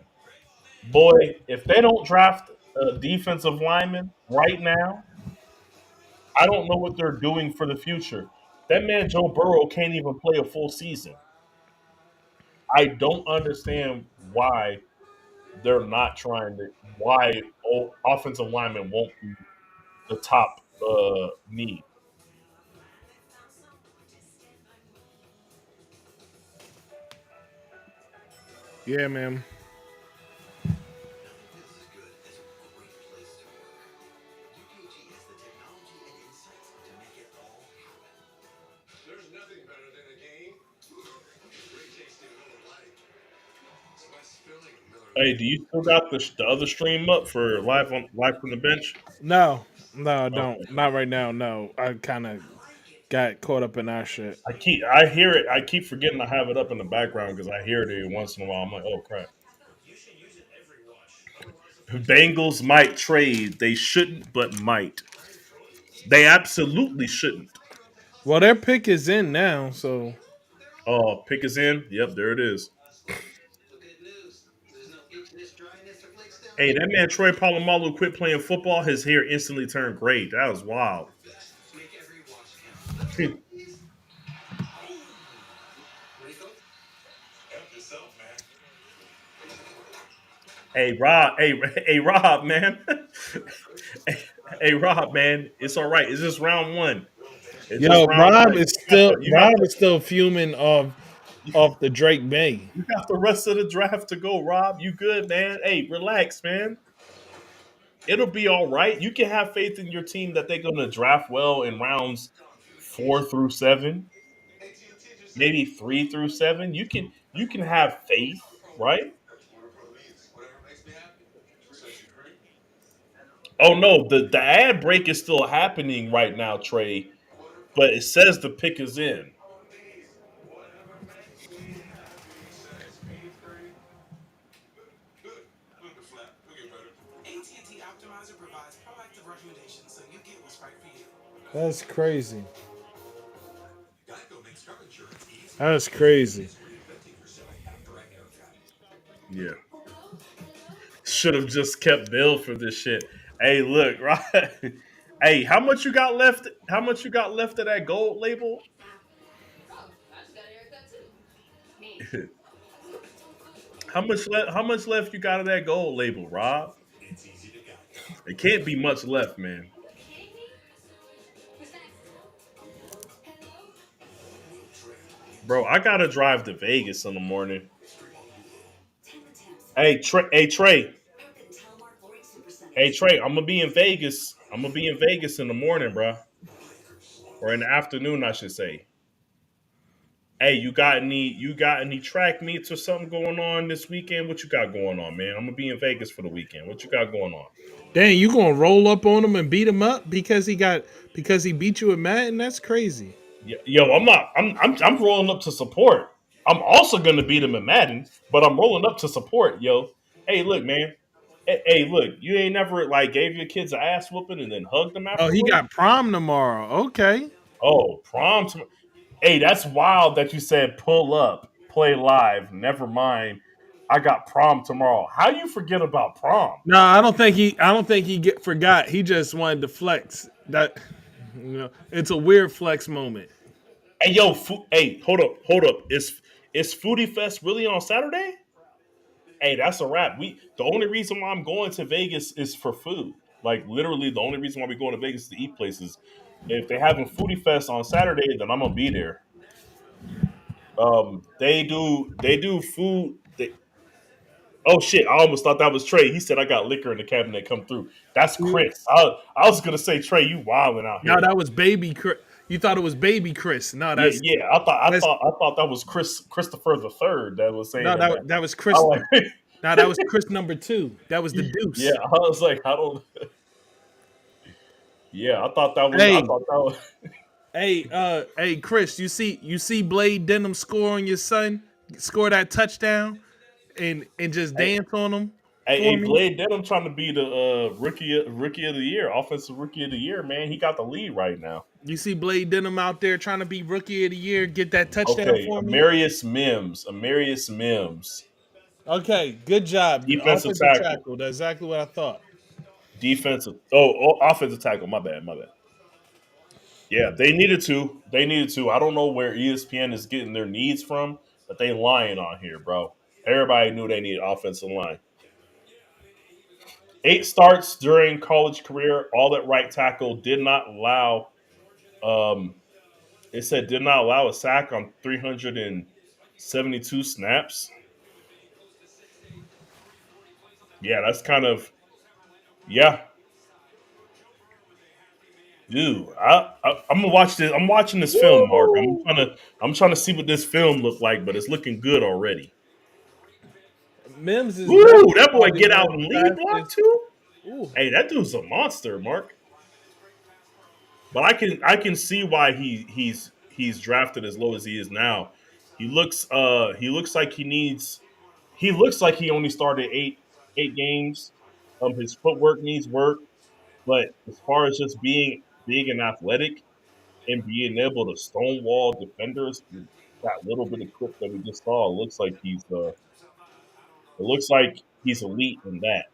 Boy, if they don't draft a defensive lineman right now, I don't know what they're doing for the future. That man Joe Burrow can't even play a full season. I don't understand why they're not trying to. Why offensive linemen won't be the top need. Yeah, man. Hey, do you still got the other stream up for live from the bench? No, no, I don't. Okay. Not right now. No, I kind of got caught up in our shit. I hear it. I keep forgetting I have it up in the background because I hear it every once in a while. I'm like, oh crap. Bengals might trade. They shouldn't, but might. They absolutely shouldn't. Well, their pick is in now, so Oh, pick is in. Yep, there it is. Hey, that man Troy Polamalu quit playing football. His hair instantly turned gray. That was wild. Hey Rob, hey Rob, man. hey, hey Rob, man. It's all right. It's just round one. It's just yo, round one. You got Rob the is still fuming off the Drake May. you got the rest of the draft to go, Rob. You good, man? Hey, relax, man. It'll be all right. You can have faith in your team that they're going to draft well in rounds 4 through 7, maybe 3 through 7. You can have faith, right? Oh no, the ad break is still happening right now, Trey. But it says the pick is in. That's crazy. That's crazy. Yeah, should have just kept Bill for this shit. Hey, look, right? Hey, how much you got left? How much you got left of that gold label? How much left you got of that gold label, Rob? It can't be much left, man. Bro, I gotta drive to Vegas in the morning. Hey Trey, I'm gonna be in Vegas. I'm gonna be in Vegas in the morning, bro, or in the afternoon, I should say. Hey, you got any track meets or something going on this weekend? What you got going on, man? I'm gonna be in Vegas for the weekend. What you got going on? Dang, you gonna roll up on him and beat him up because he beat you at Madden? That's crazy. Yo, I'm not. I'm rolling up to support. I'm also gonna beat him in Madden, but I'm rolling up to support. Yo, hey, look, man. Hey, look. You ain't never like gave your kids an ass whooping and then hugged them Oh, he afterward. got prom tomorrow. Okay. Oh, prom. Hey, that's wild that you said pull up, play live. Never mind. I got prom tomorrow. How you forget about prom? No, I don't think he forgot. He just wanted to flex. It's a weird flex moment. Hey, yo, hey, hold up. Is Foodie Fest really on Saturday? Hey, that's a wrap. The only reason why I'm going to Vegas is for food. Like literally, the only reason why we going to Vegas is to eat places. If they having Foodie Fest on Saturday, then I'm gonna be there. They do food. Oh shit! I almost thought that was Trey. He said I got liquor in the cabinet. Come through. That's You- Chris. I was gonna say Trey, you wilding out No, here. that was baby Chris. You thought it was baby Chris. No, Yeah, that's yeah. I thought I that's thought I thought that was Christopher the third that was saying no, that. that was I Chris. like. No, that was Chris number two. That was the Yeah, deuce. I was like, I don't. Yeah, I thought that was. I Hey, thought that was. hey, Chris, you see Blade Denham score on your son, score that touchdown, and just Hey, dance on him hey, for me. Blade Denham trying to be the rookie of the year, offensive rookie of the year. Man, he got the lead right now. You see Blade Denham out there trying to be rookie of the year, get that touchdown Okay, for me. Amarius Mims, Okay, good job. defensive Offensive tackle, tackle. That's exactly what I thought. defensive. Offensive tackle. My bad, my bad. Yeah, they needed to. They needed to. I don't know where ESPN is getting their needs from, but they lying on here, bro. Everybody knew they needed offensive line. 8 starts during college career, all at right tackle. Did not allow. Um, it said did not allow a sack on 372 snaps. Yeah, that's kind of yeah. Dude, I'm gonna watch this. I'm watching this film, Mark. Woo! I'm trying to see what this film look like, but it's looking good already. Mims is Woo! definitely That boy probably get one out of the and lead block fastest. too. Ooh, Hey, that dude's a monster, Mark. But I can see why he's drafted as low as he is now. He looks like he looks like he only started eight games. His footwork needs work, but as far as just being big and athletic and being able to stonewall defenders with that little bit of clip that we just saw, it looks like he's elite in that.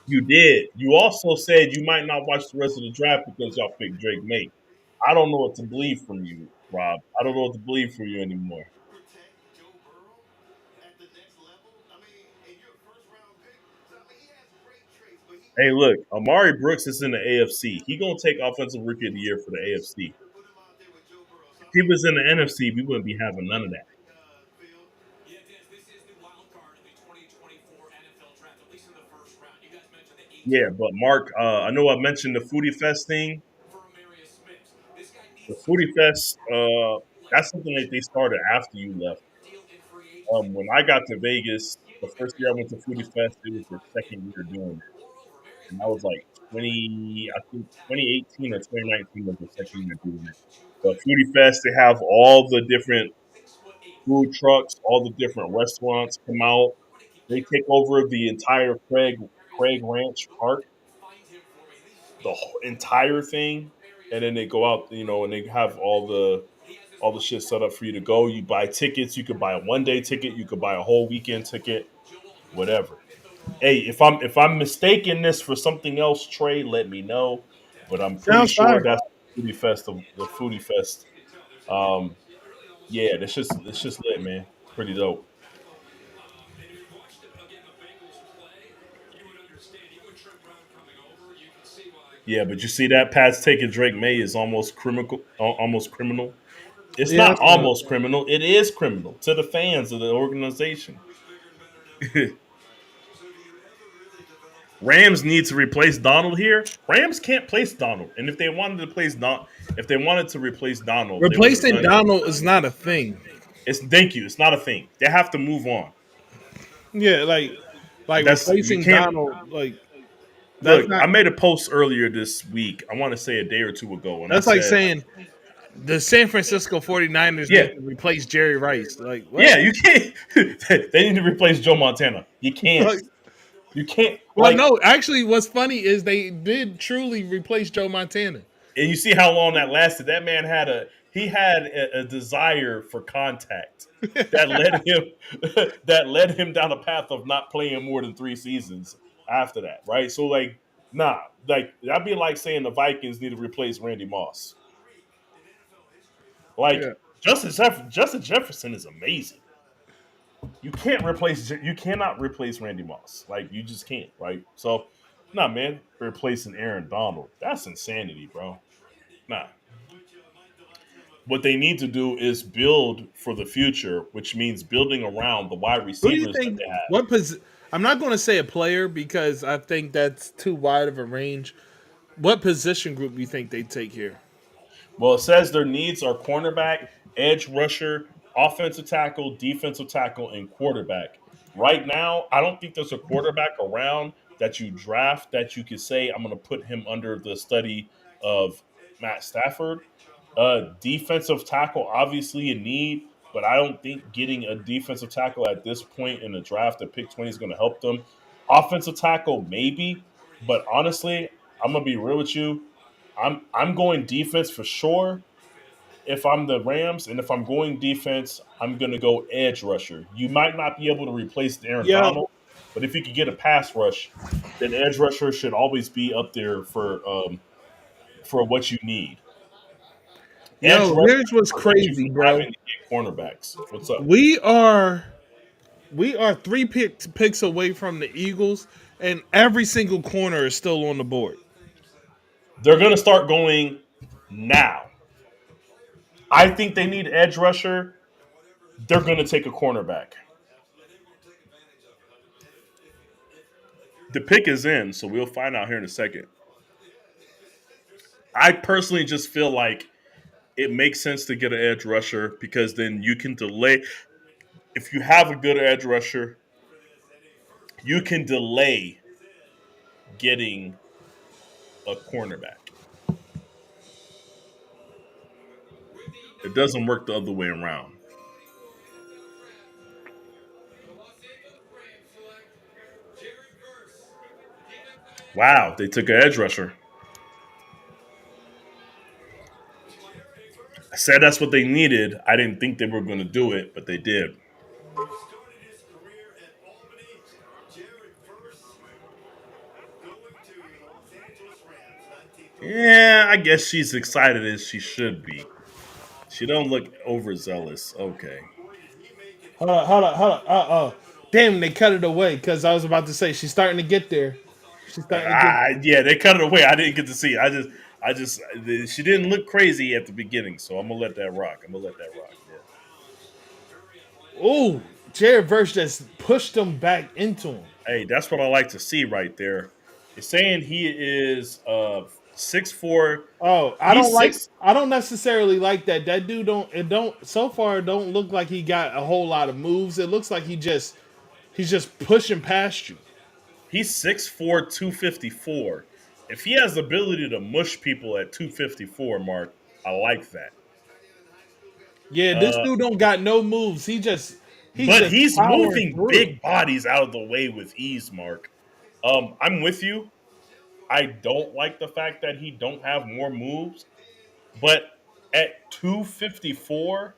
You did. You also said you might not watch the rest of the draft because y'all picked Drake May. I don't know what to believe from you, Rob. I don't know what to believe from you anymore. Hey, look, Amari Brooks is in the AFC. He gonna take offensive rookie of the year for the AFC. If he was in the NFC, we wouldn't be having none of that. Yeah, but Mark, I know I mentioned the Foodie Fest thing. The Foodie Fest, that's something that they started after you left. When I got to Vegas, the first year I went to Foodie Fest, it was their second year doing it, and I was like 2018 or 2019 was the second year doing it. But Foodie Fest, they have all the different food trucks, all the different restaurants come out. They take over the entire Craig Ranch Park, the entire thing, and then they go out, and they have all the shit set up for you to go. You buy tickets. You could buy a 1 day ticket. You could buy a whole weekend ticket. Whatever. Hey, if I'm mistaking this for something else, Trey, let me know. But I'm pretty sounds sure fine. that's the Foodie Fest. Um, yeah, that's just lit, man. Pretty dope. Yeah, but you see that Pat's taking Drake May is almost criminal. Almost criminal. It's Yeah, not that's fine. almost criminal. It is criminal to the fans of the organization. Rams need to replace Donald here. Rams can't place Donald, and if they wanted to replace Donald, they would have Replacing done it. Donald is not a thing. It's thank you. It's not a thing. They have to move on. Yeah, like That's you replacing can't Donald, like that's look. not I made a post earlier this week. I want to say a day or two ago, and I that's like said, saying the San Francisco 49ers yeah, need to replace Jerry Rice. Like what? yeah, you can't. They need to replace Joe Montana. You can't. Like, You can't well, like. no, actually, what's funny is they did truly replace Joe Montana. And you see how long that lasted. That man had a desire for contact that led him that led him down a path of not playing more than 3 seasons after that, right? So like, nah, like that'd be like saying the Vikings need to replace Randy Moss. Like Yeah, Justin Jefferson is amazing. You cannot replace Randy Moss. Like you just can't, right? So, nah, man, replacing Aaron Donald, that's insanity, bro. Nah. What they need to do is build for the future, which means building around the wide Who do you receivers that think? they have. What I'm not going to say a player because I think that's too wide of a range. What position group do you think they take here? Well, it says their needs are cornerback, edge rusher, offensive tackle, defensive tackle, and quarterback. Right now, I don't think there's a quarterback around that you draft that you could say, I'm going to put him under the study of Matt Stafford. Defensive tackle, obviously a need, but I don't think getting a defensive tackle at this point in the draft at pick 20 is going to help them. Offensive tackle, maybe, but honestly, I'm going to be real with you. I'm going defense for sure if I'm the Rams, and if I'm going defense, I'm going to go edge rusher. You might not be able to replace Aaron Yo, Donald, but if you could get a pass rush, then edge rusher should always be up there for what you need. Edge yo, rusher here's what's prevent you crazy, from bro. having to get cornerbacks. What's up? We are we are three picks away from the Eagles, and every single corner is still on the board. They're going to start going now. I think they need edge rusher. They're going to take a cornerback. The pick is in, so we'll find out here in a second. I personally just feel like it makes sense to get an edge rusher because then you can delay. If you have a good edge rusher, you can delay getting a cornerback. It doesn't work the other way around. Wow, they took an edge rusher. I said that's what they needed. I didn't think they were going to do it, but they did. Yeah, I guess she's excited as she should be. She don't look overzealous. Okay. Hold on. Damn, they cut it away because I was about to say she's starting to get there. She's starting to get there. Yeah, they cut it away. I didn't get to see it. She didn't look crazy at the beginning, so I'm gonna let that rock. I'm gonna let that rock. Yeah. Oh, Jared Verse just pushed him back into him. Hey, that's what I like to see right there. It's saying he is 6'4". Oh, He's six. I don't necessarily like that. That dude don't so far don't look like he got a whole lot of moves. It looks like he's just pushing past you. He's 6'4", 254. If he has the ability to mush people at 254, Mark, I like that. Yeah, this Uh, dude don't got no moves. He's but just he's powering moving through. big bodies out of the way with ease, Mark. I'm with you. I don't like the fact that he don't have more moves, but at 254,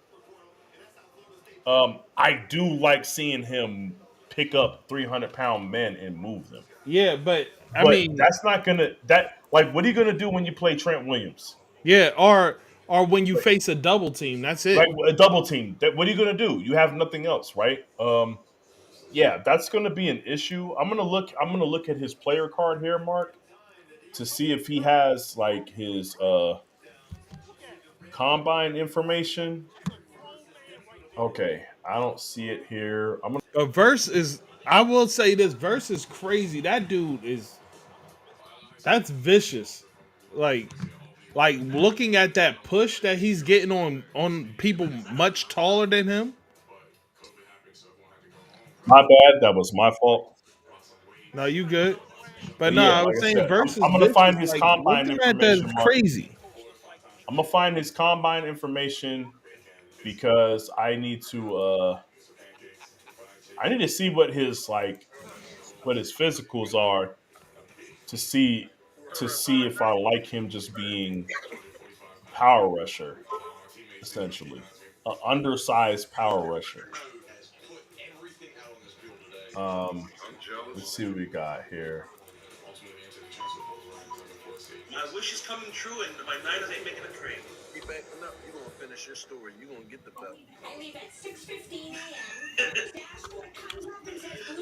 I do like seeing him pick up 300-pound men and move them. Yeah, but I But mean, that's not gonna that like what are you gonna do when you play Trent Williams? yeah, or when you face a double team, that's Like it. a double team. That what are you gonna do? You have nothing else, right? Yeah, that's gonna be an issue. I'm gonna look at his player card here, Mark, to see if he has like his combine information. Okay, I don't see it here. I'm gonna. A verse is I will say this verse is crazy. That dude is that's vicious. Like looking at that push that he's getting on people much taller than him. My bad. That was my fault. No, you good. But But no, yeah, I like was I saying said, I'm, verse is I'm gonna vicious. find his Like combine looking at that information, is Mark. crazy. I'm gonna find his combine information because I need to see what his physicals are to see if I like him just being power rusher, essentially. An undersized power rusher. Um, let's see what we got here. My wish is coming true, and my Niners ain't making a trade. Be backing up. You're gonna finish your story. You're gonna get the belt. I leave at 6:15 a.m.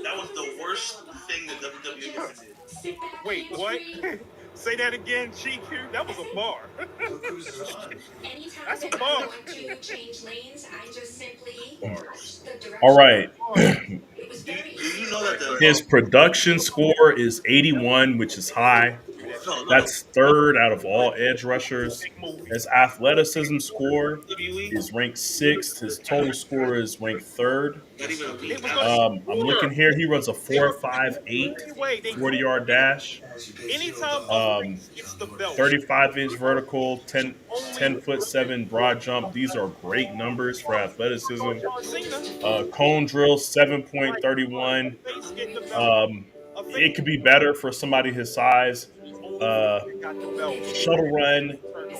That was the worst thing that WWE ever did. Wait, what? Say that again, GQ. That was a bar. That's a bar. Bars. All right. Do you know that His production score is 81, which is high. no. That's third out of all edge rushers. His athleticism score WWE? is ranked sixth. His total score is ranked third. Not even a week. It was gonna I'm looking score. here. He runs a They were 4.58 anyway. They 40-yard dash, anytime um, Owens gets the belt, 35-inch vertical, 10 only foot 7 broad jump. These are great numbers for athleticism. John Cena. Cone drill Right. A 7.31. face get the belt. Um, A face it could be better for somebody his size. only Uh, got the belt. Shuttle run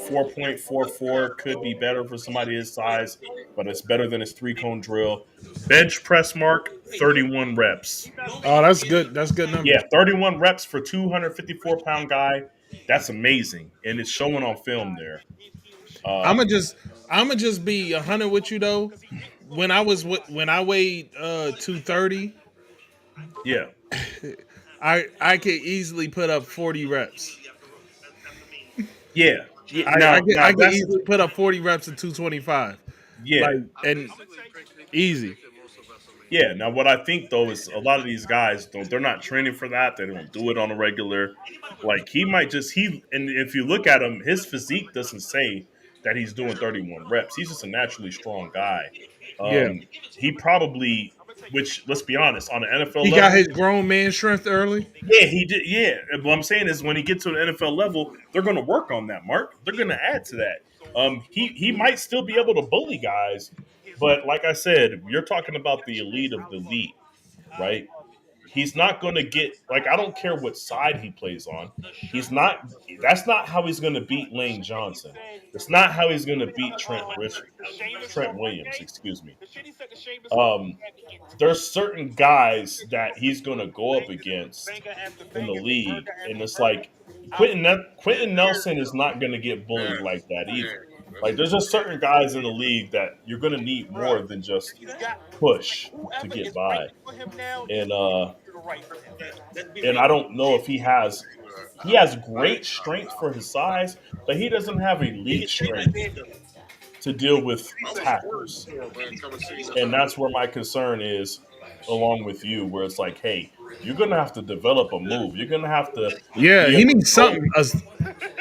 4.44 could be better for somebody his size, but it's better than his three cone drill. Bench press mark 31 reps. Oh, that's good. That's good Yeah, numbers. 31 reps for 254-pound guy. That's amazing, and it's showing on film there. I'ma Um, just I'ma just be 100 with you though. When I weighed 230, yeah, I could easily put up 40 reps. yeah, yeah. I Now could that's easily put up 40 reps at 225. yeah. Like and easy. Yeah. Now, what I think though is a lot of these guys don't. They're not training for that. They don't do it on a regular. Like he might just he. And if you look at him, his physique doesn't say that he's doing 31 reps. He's just a naturally strong guy. Yeah. He probably, which let's be honest, on an NFL He got level, his grown man strength early. yeah, he did. Yeah, what I'm saying is when he gets to an NFL level, they're going to work on that. Mark, they're going to add to that. He might still be able to bully guys, but like I said, you're talking about the elite of the elite, right? He's not going to get like I don't care what side he plays on. He's not. That's not how he's going to beat Lane Johnson. That's not how he's going to beat Trent Williams. Excuse me. Um, there's certain guys that he's going to go up against in the league, and it's like Quentin Nelson is not going to get bullied like that either. Like there's just certain guys in the league that you're going to need more than just push to get by, and I don't know if he has great strength for his size, but he doesn't have elite strength to deal with tackles, and that's where my concern is, along with you, where it's like, hey, you're gonna have to develop a move. You're gonna have to Yeah, be he able to needs go. something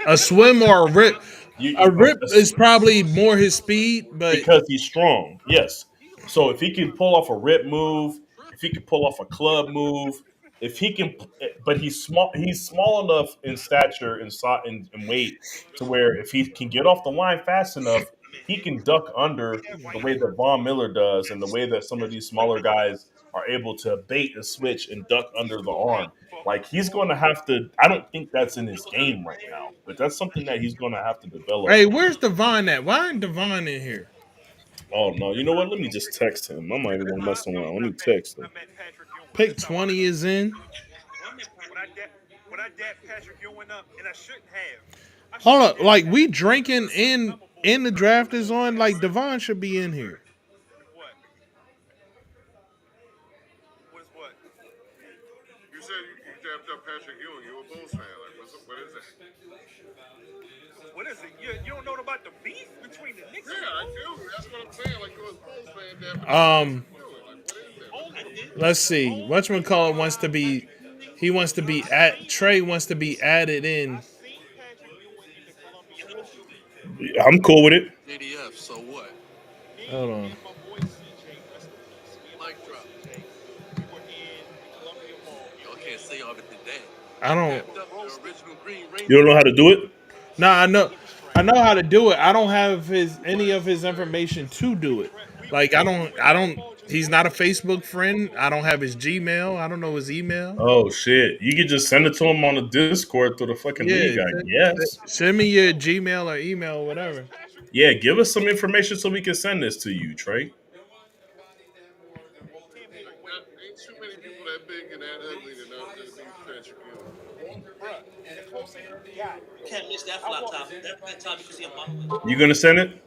a swim or a rip. A rip is probably more his speed, but Because he's strong. Yes. So if he can pull off a rip move, if he can pull off a club move, if he can, but he's small. He's small enough in stature and and weight to where if he can get off the line fast enough, he can duck under the way that Von Miller does, and the way that some of these smaller guys are able to bait a switch and duck under the arm. Like he's going to have to. I don't think that's in his game right now, but that's something that he's going to have to develop. hey, where's Devon at? Why ain't Devon in here? Oh no! You know what? Let me just text him. I'm not even gonna mess around. Let me text him. Pick 20 is in. When I dapped Patrick Ewing up, and I shouldn't have. Hold up, like we drinking in the draft is on. Like Devon should be in here. What? What is what? You said you dapped up Patrick Ewing. You a Bulls fan? Like, what is it? What is it? You don't know about the beef between the Knicks? Yeah, I do. That's what I'm saying. Like, you're a Bulls fan. Dapping Um, Patrick Ewing. Like, what is it? let's see. Whatchamacallit wants to be. He wants to be at Trey wants to be added in. I'm cool with it. JDF, so what? Hold on. Mic drop. Y'all can't say all of it today. I don't. The original Green You Ranger. don't know how to do it? Nah, I know how to do it. I don't have any of his information to do it. Like I don't. He's not a Facebook friend. I don't have his Gmail. I don't know his email. Oh shit! You could just send it to him on the Discord through the fucking Yeah, league, I guess. send me your Gmail or email or whatever. Yeah, give us some information so we can send this to you, Trey. Ain't too many people that big and that ugly to not just be Patrick Ewing. Can't miss that flop top. That time you can see a model. You gonna send it?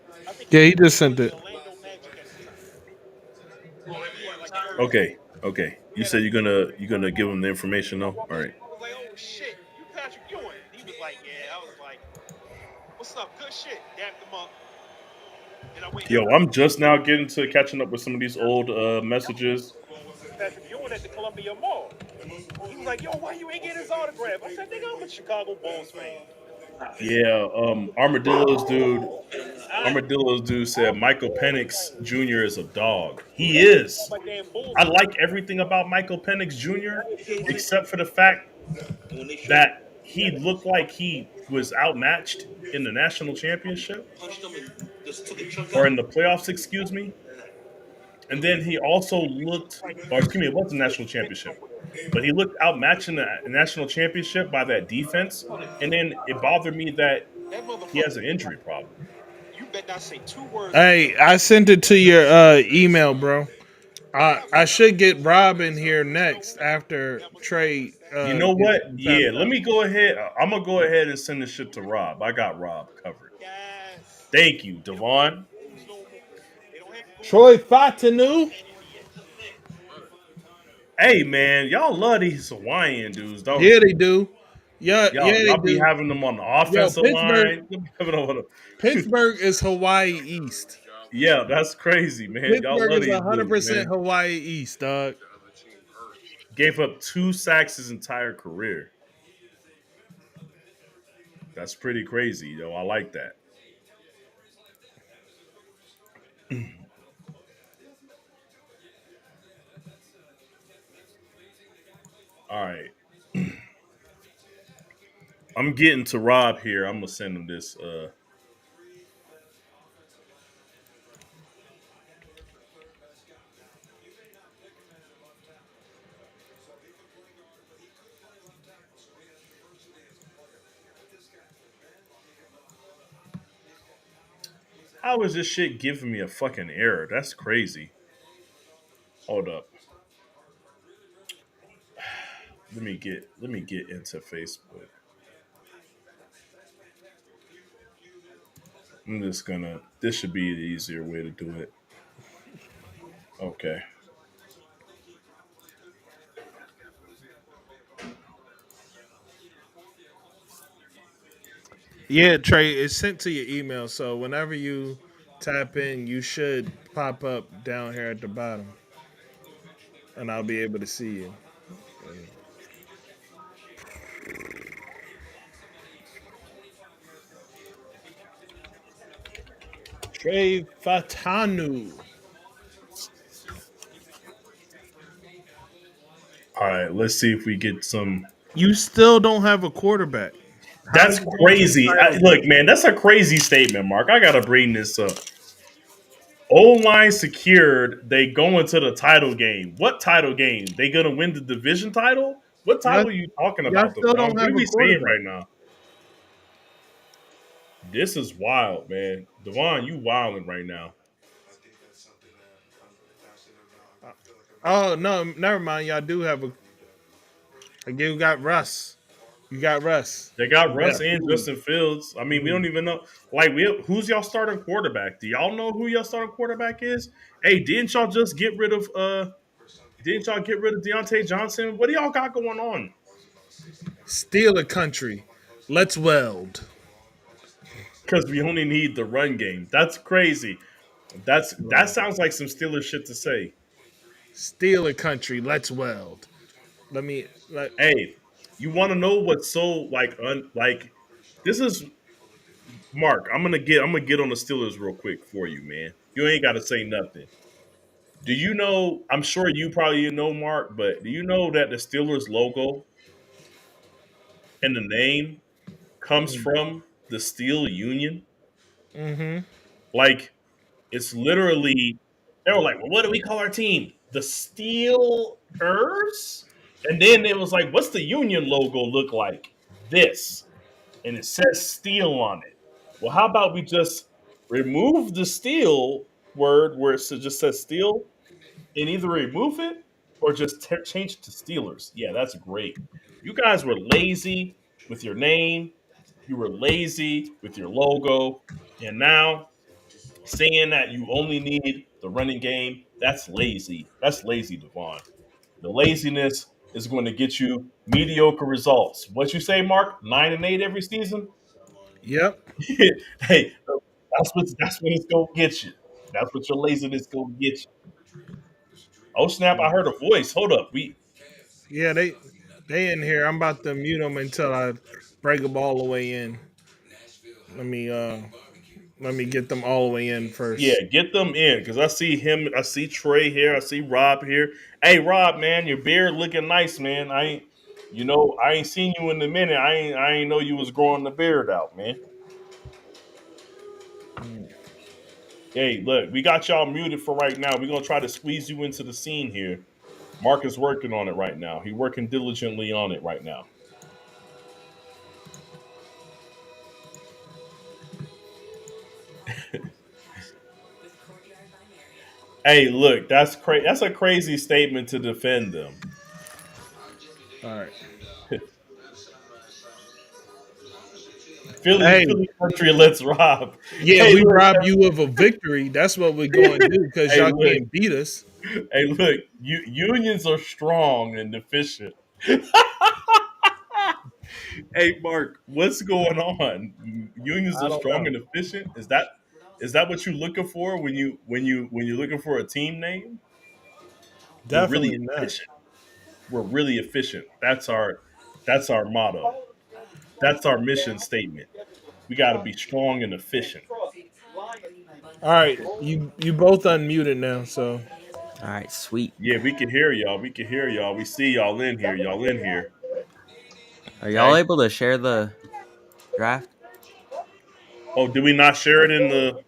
Yeah, he just sent it. Okay, okay. You said you're gonna give him the information though. All right. Patrick Ewing. He was like, yeah. I was like, what's up? Good shit. Dapped him up. And I went and Yo, got I'm just now getting to catching up with some of these old messages. Patrick Ewing at the Columbia Mall. He was like, yo, why you ain't get his autograph? I said, nigga, I'm a Chicago Bulls fan. Yeah, Armadillo's dude. I, Armadillo's dude said Michael Penix Jr. is a dog. He yeah, is. my damn Bulls. I like everything about Michael Penix Jr. Okay, when except for the fact they show that he looked like he was outmatched in the national championship punched them and just took a chunk or out. in the playoffs, excuse me. And then he also looked, or excuse me, it was the national championship, but he looked outmatched in the national championship by that defense. And then it bothered me that That he has motherfucker. an injury problem. You bet not say two words. Hey, I sent it to your email, bro. I should get Rob in here next after Trey You know gets what? tapped Yeah, let out. me go ahead. I'm gonna go ahead and send this shit to Rob. I got Rob covered. Yes. Thank you, They don't have Devon. goons no more. They don't have goons. Troy Fatanu. Hey man, y'all love these Hawaiian dudes, don't Yeah, you? they do. Yeah, yeah, they Y'all be do. having them on the Yo, offensive Pittsburgh. line. Y'all be having them on the- Pittsburgh is Hawaii East. yeah, that's crazy, man. Y'all Pittsburgh love is these dudes, 100% man. Hawaii East, dog. Gave up 2 sacks his entire career. That's pretty crazy, yo. I like that. All right. I'm getting to Rob here. I'm gonna send him this. How is this shit giving me a fucking error? That's crazy. Hold up. Let me get into Facebook. I'm just gonna. This should be the easier way to do it. Okay. Yeah, Trey, it's sent to your email. So whenever you tap in, you should pop up down here at the bottom, and I'll be able to see you. Trey Fatanu. All right. Let's see if we get some. You still don't have a quarterback. How are That's you going to the crazy. title Look, game? man, that's a crazy statement, Mark. I gotta bring this up. O line secured. They go into the title game. What title game? They gonna win the division title? What Y'all, title are you talking y'all about, still Devon? don't What have are a we saying quarterback. right now? This is wild, man. Devon, you wilding right now. Oh no, never mind. Y'all do have a. You got Russ. You got Russ. They got You Russ got and food. Justin Fields. I mean, we don't Food. even know. Like, who's y'all starting quarterback? Do y'all know who y'all starting quarterback is? Hey, didn't y'all just get rid of? Didn't y'all get rid of Deontay Johnson? What do y'all got going on? Steal a country. Let's weld. Because we only need the run game. That's crazy. That Right. sounds like some Steelers shit to say. Steal a country. Let's weld. Let me. Let. Hey, you want to know what's so like this is Mark. I'm gonna get on the Steelers real quick for you, man. You ain't got to say nothing. Do you know? I'm sure you probably know, Mark, but do you know that the Steelers logo and the name comes from the Steel Union? Mm-hmm. Like it's literally they were like, well, what do we call our team? The Steelers? And then it was like, what's the Union logo look like? This. And it says steel on it. Well, how about we just remove the steel word where it just says steel and either remove it or just change it to Steelers? Yeah, that's great. You guys were lazy with your name. You were lazy with your logo. And now saying that you only need the running game, that's lazy. That's lazy, Devon. The laziness is going to get you mediocre results. What you say, Mark? 9-8 every season. Yep. Hey, that's what it's gonna get you. That's what your laziness gonna get you. Oh snap! I heard a voice. Hold up. Yeah, they in here. I'm about to mute them until I break them all the way in. Let me uh let me get them all the way in Yeah, first. get them in because I see him. I see Trey here. I see Rob here. Hey, Rob, man, your beard looking nice, man. I ain't seen you in a minute. I ain't know you was growing the beard out, man. Hey, look, we got y'all muted for right now. We're gonna try to squeeze you into the scene here. Mark is working on it right now. He working diligently on it right now. Hey, look, that's crazy. That's a crazy statement to defend them. All right. Philly, Hey, Philly country, let's rob. yeah, Hey, we look, rob you of a victory. That's what we're going to do because hey, y'all look, can't beat us. hey, look. Unions are strong and efficient. Hey, Mark, what's going on? Unions I are don't strong know. and efficient. Is that what you're looking for when you're looking for a team name? We're really Definitely not. efficient. We're really efficient. That's our motto. That's our mission statement. We got to be strong and efficient. All right, you both unmuted now, so All right, sweet. Yeah, we can hear y'all. We can hear y'all. We see y'all in here. Y'all in here. Are y'all Okay. able to share the draft? Oh, did we not share it in the?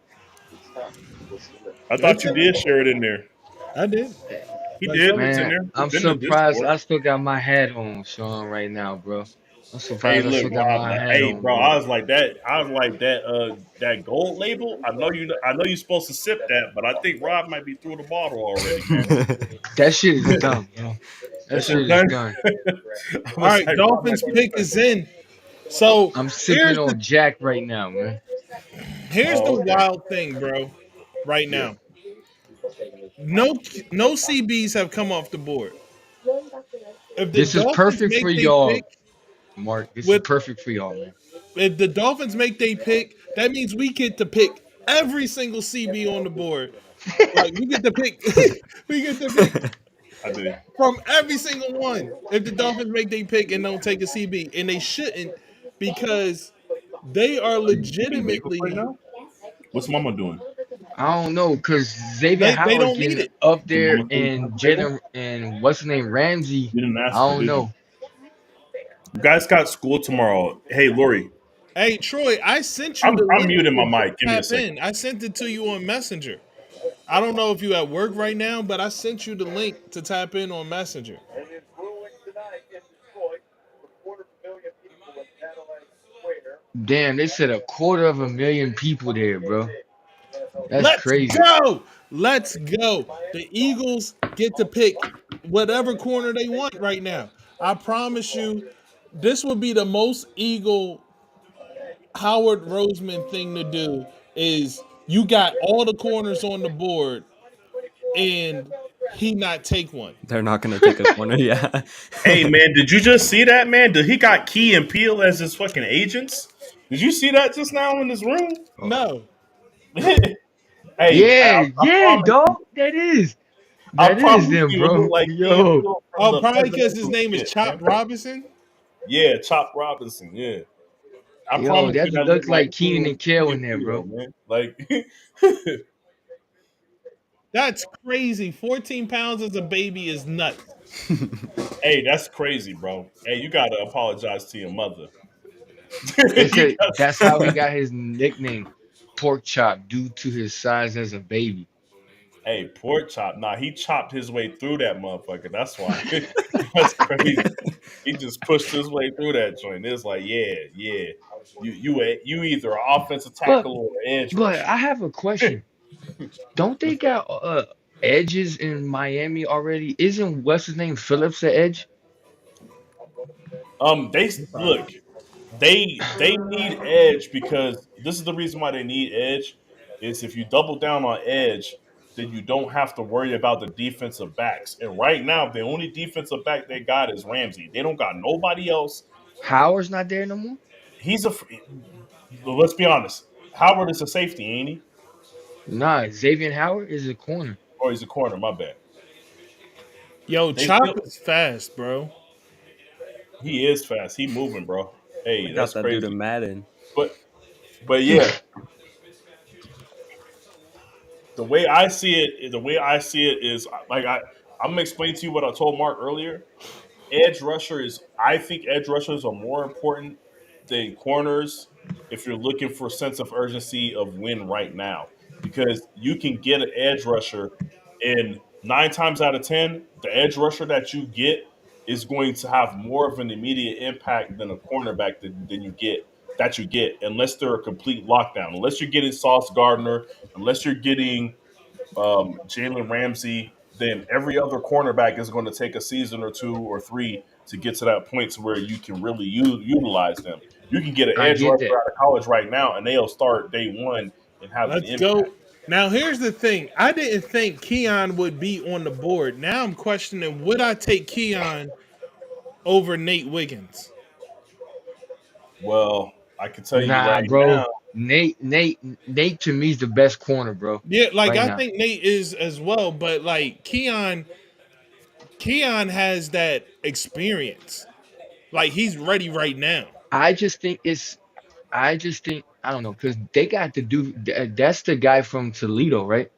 I thought it's you in did there. share it in there. I did. He I did. showed it It's to in you. Man, there. I'm It's in the surprised Discord. I still got my hat on, Sean, right now, bro. I'm Hey, surprised I look, still got Rob. my Like, hat hey, on, bro. bro. I was like that. I was like that. That gold label. I know you. I know you're supposed to sip that, but I think Rob might be through the bottle already, man. That shit is done, bro. That That shit shit is done. done. I All was right, like, Rob might Dolphins be pick done. is in. So I'm sipping here's the on Jack right now, man. here's the Oh, okay. wild thing, bro. Right Yeah. now, no no CBs have come off the board. If the This is Dolphins perfect for make they y'all, pick Mark. This is with perfect for y'all, man. if the Dolphins make they pick, that means we get to pick every single CB on the board. Like we get to pick, we get to pick I did. from every single one. If the Dolphins make they pick and don't take a CB, and they shouldn't, because they are You eating bagels right legitimately now? What's Mama doing? I don't know, cause Xavier they Howard don't need getting it. up Did there Mama say you and want the bagel? Jaden and what's the name Ramsey. You didn't I ask her, don't did you? know. You guys got school tomorrow. Hey, Lori, Hey Troy, I sent you I'm the I'm link muting my to mic. Give me a tap second. in. I sent it to you on Messenger. I don't know if you at work right now, but I sent you the link to tap in on Messenger. Damn, they said 250,000 people there, bro. That's Let's crazy. go. Let's go. The Eagles get to pick whatever corner they want right now. I promise you, this would be the most Eagle Howard Roseman thing to do is you got all the corners on the board and he not take one. They're not going to take a corner. Yeah. Hey man, did you just see that man? Did he got Key and Peel as his fucking agents? Did you see that just now in this room? No. Hey, Yeah, I yeah, promise you, dog. That is. I That is promise them, you, it looked bro. like Key and Yo. Peel from Oh, the probably because his presidential name is skit, Chop man. Robinson. Yeah, Chop Robinson. Yeah, I Yo, promise that you that looked looked like like Key Keenan and, and Kel Key in and there, Peel, bro. man. Like, That's crazy. 14 pounds as a baby is nuts. hey, that's crazy, bro. Hey, you gotta apologize to your mother. They You said got- that's how he got his nickname, Pork Chop, due to his size as a baby. hey, pork chop. Nah, he chopped his way through that motherfucker. That's why. That's crazy. He just pushed his way through that joint. It's like, yeah, yeah. You either an offensive But tackle or an edge but rusher. I have a question. Don't they got edges in Miami already? Isn't what's his name Phillips the edge? They look. They need edge because this is the reason why they need edge is if you double down on edge. then you don't have to worry about the defensive backs. And right now, the only defensive back they got is Ramsey. They don't got nobody else. Howard's not there no more. He's a. Let's be honest. Howard is a safety, ain't he? Nah, Xavier Howard is a corner. Or he's a corner. My bad. Yo, They Chop still. is fast, bro. He is fast. He moving, bro. I Hey, got that's that dude in crazy. Madden. But yeah, the way I see it is like I'm gonna explain to you what I told Mark earlier. Edge rushers, I think edge rushers are more important than corners if you're looking for a sense of urgency of win right now. Because you can get an edge rusher, and 9 times out of 10, the edge rusher that you get is going to have more of an immediate impact than a cornerback than you get, unless they're a complete lockdown. Unless you're getting Sauce Gardner, unless you're getting Jalen Ramsey, then every other cornerback is going to take a season or 2 or 3 to get to that point to where you can really utilize them. You can get an I edge get rusher that. out of college right now, and they'll start day one and have an Let's go. impact. Now here's the thing. I didn't think Keon would be on the board. Now I'm questioning would I take Keon over Nate Wiggins? Well, I can tell you Nah, right now, bro. Nate to me is the best corner, bro. Yeah, like Right I now. think Nate is as well, but like Keon has that experience. Like he's ready right now. I just think it's. I just think I don't know because they got to do. That's the guy from Toledo, right?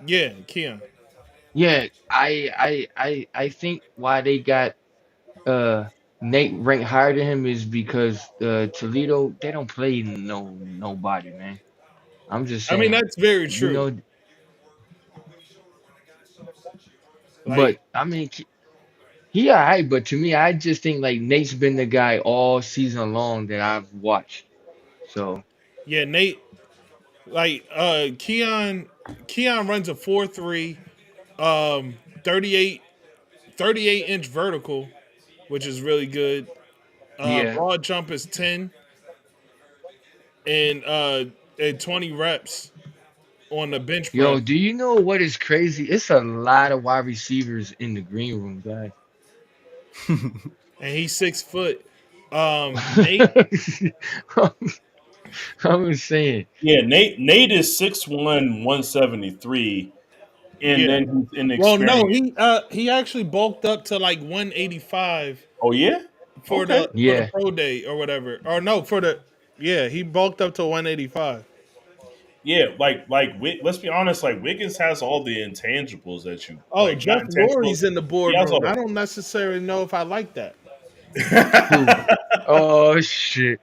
Yeah, Keon. Yeah. I think why they got uh Nate ranked higher than him is because Toledo they don't play nobody, man. I'm just I mean saying, that's very you true. know. Like But I mean, he alright. But to me, I just think like Nate's been the guy all season long that I've watched. So yeah, Nate like Keon runs a 4.3 um 38 38-inch vertical, which is really good. yeah, Broad jump is 10 and 20 reps on the bench press. yo, do you know what is crazy? It's a lot of wide receivers in the green room, guys. And he's 6 foot. Nate, I'm just saying, yeah, Nate is 6'1", 173, and yeah. then he's Well, no, inexperienced. he actually bulked up to like 185 Oh yeah, for okay. the yeah, pro day or whatever. Or no, for the yeah, he bulked up to 185. Yeah, let's be honest. Like Wiggins has all the intangibles that you Oh, like. Not Jeff intangibles. Lurie's in the He has boardroom. I all don't necessarily know if I like that. who? the. Oh shit.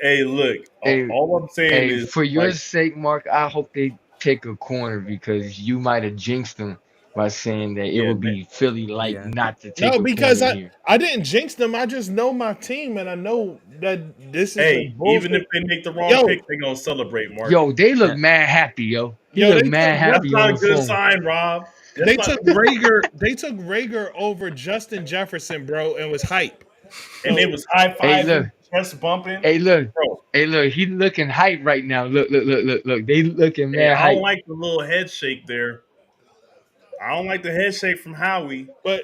Hey, look. Hey, All I'm saying hey, is for your like, sake, Mark, I hope they take a corner because you might have jinxed them by saying that it yeah, would be Philly like Yeah. not to take No, a because corner here. I didn't jinx them. I just know my team, and I know that this is a hey, even if bullshit. they make the wrong Yo, pick, they're gonna celebrate, Mark. Yo, they look Yeah. mad happy, yo. He yo, look mad That's happy on not a the good phone. sign, Rob. That's they not. took Rager. They took Rager over Justin Jefferson, bro, and was hype. And it So was high Hey, fiving, look. chest bumping, Hey, look. bro. Hey, look. He looking hype right now. Look, look, look, look, look. They looking Hey, mad I don't hype. like the little head shake there. I don't like the head shake from Howie. but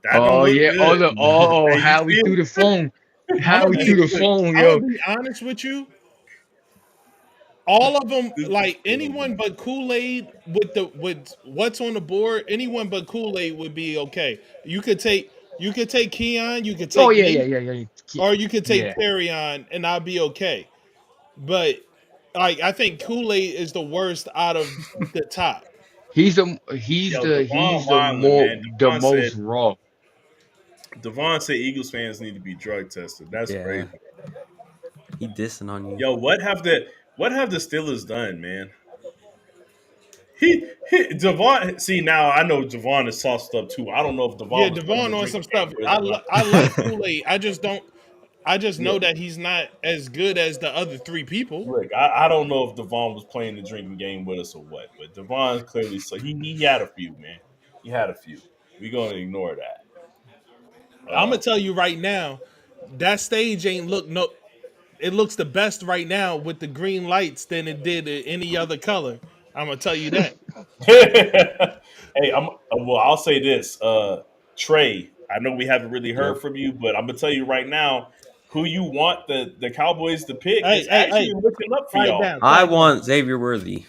That don't Oh look yeah. Oh good. look. Oh, Hey, you how he see threw him? the phone. I'm How gonna he be threw the look, phone, I'm gonna yo. be honest with you. All of them, This is like silly, anyone but Kool Aid with what's on the board, anyone but Kool Aid would be okay. You could take Keon, you could Oh take yeah, yeah, Nate, yeah, yeah. or you could take Yeah. Perry on, and I'll be okay. But like I think Kool Aid is the worst out of the top. He's yo. the Devon he's the Wilding, more man. the most raw. Devon said Eagles fans need to be drug tested. That's Yeah. crazy. He dissing on you. Yo, what have the Steelers done, man? Devon. See now, I know Devon is sauced up too. I don't know if Yeah, Devon was playing Devon the on some drinking stuff. game with us or not. I like Kool Aid. I just don't. I just know Look, that he's not as good as the other three people. look. I don't know if Devon was playing the drinking game with us or what, but Devon clearly so he had a few, man. He had a few. We're gonna ignore that. I'm gonna Um, tell you right now, that stage ain't look no. It looks the best right now with the green lights than it did in any other color. I'm gonna tell you that. Hey, well. I'll say this, Trey. I know we haven't really heard Yep. from you, but I'm gonna tell you right now, who you want the Cowboys to pick Hey, is hey, actually hey, looking up for quiet y'all. down, I quiet down. want Xavier Worthy.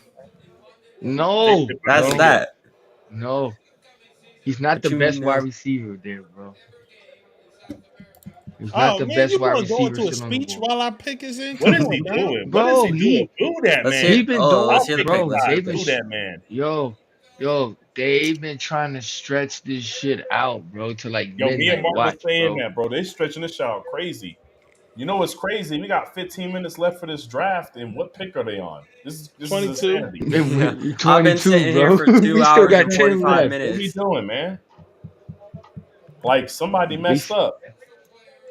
No, That's no, Yeah. that. no. He's A not the two best wide mil. receiver there, bro. He's not Oh the man, best you wide gonna go receiver into a still on the speech board. while our pick is in? What Come is on he now. doing? What is Bro, he doing? he Boo that Let's man. he hear. been Oh, let's doing, I'll hear the pick a pick. bro. Let's hear tie. the They've been, pick. Boo that man. they've been trying to stretch this shit out, bro, to like Yo, me and midnight Mark was watch, saying bro. that, bro. They stretching this out crazy. You know what's crazy? We got 15 minutes left for this draft, and what pick are they on? This is 22. insanity. And Yeah, we I've been 22, sitting here bro. for two We still hours got and 10 45 left. What are we minutes. doing, man? Like somebody We messed up.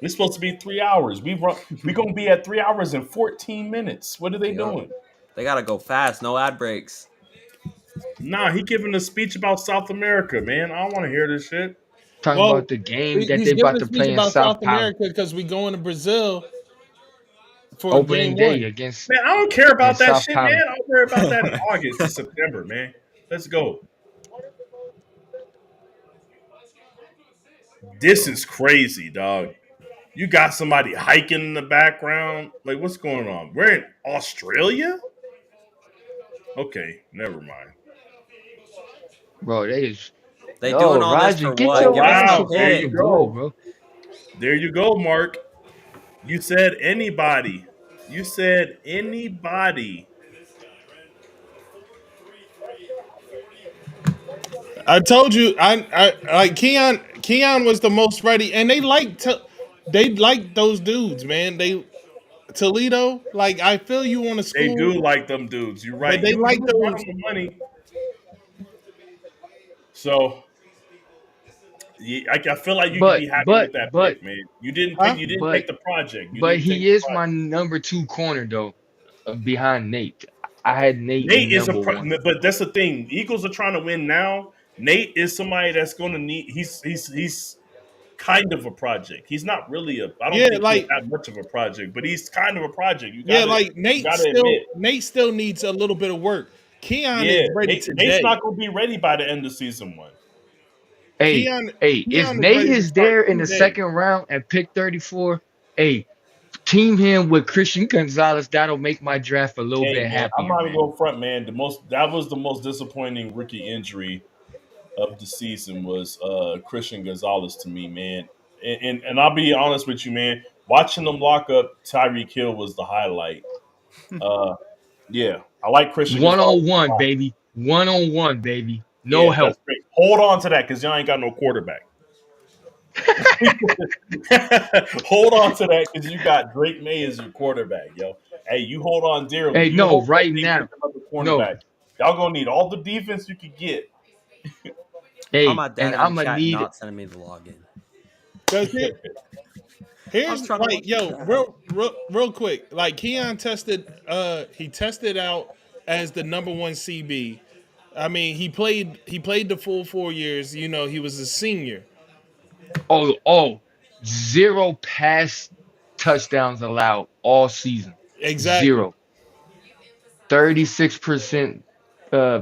We're supposed to be 3 hours. We gonna be at 3 hours and 14 minutes. What are they Yep. doing? They gotta go fast. No ad breaks. Nah, he giving a speech about South America, man. I don't want to hear this shit. talking Well, about the game that he's they giving about a to speech play in about South South Carolina. America because we going to Brazil for Opening game day one. against Man, I don't care about that South shit, man. Carolina. I'll worry about that in August and September, man. Let's go. This is crazy, dog. You got somebody hiking in the background. Like, what's going on? We're in Australia? Okay, never mind. Bro, they is They doing yo, all this Roger, for get what? Oh, your Give us ass a wow. There across you the pick. goal, go. bro. There you go, Mark. You said anybody. You said anybody. I told you, I like Keon. Keon was the most ready, and they like those dudes, man. They Toledo, like I feel you on the They school, do like them dudes. You're but right. they You like run those. them the money. So yeah, I feel like you could But be happy but with that but pick, man. You didn't pick. Huh? You didn't but take the project. You but didn't take he the is my project. number two corner though, behind Nate. I had Nate Nate in is number one. but that's the thing. Eagles are trying to win now. Nate is somebody that's going to need. He's kind of a project. He's not really a. I don't Yeah, think he's like that much of a project, but he's kind of a project. yeah, like You gotta admit. Nate still needs a little bit of work. Keon Yeah, is ready Nate's today. not going to be ready by the end of season one. Hey, Keon hey, if Keon is Nate ready to is start there in the today. second round at pick 34, hey, team him with Christian Gonzalez. That'll make my draft a little Hey bit man, I'm happier, not even man. going front, man. That was the most disappointing rookie injury of the season was Christian Gonzalez to me, man. And I'll be honest with you, man. Watching them lock up Tyreek Hill was the highlight. Uh, yeah, I like Christian One Gonzalez. on one, baby. One on one, baby. No Yeah, that's help. great. Hold on to that because y'all ain't got no quarterback. Hold on to that because you got Drake May as your quarterback, yo. Hey, you hold on dearly. Hey, You no, hope that right they now. pick another No. cornerback. Y'all gonna need all the defense you could get. How Hey, my and dad in the I'ma chat need not sending me the login? Cause I here's was trying to like watch the yo, draft. real quick. Like Keon tested he tested out as the number one CB. I mean, he played the full 4 years. You know, he was a senior. oh, zero pass touchdowns allowed all season. Exactly. Zero. 36%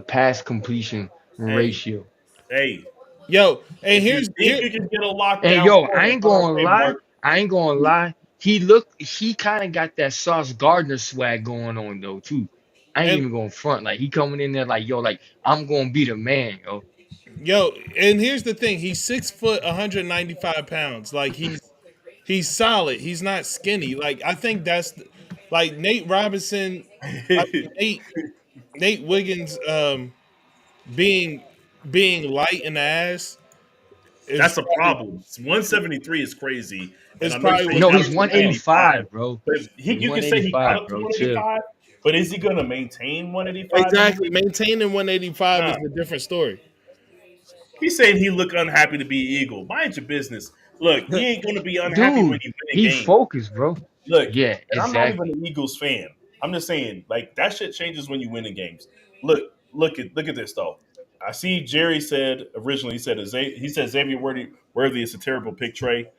pass completion Hey, ratio. hey, Yo, and if you here's think here you can get a And lockdown yo, I corner, ain't what I gonna say, lie. Mark? I ain't gonna lie. He kind of got that Sauce Gardner swag going on though too. I ain't and even gonna front. Like he coming in there like, yo, like I'm gonna be the man, yo. yo, and here's the thing. He's 6 foot, 195 pounds. Like he's solid. He's not skinny. Like I think like Nate Robinson. I mean, Nate Wiggins being being light in the ass is That's a probably problem. 173 is crazy, and is I know you probably say he what's No, got he's up getting to him down. 185, 185, bro. but He's you can say he got 185, up to bro. Chill. 185. But is he going to maintain 185 in the Exactly. league? Maintaining 185 Nah. is a different story. He's saying he look unhappy to be Eagle. Mind your business. Look, he ain't going to be unhappy when Dude, he win a he game. focused, bro. Look, Yeah, and I'm not even exactly. an Eagles fan. I'm just saying, like that shit changes when you win in games. Look at this though. I see Jerry said originally he said Xavier Worthy is a terrible pick, Trey.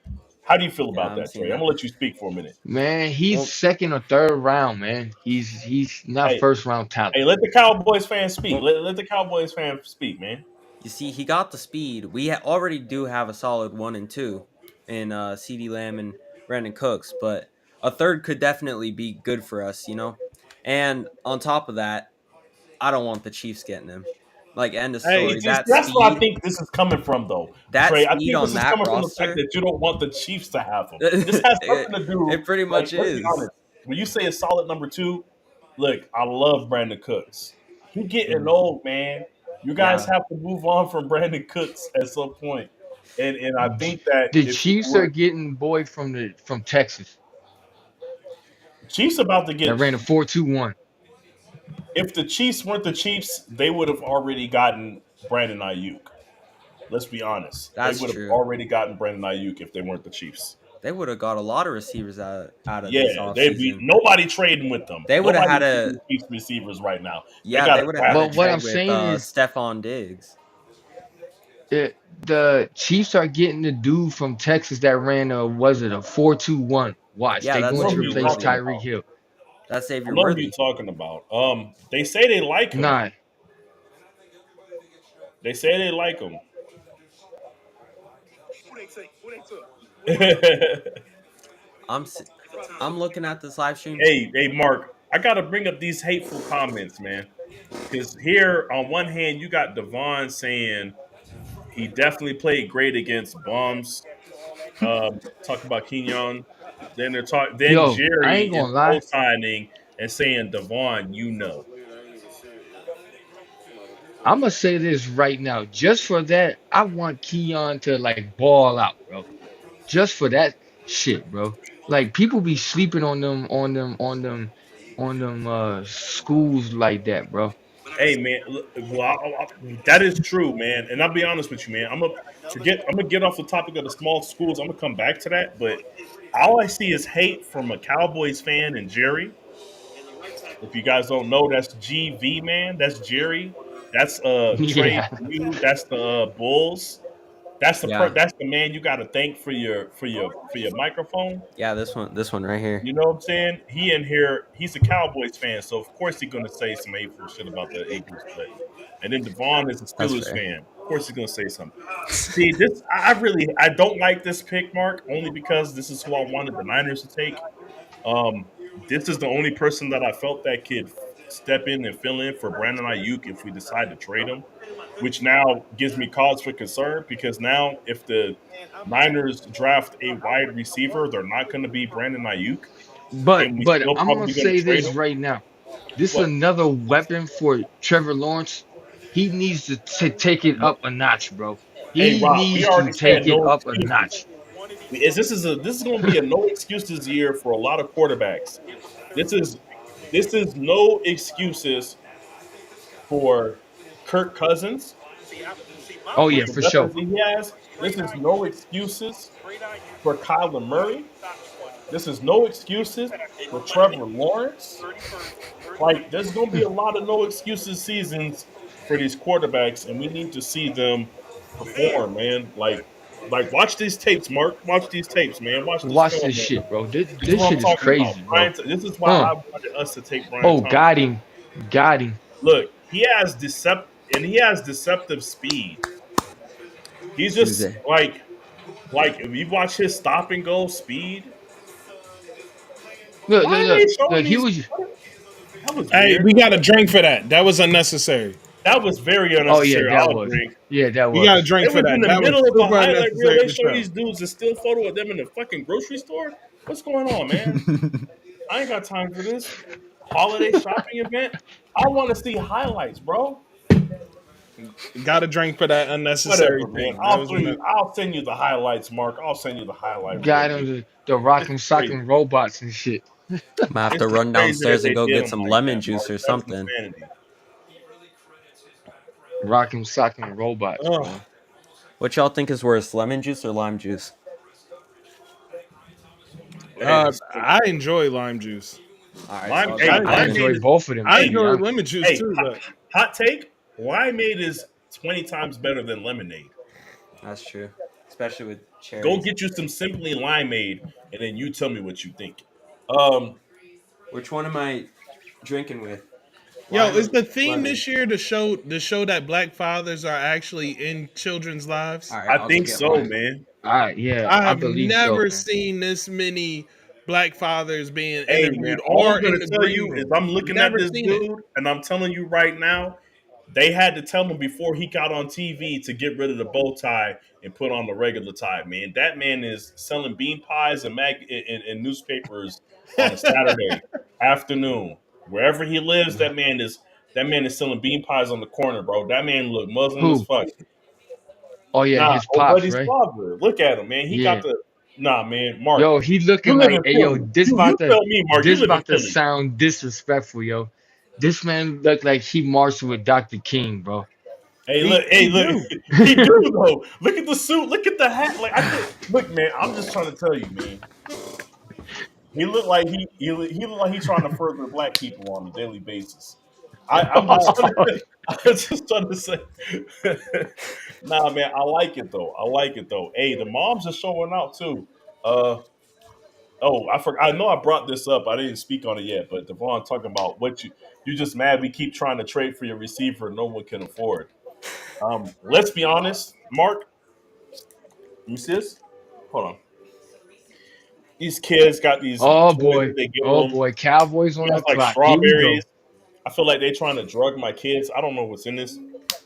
How do you feel Yeah, about I'm that, seeing Trey? I'm that. gonna let you speak for a minute. Man, he's Well, second or third round, man. He's not Hey, first round talent. hey, let the Cowboys fans speak. well, Let the Cowboys fans speak, man. you see, he got the speed. We already do have a solid 1 and 2 in C.D. Lamb and Brandon Cooks, but a third could definitely be good for us, you know. And on top of that, I don't want the Chiefs getting him. Like end of Hey, story. That's what I think this is coming from, though, That Trey. I speed think this on is that coming from the fact roster, that you don't want the Chiefs to have him. This has it, nothing to do. it pretty Like, much let's be is. honest. When you say a solid number two, look, I love Brandon Cooks. He getting Mhm. old, man. You guys Yeah, have to move on from Brandon Cooks at some point. And I J- think that The if you Chiefs are were getting boy from Texas Chiefs about to that get ran a 4.21. if the Chiefs weren't the Chiefs, they would have already gotten Brandon Ayuk. Let's be honest. They that's would have true. already gotten Brandon Ayuk if they weren't the Chiefs. They would have got a lot of receivers out of Yeah, this they'd be offseason. nobody trading with them. They would have had Nobody's a trading Chiefs receivers right now. They Yeah, got they to would have had draft a But what people. I'm trade with saying is Stephon Diggs. the Chiefs are getting the dude from Texas that ran a was it a 4.21. Watch, Yeah, they I that's going know to who Xavier you're replace talking Worthy. Tyreek about. Hill. That's I Xavier know who you're Worthy. talking about. They say they like him. Nah, They say they like him. Who they take? Who they took? I'm s- I'm looking at this live stream. Hey, Mark, I got to bring up these hateful comments, man. Because here, on one hand, you got Devon saying he definitely played great against bums. Talk about Kenyon. Then they're talk. Then yo, I Jerry ain't is gonna lie. co-signing and saying, "Devon, you know." I'm gonna say this right now. Just for that, I want Keon to like ball out, bro. Just for that shit, bro. Like people be sleeping on them schools like that, bro. Hey, man. Well, that is true, man. And I'll be honest with you, man. I'm gonna forget. I'm gonna get off the topic of the small schools. I'm gonna come back to that, but all I see is hate from a Cowboys fan and Jerry. If you guys don't know, that's GV, man. That's Jerry. That's Trey. Yeah. You. That's the Bulls. Yeah, That's the man you got to thank for your microphone. yeah, this one right here. You know what I'm saying? He in here. He's a Cowboys fan, so of course he's gonna say some hateful shit about the Eagles. But and then Devon is a That's Steelers fair. fan. Of course he's gonna say something. See, this I don't like this pick, Mark, only because this is who I wanted the Niners to take. Um, this is the only person that I felt that could step in and fill in for Brandon Ayuk if we decide to trade him, which now gives me cause for concern because now if the Niners draft a wide receiver, they're not going to be Brandon Ayuk, But and we but still I'm gonna probably going to say trade this him. right now. This is What? another weapon for Trevor Lawrence. He needs to take it No. up a notch, bro. Hey, He Rob, we needs to already take said it no up a excuses. notch. This is going to be a no excuses year for a lot of quarterbacks. This is this is no excuses for Kirk Cousins See, my Oh with yeah, point the for is sure. weapons he has. This trade is IU, no excuses trade IU, for Kyler Murray. stocks money. This is no excuses for Trevor Lawrence. 31st, Like, 31st. there's going to be a lot of no excuses seasons for these quarterbacks, and we need to see them perform, man. Watch these tapes, Mark. Watch these tapes, man. Watch this Watch film, this man. shit, bro. This, This is this what I'm shit is talking about. crazy, bro. This is why Uh I wanted us to take Brian oh, Thomas. got him. Got him. Look, he has deceptive speed. He's He was just a like if you watch his stop and go speed. Look, Why look, are look, they showing look. He these? was. That was Hey, weird. we got a drink for that. That was unnecessary. That was very Oh yeah, unnecessary. that I'll was. drink. Yeah, that We got a was. drink It for was that. in the That was middle of a super highlight reel. unnecessary They to show show. these dudes a still photo of them in the fucking grocery store. What's going on, man? I ain't got time for this holiday shopping event. I want to see highlights, bro. Got a drink for that unnecessary Whatever, man. thing. That was unnecessary. I'll send you the highlights, Mark. I'll send you the highlight reel, Got man. him the rock'em It's crazy. sock'em robots and shit. I'm gonna have It's to just run crazy that downstairs and they go did get him some like lemon that, juice Mark. or That's something. insanity. Rock'em sock'em robots, Oh, bro. What y'all think is worse, lemon juice or lime juice? Hey, so I enjoy lime juice. All right, so I'll I, drink I I lemon. enjoy limeade is both of them, I to hey, be enjoy honest. lemon juice hey, too, hot, but hot take. Limeade is 20 times better than lemonade. That's true, especially with Go Cherries. get you some Simply Limeade, and then you tell me what you think. Um, Which one am I drinking with? Yo, Lime is or the theme lemon? this year to show that black fathers are actually in children's All lives? right, I I'll go think get so, mine. man. All right, yeah, I I have believe so, never man. seen this many black fathers being Hey, man, interviewed all or I'm in gonna the tell green you is room. I'm looking at Never this seen it. dude, and I'm telling you right now, they had to tell him before he got on TV to get rid of the bow tie and put on the regular tie. Man, that man is selling bean pies and and newspapers on a Saturday afternoon. Wherever he lives, that man is selling bean pies on the corner, bro. That man look Muslim as Who? fuck. Oh yeah, Nah, his old pops, buddy's right? father. Look at him, man. He got Yeah. the man, Mark. Yo, he You looking live like, in hey, yo, Philly. You tell me, Mark. You this live in about to Philly. sound disrespectful, yo. This man look like he marched with Dr. King, bro. Hey, He look. do. He do though. Look at the suit. Look at the hat. Like I think. Look, man. I'm just trying to tell you, man. He looked like he looked like he's trying to further black people on a daily basis. I'm just trying to. I'm just trying to say. Nah, man. I like it though. I like it though. Hey, the moms are showing out too. Uh, Oh, I forgot. I know I brought this up. I didn't speak on it yet, but Devon talking about what you just mad we keep trying to trade for your receiver no one can afford. Let's be honest, Mark. You see this? Hold on. These kids got these Oh toys that boy. they give Oh them. boy. Cowboys on It the has like clock. Here we strawberries. go. I feel like they trying to drug my kids. I don't know what's in this.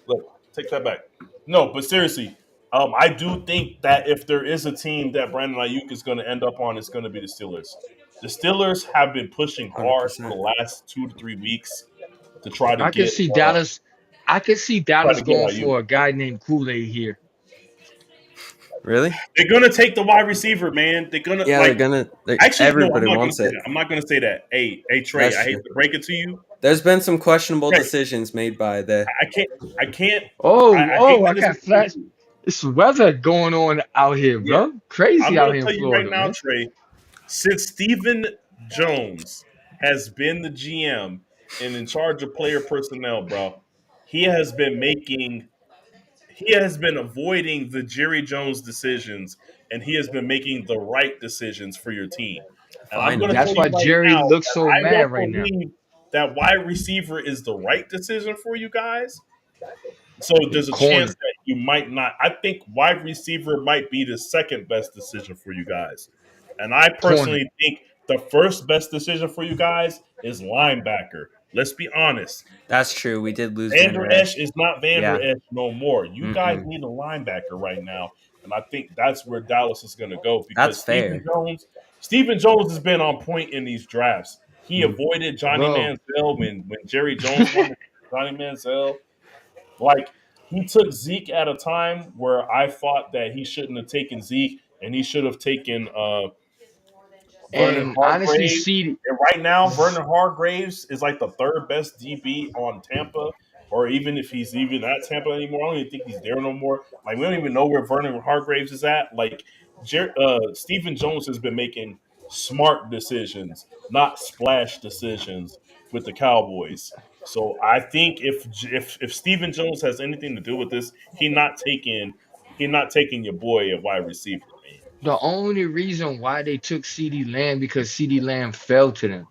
Look, take that back. No, but seriously, I do think that if there is a team that Brandon Ayuk is going to end up on, it's going to be the Steelers. The Steelers have been pushing hard for 100%. the last 2 to 3 weeks to try to I can get see Dallas. I can see try Dallas to get going Ayuk. for a guy named Kool-Aid here. Really? They're going to take the wide receiver, man. They're going to Yeah, they're like. gonna. Actually, no, I'm Everybody not going to wants say it. that. I'm not going to say that. Hey, Trey, That's I hate true. to break it to you. There's been some questionable Trey, decisions made by the. I can't. I can't. Oh, I hate oh, to I got disagree with flash. you. It's weather going on out here, Yeah, bro. I'm Crazy going out to here in tell you right Florida, now, man. Trey. Since Stephen Jones has been the GM and in charge of player personnel, bro, he has been making he has been avoiding the Jerry Jones decisions and he has been making the right decisions for your team. And I'm going to Finally. tell That's why you right Jerry now looks that so I mad don't right now. believe that wide receiver is the right decision for you guys. So there's a chance Corner, that you might not. I think wide receiver might be the second best decision for you guys. And I corner. personally think the first best decision for you guys is linebacker. Let's be honest. That's true. We did lose Van Vander Der Esch Esch. is not Vander Yeah. Esch no more. You guys Mm-mm. need a linebacker right now. And I think that's where Dallas is going to go That's because fair. Stephen Jones has been on point in these drafts. He Mm. avoided Johnny Bro, Manziel when Jerry Jones wanted Johnny Manziel. Like he took Zeke at a time where I thought that he shouldn't have taken Zeke and he should have taken Vernon and honestly, Hargraves. see, And right now, Vernon Hargraves is like the third best DB on Tampa, or even if he's even at Tampa anymore. I don't even think he's there no more. Like we don't even know where Vernon Hargraves is at. Like Stephen Jones has been making smart decisions, not splash decisions with the Cowboys. So I think if Stephen Jones has anything to do with this, he not taking your boy at wide receiver, man. the only reason why they took CD Lamb because CD Lamb fell to them.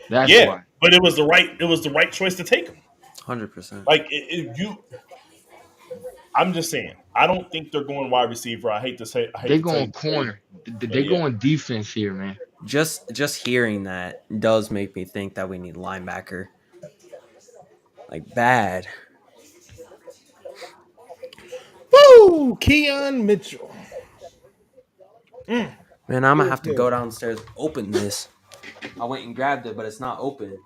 That's Yeah, why. but it was the right choice to take him. 100%. Like I'm just saying. I don't think they're going wide receiver. I hate They to tell going you, Trey, corner. but They yeah. going defense here, man. Just hearing that does make me think that we need linebacker. Like bad. Woo! Keon Mitchell. Mm, Man, I'm gonna good have to go pick. downstairs open this. I went and grabbed it, but it's not open.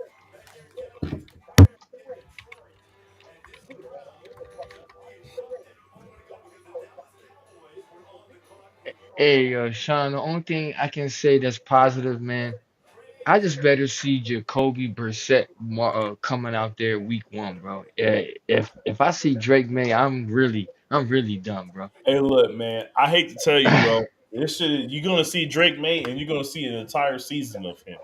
Hey, Sean, the only thing I can say that's positive, man, I just better see Jacoby Brissett coming out there week one, bro. If I see Drake May, I'm really done, bro. Hey, look, man. I hate to tell you, bro. This shit, you're gonna see Drake May, and you're gonna see an entire season of him.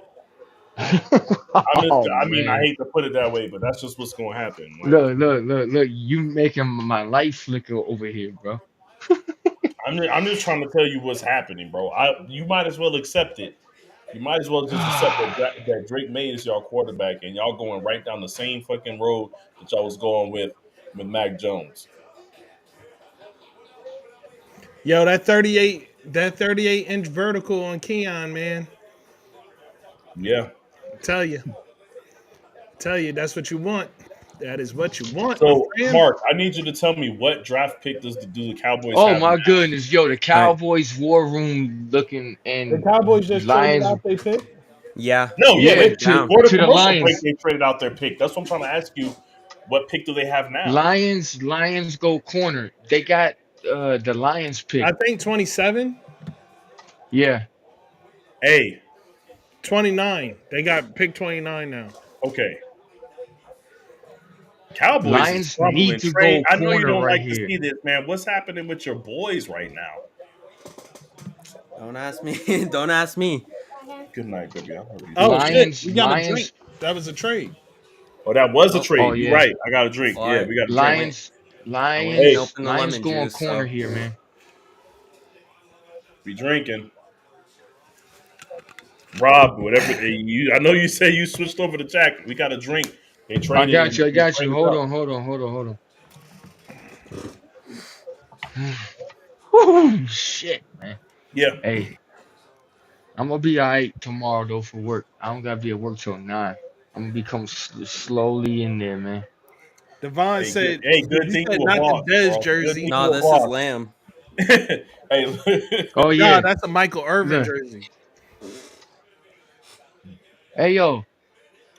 Oh I mean, I man, hate to put it that way, but that's just what's gonna happen. Like, look, you making my light flicker over here, bro. I'm just trying to tell you what's happening, bro. You might as well accept it. You might as well just accept that Drake May is y'all quarterback, and y'all going right down the same fucking road that y'all was going with Mac Jones. Yo, that 38 inch vertical on Keon, man. Yeah. Tell you, tell you, that's what you want. That is what you want, my So, friend. Mark, I need you to tell me what draft pick do the Cowboys Oh have my now? goodness, yo, the All right. Cowboys war room looking The and Cowboys just traded Lions, out their pick. Yeah, No, they yeah, yeah, traded to down. before the to the commercial break, Lions. they traded out their pick. That's what I'm trying to ask you. What pick do they have now? Lions go corner. They got the Lions pick. I think 27, Yeah. 29. They got pick 29 now. Okay, Cowboys is Lions need crumbling. to Trey, go I know you corner don't right like to here. see this, man. What's happening with your boys right now? Don't ask me. Don't ask me. Good night, baby. I love you Oh too. shit, Lions, we got a drink. Lions. That was a trade. Oh, that was a Oh, Oh trade. You're yeah. right. I got a drink. well, Yeah, we got a I drink. went. Lions, I went and Hey, Lions, opened the Lions lemon going juice. corner So here, man. be drinking. Rob, whatever you. I know you say you switched over to Jack. We got a drink. They I traded got and you. I they got you. traded Hold up. on. Hold on. Hold on. Hold on. Whew, shit, man. Yeah. Hey, I'm gonna be alright tomorrow though for work. I don't gotta be at work till 9. I'm gonna become slowly in there, man. Devon Hey, good. said Hey, good he thing said you a not the boss, Dez bro. Good thing jersey. you no, a this is boss. lamb. Hey, Oh Nah, yeah. that's a Michael Irvin Look. jersey. Hey yo,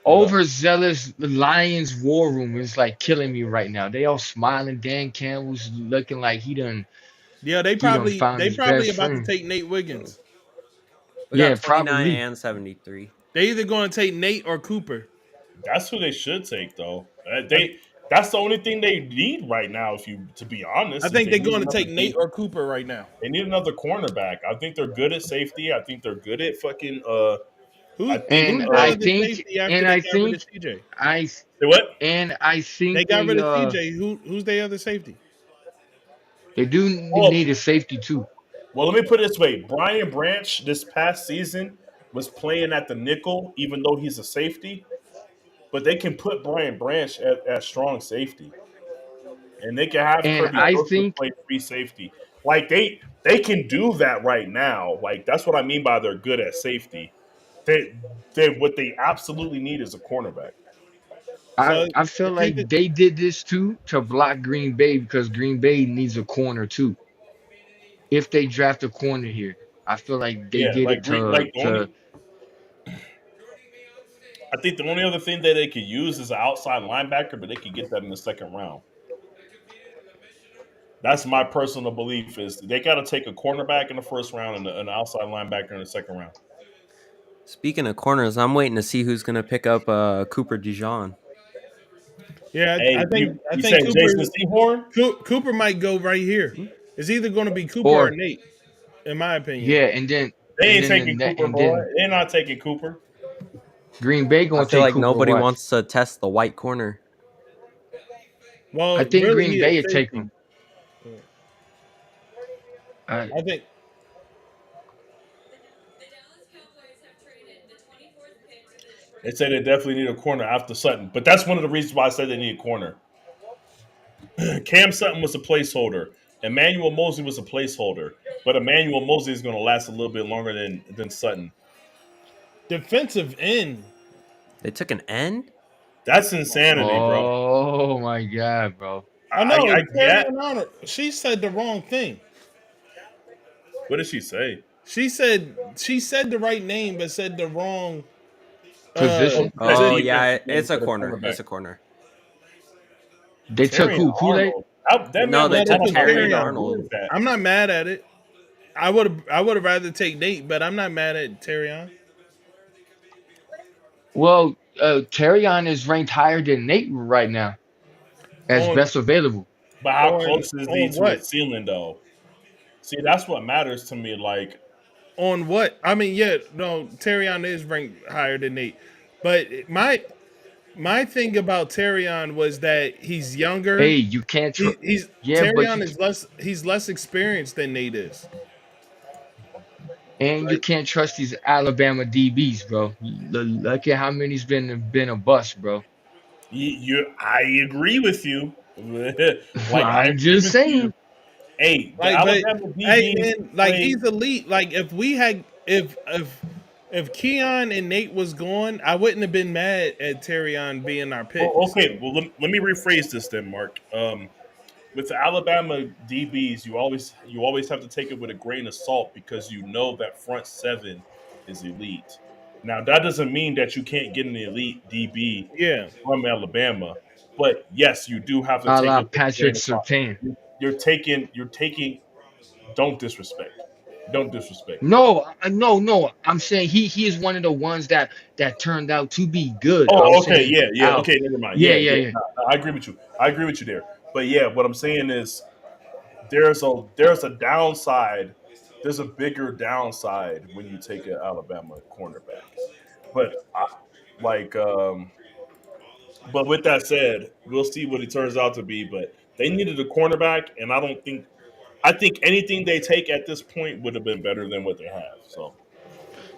what up? overzealous Lions war room is like killing me right now. They all smiling. Dan Campbell's looking like Yeah, they he done probably found they his probably best about to friend. take Nate Hmm. Wiggins. We Yeah, got 29 probably. and 73. They either going to take Nate or Cooper. That's who they should take, though. I, That's the only thing they need right now. If you to be I honest, is think they they're need going to another take Nate deep. or Cooper right now. They need another cornerback. I think they're good at safety. I think they're good at fucking. I think. And Who's their I other think safety after and they I got rid of think CJ? I What? and I They think got rid of CJ. Who's their other safety? they do Well, need a safety too. well, let me put it this way: Brian Branch this past season was playing at the nickel, even though he's a safety. But they can put Brian Branch at strong safety, and they can have And Kirby I Brooks think play free safety. Like they can do that right now. Like that's what I mean by they're good at safety. They what they absolutely need is a cornerback. So I feel it's either like they did this too to block Green Bay because Green Bay needs a corner too. If they draft a corner here, I feel like they Yeah, did like it like the to only I think the only other thing that they could use is an outside linebacker, but they could get that in the second round. That's my personal belief is they got to take a cornerback in the first round and an outside linebacker in the second round. Speaking of corners, I'm waiting to see who's going to pick up Cooper Dijon. yeah. I Hey, think I you think said Jason Cooper Sehorn? Cooper might go right here. Hmm? It's either going to be Cooper or or Nate, in my opinion. yeah, They ain't taking Cooper, and boy. then They're not taking Cooper. Green Bay I gonna feel take like Cooper nobody Watts. wants to test the white corner. I Well, think really, Green he is Bay will take safety. him. Uh, I think They say they definitely need a corner after Sutton, but that's one of the reasons why I said they need a corner. Cam Sutton was a placeholder. Emmanuel Mosley was a placeholder, but Emmanuel Mosley is going to last a little bit longer than Sutton. defensive end. They took an end? That's insanity, bro. oh my God, bro. Oh no, I Terry get. and Honor. She said the wrong thing. What did she say? She said the right name, but said the wrong Oh, Position. she said Oh, position. defense yeah, it's a instead of corner. cornerback. It's a corner. They took Terry who? Kool Aid. Arnold. That No, man they was Yeah, they took off took already. Terry Terry and on. Who Arnold. is that? I'm not mad at it. I would have rather take Nate, but I'm not mad at Terry on. Well, Terrion is ranked higher than Nate right now as On best available. But how on close is he on to what? his ceiling, though? See, that's what matters to me. Like, On what? I mean, yeah, no, Terry on is ranked higher than Nate. But my my thing about Terrion was that he's Hey, younger. you can't He's yeah, but Terrion is less. He's less experienced than Nate is. you Like, can't trust these Alabama DBs, bro. Look at how many's been a bust, bro. I agree with you. Like I I'm agree just with you. saying. Hey, the but Alabama hey, DBs man, like play. he's elite. Like if we had, if Keon and Nate was gone, I wouldn't have been mad at Terrion being our Well, picks. okay. Well, let me rephrase this then, Mark. With the Alabama DBs, you always have to take it with a grain of salt because you know that front seven is elite. Now that doesn't mean that you can't get an elite DB Yeah, from Alabama, but yes, you do have to A take la it with a Patrick grain of salt. Surtain. You're taking. Don't disrespect. Don't disrespect. No, no. I'm saying he is one of the ones that turned out to be good. I'm Oh, okay, saying yeah, yeah, out. okay, never mind. Yeah, Yeah, yeah, yeah, yeah. no, no, I agree with you. I agree with you there. But yeah, what I'm saying is there's a downside. There's a bigger downside when you take an Alabama cornerback. But like, but with that said, we'll see what it turns out to be. But they needed a cornerback, and I think anything they take at this point would have been better than what they have. So,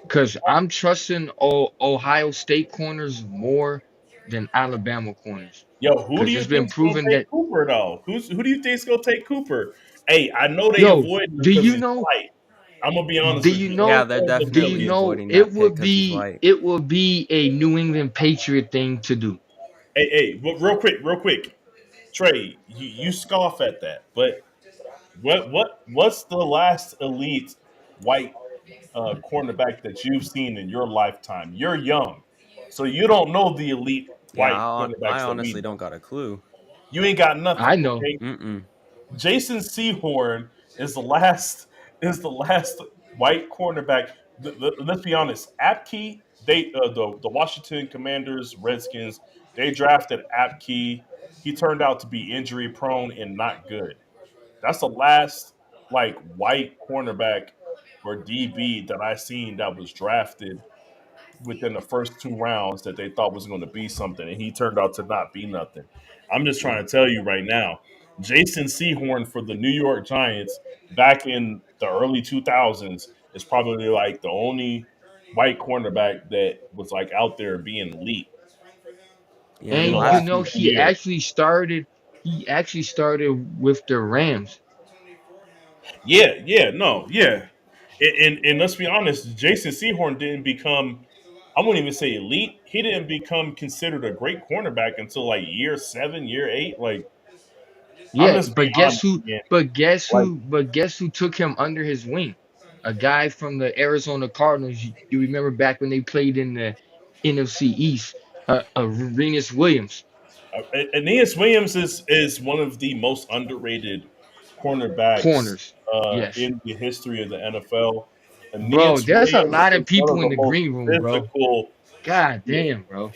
Because I'm trusting Ohio State corners more than Alabama corners. yo, who do Because you it's been think's gonna proven take that, Cooper though? Who do you think's gonna take Cooper? Hey, I know they yo, avoid him do because you he's know, white. I'm gonna be honest do with you you. Yeah, know, they're Because of do you definitely Billy. know avoiding that pick because he's white. it would be a New England Patriot thing to do? Hey, but real quick, Trey, you scoff at that, but what's the last elite white cornerback that you've seen in your lifetime? You're young, so you don't know the elite Yeah, white I cornerbacks that we honestly know. don't got a clue. You ain't got nothing, I know. okay? Mm-mm. Jason Sehorn is the last white cornerback. Let's be honest. Apke, the Washington Commanders, Redskins, they drafted Apke. He turned out to be injury prone and not good. That's the last like white cornerback or DB that I seen that was drafted within the first two rounds that they thought was going to be something, and he turned out to not be nothing. I'm just trying to tell you right now, Jason Sehorn for the New York Giants back in the early 2000s is probably like the only white cornerback that was like out there being elite Yeah, in in the the And you last last know, 50 years. he actually started with the Rams. Yeah, yeah, no, yeah. And let's be honest, Jason Sehorn didn't become, I wouldn't even say elite. He didn't become considered a great cornerback until like year seven, year eight. Like, I'm Yeah, just being honest, man. Like, but guess who took him under his wing? A guy from the Arizona Cardinals. You remember back when they played in the NFC East, Renus Williams. Aeneas Williams is one of the most underrated cornerbacks Corners. Yes. in the history of the NFL. Bro, Aeneas there's a Williams lot is of one people of in the the most green room, bro. physical God damn, bro.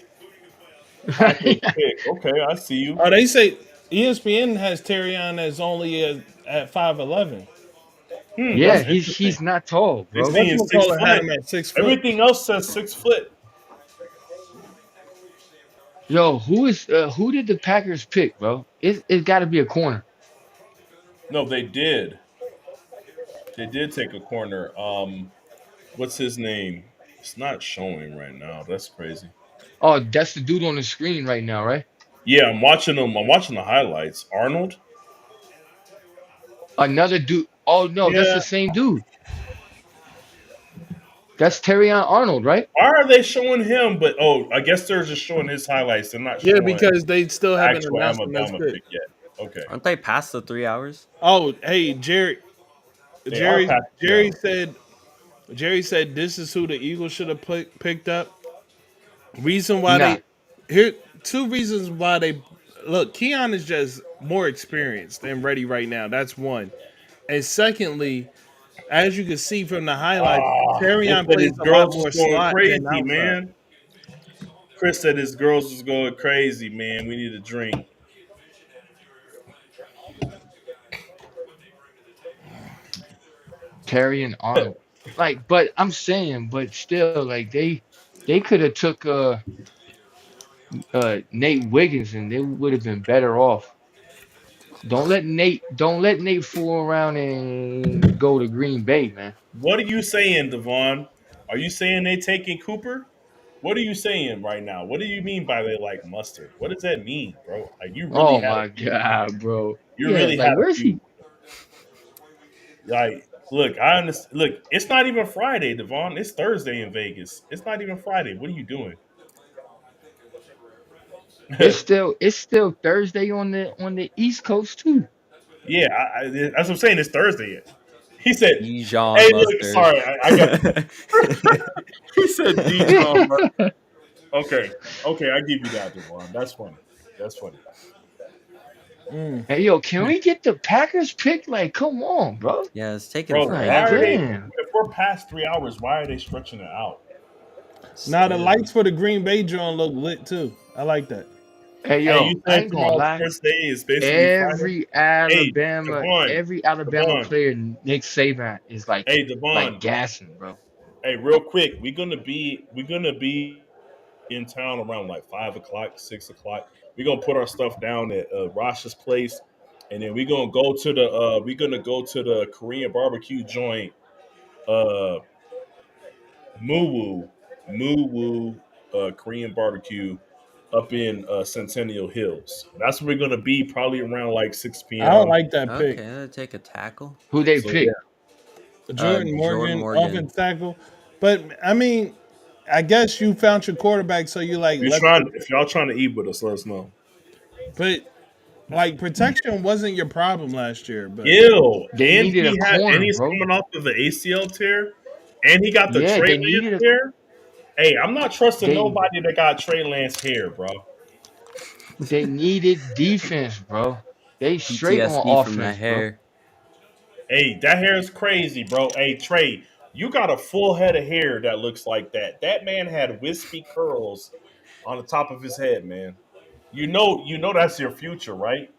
tackle pick. Okay, I see you. oh, they say ESPN has Terrion as only at 5'11". Yeah, That's interesting. he's not tall, They bro. say What's he's 6 foot. had him at 6 foot? Everything else says 6 foot. Yo, who did the Packers pick, bro? It's got to be a corner. No, they did. They did take a corner. What's his name? It's not showing right now. That's crazy. Oh, that's the dude on the screen right now, right? Yeah, I'm watching them. I'm watching the highlights. Arnold. Another dude. Oh no, that's Yeah. the same dude. That's Terrion Arnold, right? Why are they showing him? But I guess they're just showing his highlights. They're not Yeah, showing because they still the haven't actual announced him as Alabama pick. pick yet. Okay, aren't they past the 3 hours? Oh, hey, Jerry, they are Jerry, past the Jerry hour. said, Jerry said this is who the Eagles should have picked up. Reason why Nah. they here two reasons why they look. Keon is just more experienced and ready right now. That's one. And secondly, as you can see from the highlights, Chris Terrion said plays his a lot girls was more going slot than crazy, outside. man. Chris said his girls was going crazy, man. We need a drink. Terrion Arnold. Like, but I'm saying, but still, like they could have took Nate Wiggins, and they would have been better off. Don't let Nate fool around and go to Green Bay, man. What are you saying, Devon? Are you saying they taking Cooper? What are you saying right now? What do you mean by they like mustard? What does that mean, bro? Like you really Oh had a my few. God, bro. You Yeah, really like had a where's few. he? Like, look, I understand. Look, it's not even Friday, Devon. It's Thursday in Vegas. It's not even Friday. What are you doing? It's still Thursday on the East Coast too. Yeah, that's what I'm saying. It's Thursday. He said, Dijon "Hey, look, mustard. sorry, I got." He said, "Dijon." Okay, okay, I give you that, Devon. That's funny. That's funny. Mm. Hey yo, can we get the Packers pick? Like, come on, bro. Yeah, it's taking Bro, why Like, are forever. they? damn. If we're past 3 hours, why are they stretching it out? Now the Still. lights for the Green Bay joint look lit too. I like that. Hey Hey, yo, you I said ain't gonna tomorrow's lie. first day is basically Friday. Every Hey, Alabama, Devon, every Alabama Devon, player, Nick Saban is hey, like Devon. gassing, bro. Hey, real quick, we're gonna be in town around like 5 o'clock, 6 o'clock. We're gonna put our stuff down at Rosh's place, and then we're gonna go to the Korean barbecue joint, uh, Moo Moo Korean barbecue up in Centennial Hills. That's where we're gonna be probably around like 6 I don't p.m. like that pick. Okay, I'll take a tackle. Who they So yeah, pick? Jordan Jordan Morgan, Morgan. offense tackle. But I mean, I guess you found your quarterback, so you like if you're let trying, the. if y'all trying to eat with us, let us know. But like protection wasn't your problem last year. But Ew, They needed a and corner, he's bro. coming off of the ACL tear, and he got the Yeah, Trey they Lance needed a hair. Hey, I'm not trusting they nobody that got Trey Lance hair, bro. they needed defense, bro. They straight on PTSD from that offense, bro. hair. Hey, that hair is crazy, bro. Hey, Trey, you got a full head of hair that looks like that. That man had wispy curls on the top of his head, man. You know that's your future, right?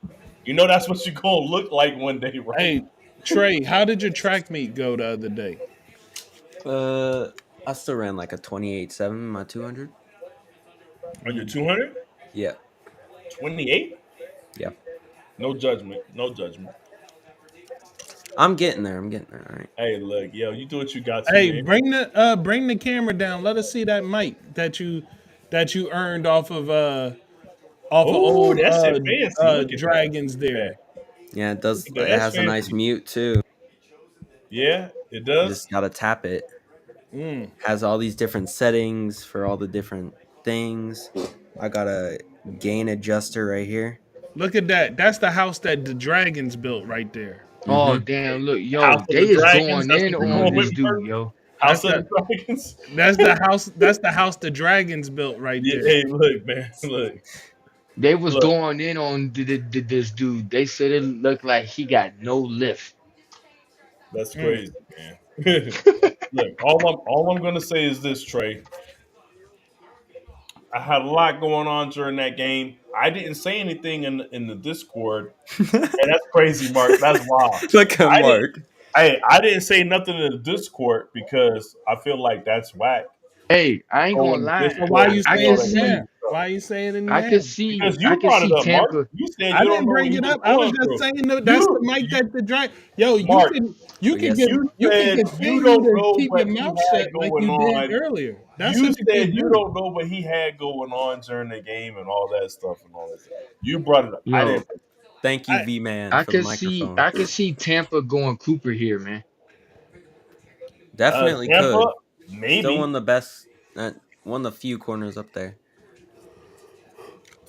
You know that's what you're gonna look like one day, right? hey, Trey, how did your track meet go the other day? Uh, I still ran like a 28.7 my 200. On your 200, Yeah, 28. yeah. No judgment, no judgment. I'm getting there. I'm getting there. All right. Hey, look, yo, you do what you got to, Hey, man. bring the camera down. Let us see that mic that you earned off of Oh, old that's it, fancy. Look at that. dragons Look at that. there. Yeah, it Look does. at It that. That's has a nice fancy. mute too. Yeah, it You does. just gotta tap it. Mm. Has all these different settings for all the different things. I got a gain adjuster right here. Look at that. That's the house that the dragons built right there. Oh Mm-hmm. damn, look, House yo, of they the is Dragons. going That's in what we're on going Mm-hmm. with this dude, first. yo. That's House of the the Dragons. that's the house the dragons built right Yeah, there. hey, look, man. Look, They was look. going in on this dude. They said it looked like he got no lift. That's Mm. crazy, man. Look, all I'm gonna say is this, Trey. I had a lot going on during that game. I didn't say anything in the Discord. Hey, that's crazy, Mark. That's wild. Look at I didn't. Mark. Hey, I didn't say nothing in the Discord because I feel like that's whack. Hey, I ain't Go gonna in the lie. Well, why Discord I, you and I say saying can all it that see now? extra stuff Why you saying it I now? can see because I you can brought it see up, Mark. Tampa. You said I you don't didn't know what bring he it was up. I was going just through. saying that that's the You, mic you that the drag. Yo, Mark, you But can yes, get you you can said you continue don't to know keep what your he mouth had shut like going you did on. earlier. That's You what you said can you do. don't know what he had going on during the game and all that stuff and all that stuff. You brought it up. I Yo, didn't. thank you, I V Man, I for the can see microphone. I can see Tampa going Cooper here, man. Definitely Tampa, could. Still one of maybe. the best. One of the few corners up there.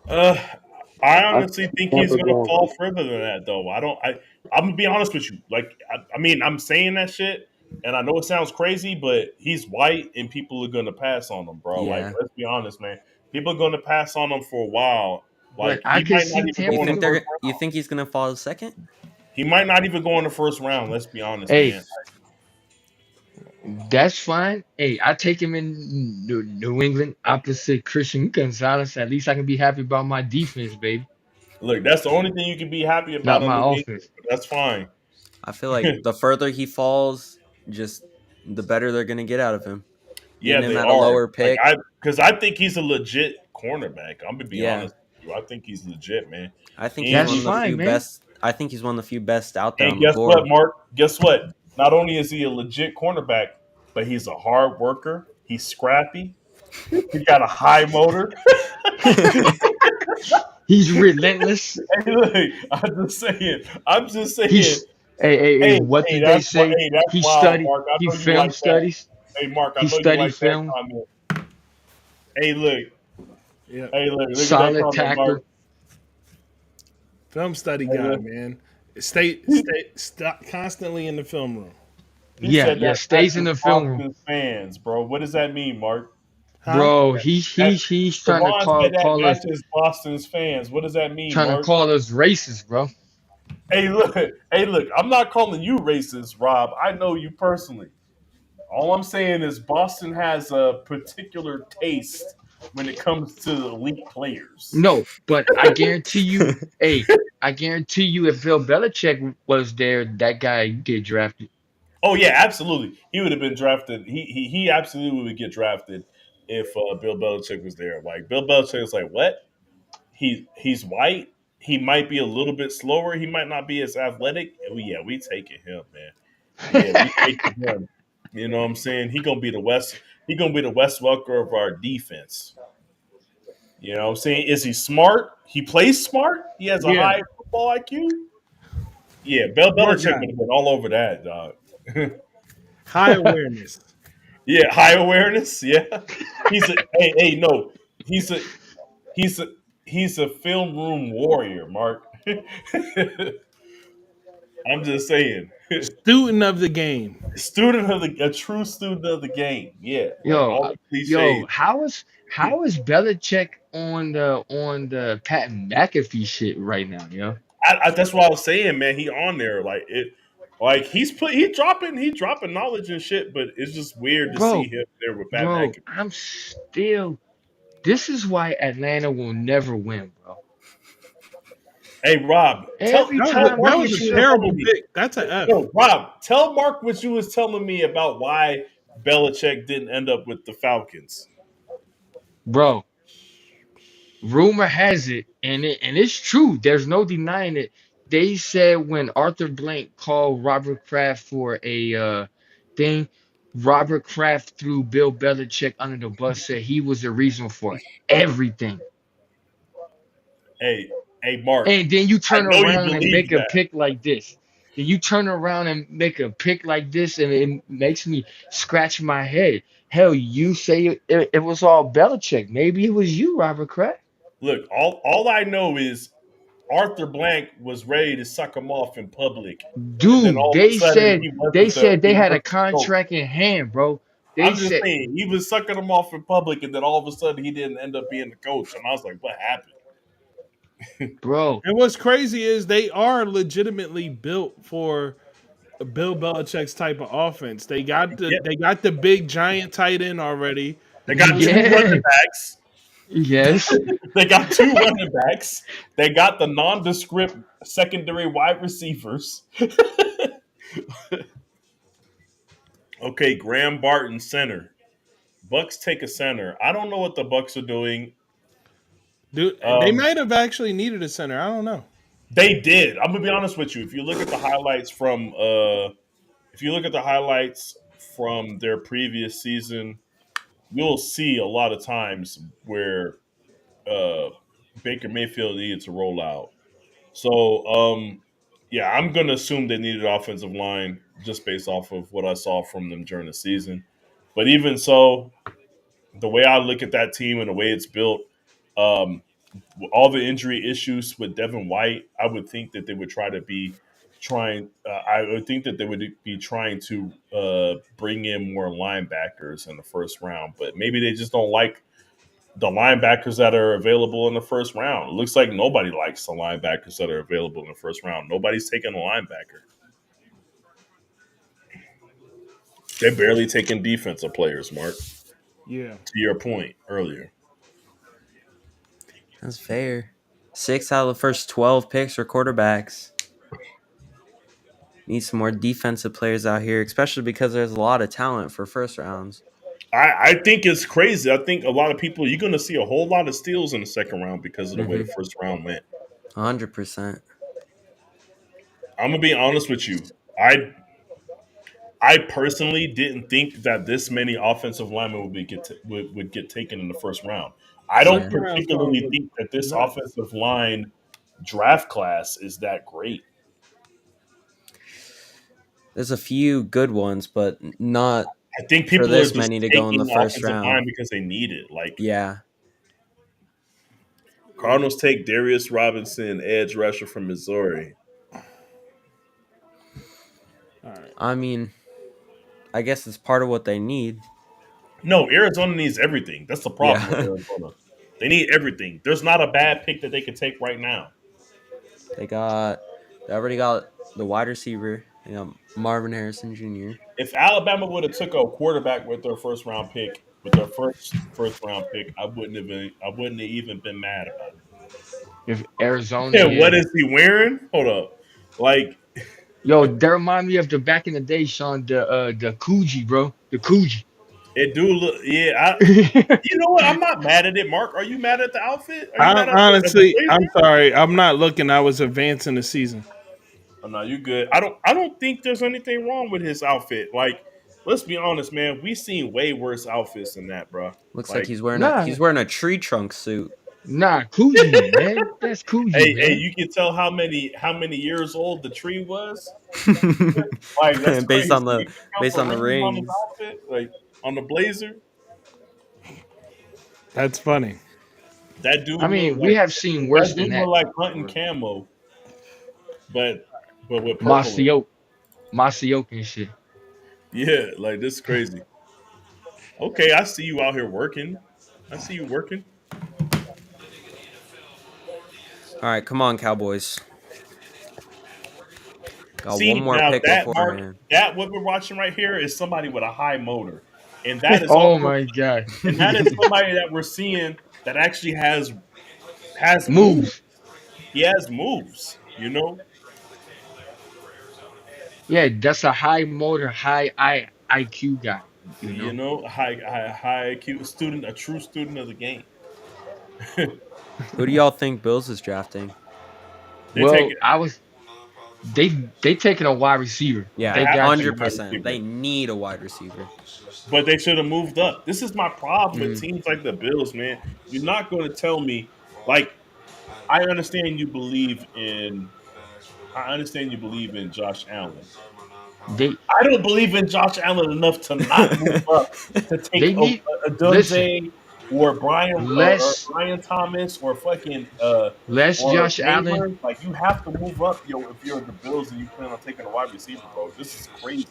Uh, I I honestly see think he's Tampa gonna going fall Cooper. further than that, though. I don't. I'm gonna be honest with you. Like, I mean, I'm saying that shit, and I know it sounds crazy, but he's white, and people are gonna pass on him, bro. Like, Yeah. let's be honest, man. People are gonna pass on him for a while. But Like, I he can might not see even go Tampa in the go. first You round. think he's gonna fall second? He might not even go in the first round. Let's be honest, Hey, man. that's fine. Hey, I take him in New England opposite Christian Gonzalez. At least I can be happy about my defense, baby, Look, that's the only thing you can be happy about not on my New England. offense. But that's fine. I feel like the further he falls, just the better they're gonna get out of him. Yeah, Getting him they at a are. lower Like pick. because I think he's a legit cornerback. I'm gonna be Yeah, honest with you. I think he's legit, man. I think he's That's one of And the fine, few man. best. I think he's one of the few best out there and on the guess what, board. Mark? Guess what? Not only is he a legit cornerback, but he's a hard worker. He's scrappy. He got a high motor. He's relentless. Hey, look, I'm just saying. I'm just saying. He's hey, Hey, what hey, did they that's say? hey, that's He wild, studied. Mark. I He know you film like that. studies. Hey, Mark, I He know you studied like that film. comment. Hey, look, Yeah, look at that Solid comment, Mark. tackle. film study Hey, guy, look. man. Constantly in the film room, He Yeah, said yeah. that Stays in matches the film room, Boston's fans, bro. What does that mean, Mark? huh? bro. That He's trying to Devon said that call us matches Boston's fans. What does that mean, trying to Mark? call us racist, bro. Hey, look. I'm not calling you racist, Rob. I know you personally. All I'm saying is Boston has a particular taste when it comes to elite players. No, but I guarantee you, hey, I guarantee you, if Bill Belichick was there, that guy get drafted. Oh yeah, absolutely. He would have been drafted. He absolutely would get drafted if Bill Belichick was there. Like Bill Belichick is like, what? He's white. He might be a little bit slower. He might not be as athletic. Oh yeah, we taking him, man. Yeah, we taking him. You know what I'm saying? He gonna be the West. He gonna be the Wes Welker of our defense. You know what I'm saying? Is he smart? He plays smart. He has a Yeah, high football IQ. Yeah, Bill smart Belichick guy, would have been all over that, dog. high awareness. Yeah, high awareness. Yeah, he's a no, he's a he's a he's a film room warrior, Mark. I'm just saying, Student of the game. student of a true student of the game. Yeah, like Yo, all the yo, cliches. how is Belichick on the Pat McAfee shit right now, yo? That's what I was saying, man. He on there like it, like he dropping knowledge and shit, but it's just weird to see Bro, him there with Pat bro, McAfee. I'm still. This is why Atlanta will never win, bro. Hey, Rob, Every tell time Mark That they what was a you were show, terrible telling me. pick. That's a F. No, Rob, tell Mark what you was telling me about why Belichick didn't end up with the Falcons. bro. Rumor has it, and it's true. There's no denying it. They said when Arthur Blank called Robert Kraft for a thing, Robert Kraft threw Bill Belichick under the bus. Said he was the reason for everything. Hey, hey, Mark, And then you I turn know you around and believe make a that. pick like this. Then you turn around and make a pick like this, and it makes me scratch my head. Hell, you say it was all Belichick. Maybe it was you, Robert Kraft. Look, all I know is Arthur Blank was ready to suck him off in public, and then Dude, all of a sudden they he had a wasn't the coach. contract in hand, bro. They I'm just said, saying he was sucking him off in public, and then all of a sudden he didn't end up being the coach, and I was like, what happened? bro, And what's crazy is they are legitimately built for Bill Belichick's type of offense. Yeah, They got the big giant tight end already. they got two yeah, running backs. yes, They got two running backs. They got the nondescript secondary wide receivers. Okay, Graham Barton center. Bucks take a center. I don't know what the Bucks are doing. Dude, they Um, might have actually needed a center. I don't know. they did. I'm gonna be honest with you. If you look at the highlights from their previous season, you'll see a lot of times where uh, Baker Mayfield needed to roll out. So, yeah, I'm going to assume they needed offensive line just based off of what I saw from them during the season. But even so, the way I look at that team and the way it's built, um, all the injury issues with Devin White, I would think that they would try to be trying. I would think that they would be trying to bring in more linebackers in the first round, but maybe they just don't like the linebackers that are available in the first round. It looks like nobody likes the linebackers that are available in the first round. Nobody's taking a linebacker. They're barely taking defensive players, Mark, Yeah. to your point earlier. That's fair. 6 out of the first 12 picks are quarterbacks. Need some more defensive players out here, especially because there's a lot of talent for first rounds. I think it's crazy. I think a lot of people you're going to see a whole lot of steals in the second round because of the way the Mm-hmm. first round went. 100%. I'm gonna be honest with you. I personally didn't think that this many offensive linemen would get taken in the first round. I don't Yeah. Second round sounds particularly think that this nuts. offensive line draft class is that great. There's a few good ones, but not I think for people are this just many to go in the taking first offensive round. line because they need it. Like Yeah. Cardinals take Darius Robinson, edge rusher from Missouri. All right. I mean, I guess it's part of what they need. No, Arizona needs everything. That's the problem with Yeah. Arizona. They need everything. There's not a bad pick that they could take right now. they got they already got the wide receiver, Marvin Harrison Jr. If Alabama would have took a quarterback with their first round pick, with their first round pick, I wouldn't have even been mad about it. If Arizona, Yeah, what yeah. is he wearing? Hold up, like Yo, that remind me of the back in the day, Sean, the Coogee, bro. The Coogee. it do look. Yeah, you know what? I'm not mad at it, Mark. Are you mad at the outfit? Are you mad at the I'm blazer? sorry. I'm not looking. I was advancing the season. Oh, no, you good. I don't think there's anything wrong with his outfit. Like, let's be honest, man. We seen way worse outfits than that, bro. Looks like Like, Nah, he's wearing a tree trunk suit. nah, Coogee, man. That's Coogee, hey, man. you can tell how many years old the tree was. Like that's based crazy. on the You can count based the on the rings on his rings. outfit, like on the blazer. That's funny. That dude I look mean, we like have seen worse that than dude look that. like hunting Or camo, but with purple. In it. Masioke, Masioke and shit. Yeah, like this is crazy. Okay, I see you out here working. I see you working. All right, come on, Cowboys. Got one See more now pick that Mark, beforehand. that what we're watching right here is somebody with a high motor, and that is Oh also my god. and that is somebody that we're seeing that actually has moves. Moves. He has moves. You know, Yeah, that's a high motor, IQ guy, you you know. know, high IQ student, a true student of the game. Who do y'all think Bills is drafting? They take Well, it. I was they taking a wide receiver. They Yeah, They have to got take a to. 100%. wide They receiver, need a wide receiver. but they should have moved up. This is my problem with Mm, teams like the Bills, man. You're not going to tell me like I understand you believe in. I understand you believe in Josh Allen. They I don't believe in Josh Allen enough to not move up to take they need a listen, Dunze or less Brian Thomas or fucking less or Josh Allen. Neighbors. Like you have to move up, yo, if you're the Bills and you plan on taking a wide receiver, bro. This is crazy.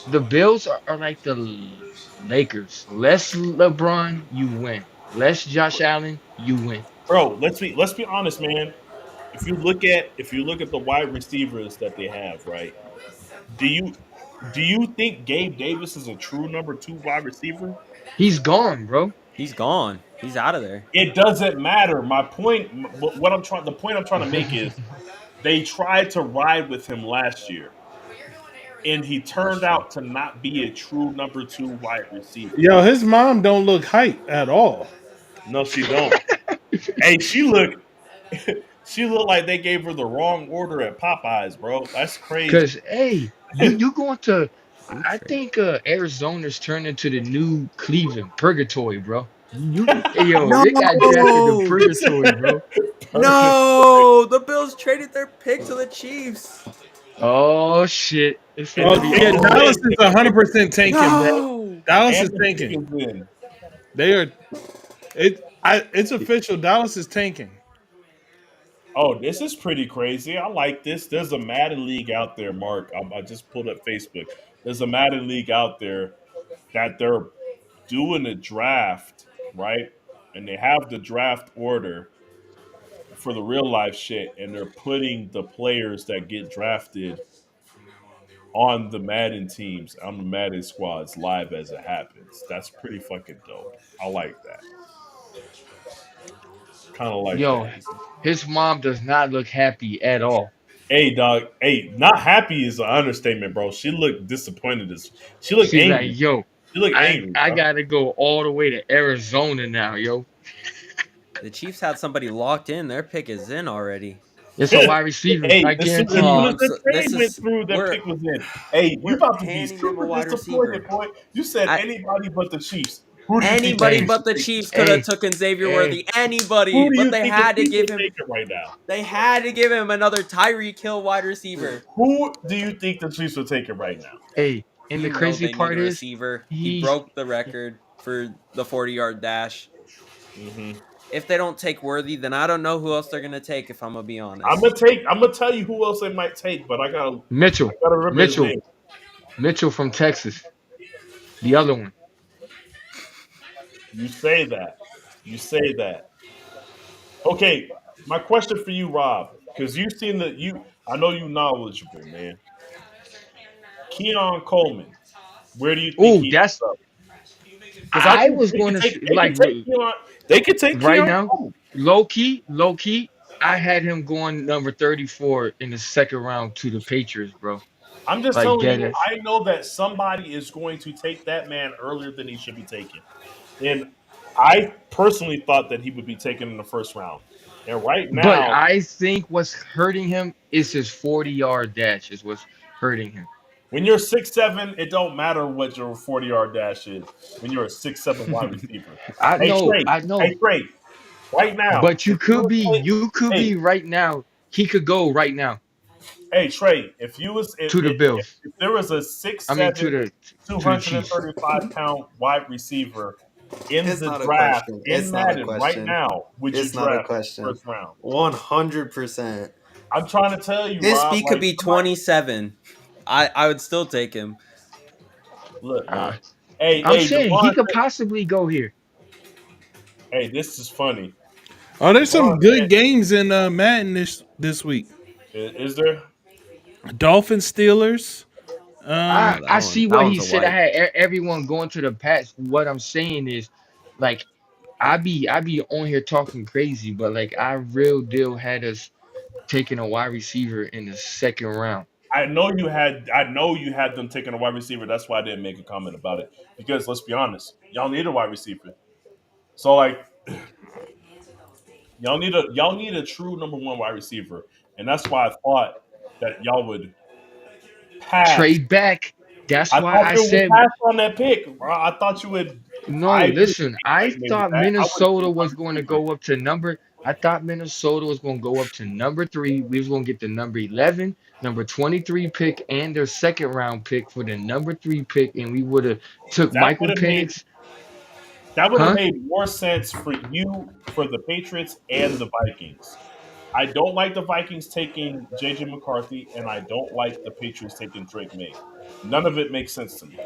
The Bills are like the Lakers. Less LeBron, you win. Less Josh Allen, you win. Bro, let's be honest, man. If you look at the wide receivers that they have, right? Do you do you think Gabe Davis is a true number two wide receiver? He's gone, bro. He's gone. He's out of there. It doesn't matter. My point, what I'm trying, the point I'm trying to make is they tried to ride with him last year, and he That's turned true. out to not be a true number two wide receiver. Yo, his mom don't look hype at all. No, she don't. Hey, she look, she looked like they gave her the wrong order at Popeyes, bro. That's crazy. Cause hey, you going to Food I trade. think Arizona's turning to the new Cleveland purgatory, bro. Hey, yo, they got drafted to No! purgatory, bro. No! The Bills traded their pick to the Chiefs. Oh shit. It's Oh finna be yeah, Pickens over. Dallas in, is 100% tanking, bro. No! Dallas is and the tanking. Pickens in. They are. It's official. Dallas is tanking. Oh, this is pretty crazy. I like this. There's a Madden league out there, Mark. I just pulled up Facebook. There's a Madden league out there that they're doing a draft, right? And they have the draft order for the real life shit, and they're putting the players that get drafted on the Madden teams, on the Madden squads, live as it happens. That's pretty fucking dope. I like that. Kind of like Yo, that. his mom does not look happy at all. Hey, dog. Hey, not happy is an understatement, bro. She looked disappointed. She looked She's like, angry. yo. You look I angry, I bro. gotta go all the way to Arizona now, yo. The Chiefs had somebody locked in. Their pick is in already. It's a wide receiver. Hey, I as guarantee soon you. as the So trade this went is through, their we're pick was in. Hey, you we're about to be handing him a super wide disappointed, receiver. boy. You said I, anybody but the Chiefs. Who do you think the anybody Hey, Chiefs but would the take? Chiefs could have hey, taken Xavier hey, Worthy. Anybody, Who do but you they think the had to Chiefs give would him. take it right now? They had to give him another Tyreek Hill wide receiver. Who do you think the Chiefs would take it right now? hey. And the You know crazy they need part a is, receiver. He he's broke the record for the 40-yard dash. Hmm. If they don't take Worthy, then I don't know who else they're gonna take. If I'm gonna be I'm honest, gonna take. I'm gonna tell you who else they might take, but I Mitchell, gotta remember his Mitchell, name. Mitchell from Texas. The other one. You say that. You say that. Okay, my question for you, Rob, because you've seen the you. I know you knowledgeable, man. Keon Coleman. Where do you think Oh, he ends that's. up? Because I I think was going to they like could take Keon. They could take right Keon now, Coleman. low key. I had him going number 34 in the second round to the Patriots, bro. I'm just Like telling dead you, ass. I know that somebody is going to take that man earlier than he should be taken. And I personally thought that he would be taken in the first round. And right But now, I think what's hurting him is his 40-yard dash is what's hurting him. when you're 6'7", it don't matter what your 40-yard dash is. When you're a 6'7" wide receiver, hey Trey, I hey know. Trey, right now, But you could hey be right now. He could go right now hey Trey, if you was to the Bills. if there was a six I mean seven, to the hundred and Chiefs. thirty five pound wide receiver in It's the not a draft question. in It's not a Madden right question. now, would you It's not a draft him question. first round? 100%. I'm trying to tell you, his Rob. speed could Like be somebody, 27. I would still take him. look, Uh, man. Hey, I'm hey, saying Devon he could said, possibly go here. hey, this is funny. Oh, there's Devon some good said, games in Madden this week. is there? Dolphins Steelers. Oh, I see that what he one's a said. I wipe. had everyone going to the Pats. What I'm saying is, like, I be on here talking crazy, but like I real deal had us taking a wide receiver in the second round. I know you had them taking a wide receiver. That's why I didn't make a comment about it. Because let's be honest, y'all need a wide receiver. So like y'all need a true number one wide receiver. And that's why I thought that y'all would pass. Trade back. That's I why thought I you would said pass on that pick, bro. I thought you would no. I agree with Listen, you, I Trey, maybe thought that. I would Minnesota take was wide going to receiver. go up to number. I thought Minnesota was going to go up to number 3. We was going to get the number 11, number 23 pick, and their second round pick for the number 3 pick, and we would have took That Michael would have made Penix, that would have huh? made more sense for you for the Patriots and the Vikings. I don't like the Vikings taking JJ McCarthy, and I don't like the Patriots taking Drake May. None of it makes sense to me.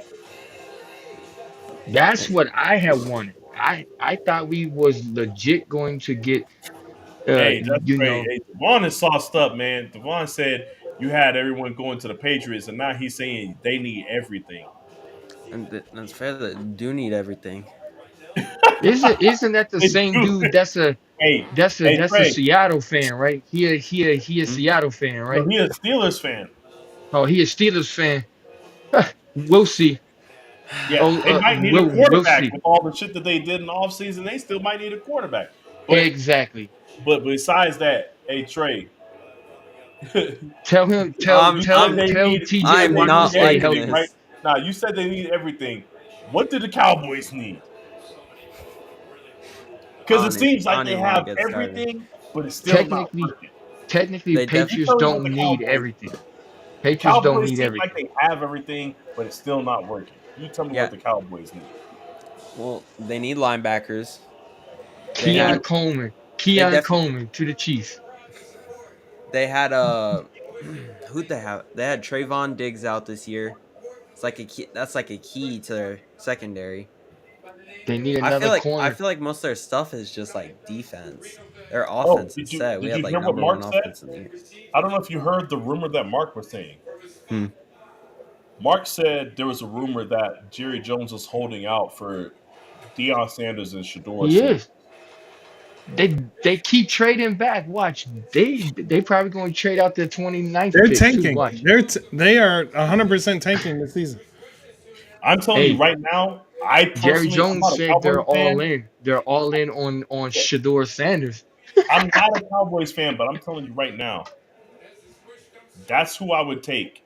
That's what I had wanted. I thought we was legit going to get Hey, that's you great. know Hey, Devon is sauced up, man. Devon said you had everyone going to the Patriots, and now he's saying they need everything. And that's fair. That do need everything. isn't that the They same do. dude Hey, hey, that's a Trey. Seattle fan, right? He a Hmm? Seattle fan, No, right? he a Steelers fan. Oh, he a Steelers fan. We'll see. Yeah, Oh, they might need a we'll quarterback see. with all the shit that they did in the offseason. They still might need a quarterback. But Exactly. but besides that, hey Trey, Tell him you said they tell need you TJ said I'm they Watt to need not stay liking everything, healthy. right? this. Now you said they need everything. What do the Cowboys need? Because it seems I like don't they even want to have get started. everything, but it's still not Technically, working. technically, They def You Patriots tell me what don't the need Cowboys everything. need. The Patriots don't Cowboys need seem like everything. they have everything, but it's still not working. You tell me what Yeah. the Cowboys need. Well, they need linebackers. They They need had they Keon def Coleman to the Chiefs. they had who'd they have? They had Trayvon Diggs out this year. It's like a key, that's like a key to their secondary. They need another I corner. feel like most of their stuff is just like defense. Their Oh, offense is set. We did had you like hear what number Mark one said? offense in the year. I don't know if you heard the rumor that Mark was saying. Hmm. Mark said there was a rumor that Jerry Jones was holding out for Deion Sanders and Shador He Sanders. is. They keep trading back. Watch. They probably going to trade out their 29th They're pick too. tanking. Watch. They are 100% tanking this season. I'm telling you Hey, right now, I Jerry personally, I'm Jones not a said they're Cowboys all fan. in. They're all in on Shador Sanders. I'm not a Cowboys fan, but I'm telling you right now, that's who I would take.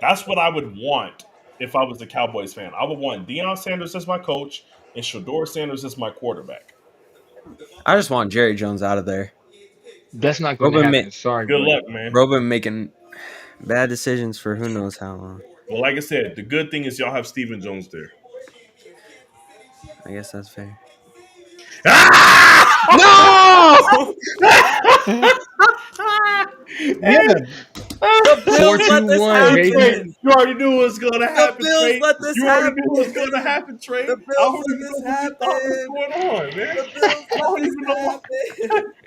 That's what I would want if I was a Cowboys fan. I would want Deion Sanders as my coach and Shador Sanders as my quarterback. I just want Jerry Jones out of there. That's not going to Robin, ma- happen. Sorry, Good buddy. luck, man. Robin making bad decisions for who knows how long. Well, like I said, the good thing is y'all have Stephen Jones there. I guess that's fair. No! Yeah, The four Bills two let this one, Hey, baby. Trey, happen. you already knew what was going to The happen, Bills Trey. let this You already knew happen. what was going to happen, Trey. The I Bills don't let even know this what you thought was happen. going on, man. The Bills I let don't this even know what. happen.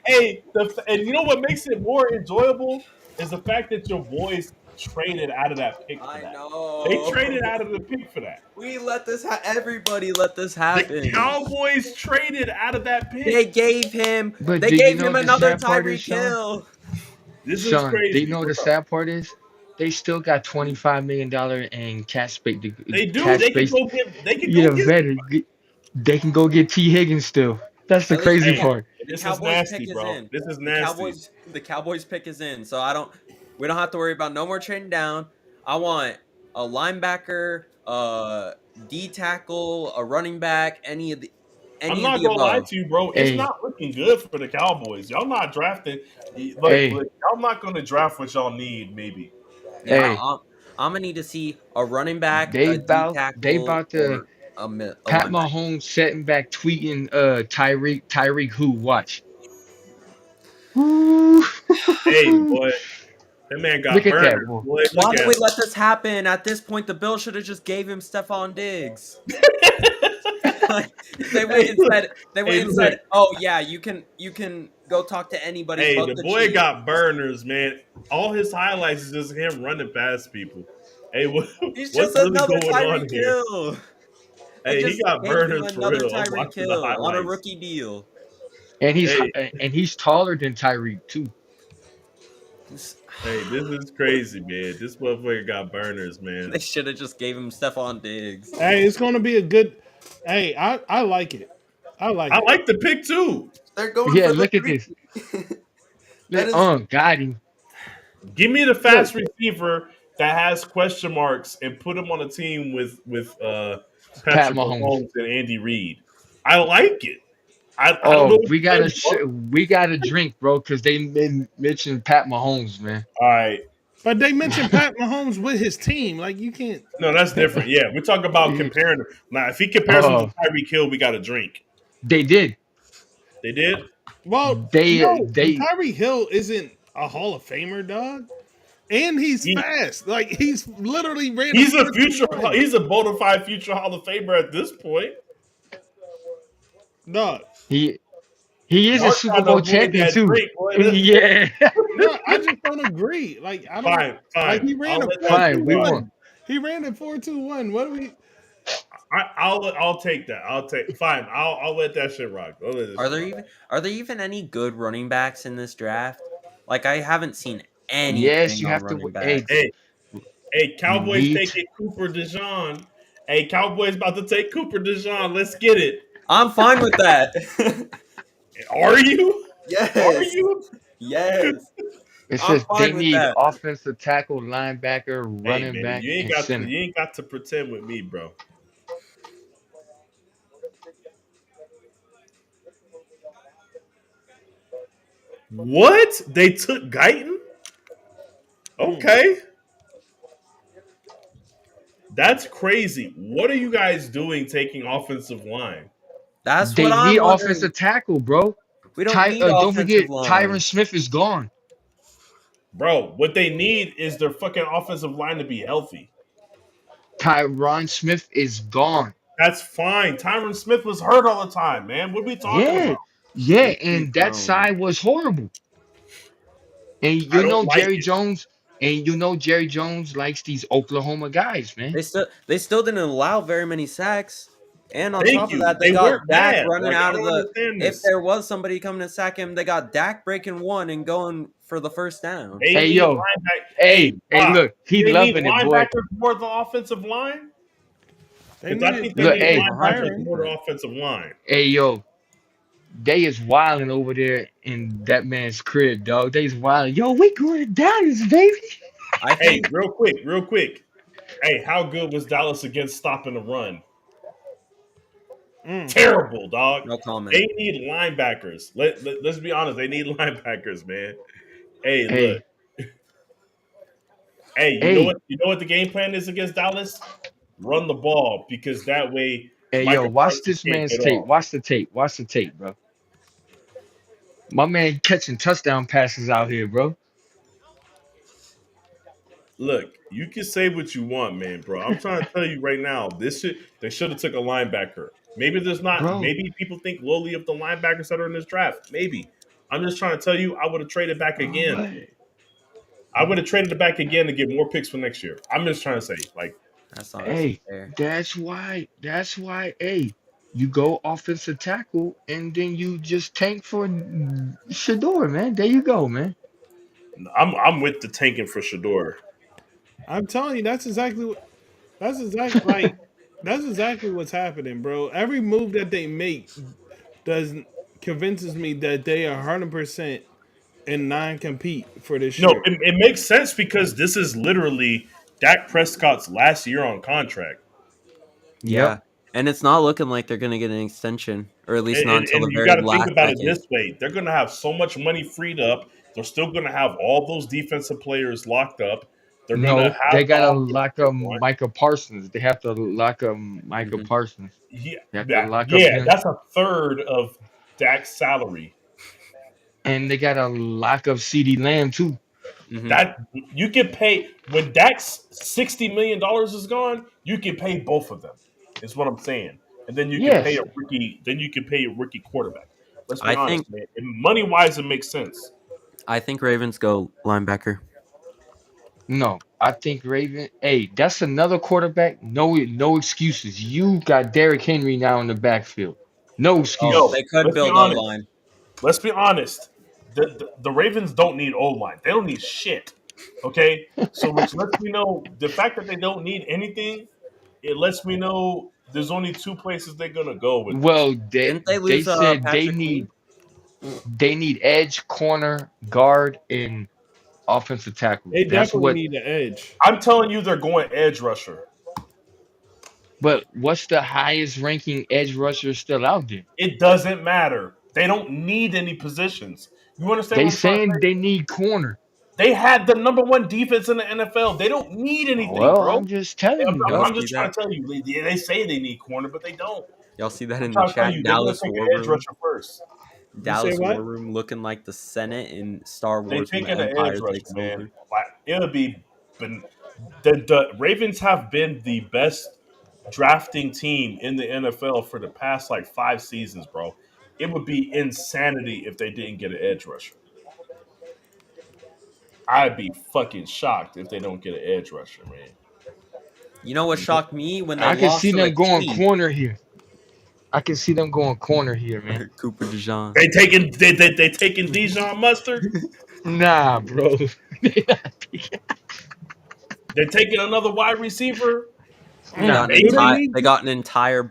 Hey, and you know what makes it more enjoyable is the fact that your boys traded out of that pick for I that. They traded know. out of the pick for that. We let this everybody let this The happen. Cowboys traded out of that pick. They gave him But they do you gave know him what the another sad part is, Tyreek Sean? Hill. This is Sean, do you crazy. know what the What's up? sad part is? They still got $25 million in cash space. They do. Cash They can space. go get. They can go Yeah, get. better. They can go get T Higgins still. That's the At least crazy Hey, part. the this is Cowboys nasty, pick is bro. in. This is The nasty. Cowboys pick is in. So we don't have to worry about no more trading down. I want a linebacker, D tackle, a running back, I'm any of not the gonna lie above. to you, bro. It's Hey, not looking good for the Cowboys. Y'all not drafting. hey, Look, y'all not gonna draft what y'all need. Maybe. Yeah, hey. I'm gonna need to see a running back, They a D tackle, about to or a Pat linebacker. Mahomes setting back tweeting Tyreek who watch. Woo. Hey, boy, that man Look got at that, burners. boy. Boy, Why look did at we let this happen? At this point, the Bills should have just gave him Stephon Diggs. him. Like, Hey, look. they Hey, went and look. said, "Oh yeah, you can go talk to anybody Hey, but the the boy Chiefs." got burners, man. All his highlights is just him running past people. Hey, He's what's just really another going on Tyreek here? Hill. They Hey, he just got gave him burners for another real. I'm Tyreek watching the Hill on a highlights. rookie deal. Hey, And he's taller than Tyreek too. This- hey, this is crazy, man. This motherfucker got burners, man. They should have just gave him Stephon Diggs. Hey, it's gonna be a good. Hey, I like it. I like I it. like the pick too. They're going Yeah, for the look at three. this. That Look, is got him. Give me the Look, fast receiver that has question marks and put him on a team with Pat Patrick Mahomes. Mahomes and Andy Reid. I like it. I don't know Oh, what to tell you. we gotta drink, bro, because mentioned Pat Mahomes, man. All right. But they mentioned Pat Mahomes with his team. Like you can't. No, that's different. Yeah, we're talking about comparing them. Now, if he compares him to Oh, Tyreek Hill, we got a drink. they did. They did. Well, They no, they Tyreek Hill isn't a Hall of Famer, dog, and he's He fast. Like he's literally ran a he's a 4 future. 2 He's a bona fide future Hall of Famer at this point. dog. he he is a Y'all Super trying to Bowl avoid champion that too. drink, boy. Yeah. No, I just don't agree. Like I don't Fine, like fine. he ran I'll a let four that two Fine, shit we ride. won. one. He ran a 4-2-1. What do we? I'll take that. I'll take fine. I'll let that shit rock. I'll let that Are shit there rock. even any good running backs in this draft? Like I haven't seen Yes, anything you on have to. running Hey, backs. Hey, hey, you Cowboys need. taking Cooper DeJean. Hey, Cowboys about to take Cooper DeJean. Let's get it. I'm fine with that. Are you? Are Yes. you? Yes. It I'm says they fine with need that. offensive tackle, linebacker, Hey running man, back, and center. you ain't got to pretend with me, bro. What? They took Guyton? Mm. Okay. That's crazy. What are you guys doing taking offensive line? That's what They need I'm wondering. offensive tackle, bro. We don't need Don't offensive forget line. Tyron Smith is gone. Bro, what they need is their fucking offensive line to be healthy. Tyron Smith is gone. That's fine. Tyron Smith was hurt all the time, man. What are we talking about? Yeah, yeah, Injury and that prone. side was horrible. And I don't like it. You know Jerry Jones likes these Oklahoma guys, man. They still didn't allow very many sacks. And on Thank top of you. that, they They got weren't Dak bad. running Like I out of don't the. understand If this. there was somebody coming to sack him, they got Dak breaking one and going for the first down. They Hey, need yo. linebacker. Hey, Hey, Doc, look, do he they need loving it, boy. linebackers more than offensive line? They Because I needed think they Look, need they hey, were linebackers hiring. more than offensive line. hey, yo. They is wilding over there in that man's crib, dog. They is wilding. Yo, we going to Dallas, baby. I Hey, think real quick, real quick. Hey, how good was Dallas against stopping the run? Mm. Terrible, dog. no comment. They need linebackers. Let's be honest. They need linebackers, man. Hey, look. Hey, Hey, you know hey, what? You know what the game plan is against Dallas? Run the ball because that way hey, yo, Michael watch Parsons this can't man's get tape. off. Watch the tape. Watch the tape, bro. My man catching touchdown passes out here, bro. Look, you can say what you want, man, bro. I'm trying to tell you right now, they should have took a linebacker. Maybe there's not. Bro, Maybe people think lowly of the linebackers that are in this draft. Maybe. I'm just trying to tell you, I would have traded back again. what? I would have traded it back again to get more picks for next year. I'm just trying to say, like, That's honestly Hey, fair. that's why, hey, you go offensive tackle and then you just tank for Shador, man. There you go, man. I'm with the tanking for Shador. I'm telling you, that's exactly like that's exactly what's happening, bro. Every move that they make does convinces me that they are 100% in non-compete for this No, year. it makes sense because this is literally Dak Prescott's last year on contract. Yep. Yeah. And it's not looking like they're going to get an extension, or at least not until And the you got very to think last about it second. this way: they're going to have so much money freed up. They're still going to have all those defensive players locked up. They're going to No, have they the gotta offense lock they up want. Micah Parsons. They have to lock up Micah Hmm. Parsons. Yeah, They have to lock up yeah, him. that's a third of Dak's salary. And they gotta lock up CD Lamb too. Hmm. That you can pay when Dak's $60 million is gone. You can pay both of them. Is what I'm saying. And then you can pay Yes. a rookie. Then you can pay a rookie quarterback. Let's be I honest, think man. Money wise, it makes sense. I think Ravens go linebacker. No. I think Raven. Hey, that's another quarterback. No excuses. You got Derrick Henry now in the backfield. No Oh, Yo, excuses. they could let's be build O honest. line. Let's be honest. The Ravens don't need O line. They don't need shit. Okay, so which lets me know the fact that they don't need anything. It lets me know there's only two places they're gonna go with this. Well, they Didn't they they lose said they Patrick need Queen? they need edge, corner, guard, and offensive tackle. They That's definitely what. need the edge. I'm telling you, they're going edge rusher. But what's the highest ranking edge rusher still out there? It doesn't matter. They don't need any positions. You understand They what I'm trying to saying say? they need corner. They had the number one defense in the NFL. They don't need anything, Well, bro. I'm just telling I'm, you, I'm, Y'all dog. I'm see just trying that? to tell you. They say they need corner, but they don't. Y'all see that I'm in the trying to tell chat? you, they're going to Dallas take War an edge Room. rusher first. You say Dallas what? War Room looking like the Senate in Star They Wars when the taking an edge Empire rusher, takes man. over. Like it'll be. Been, the Ravens have been the best drafting team in the NFL for the past like 5 seasons, bro. It would be insanity if they didn't get an edge rusher. I'd be fucking shocked if they don't get an edge rusher, man. You know what shocked me when they I can lost see to a them going Chief? corner here. I can see them going corner here, man. Cooper DeJean. They taking Dijon Mustard. Nah, bro. They're taking another wide receiver. They got Nah, an They don't Maybe entire need. they got an entire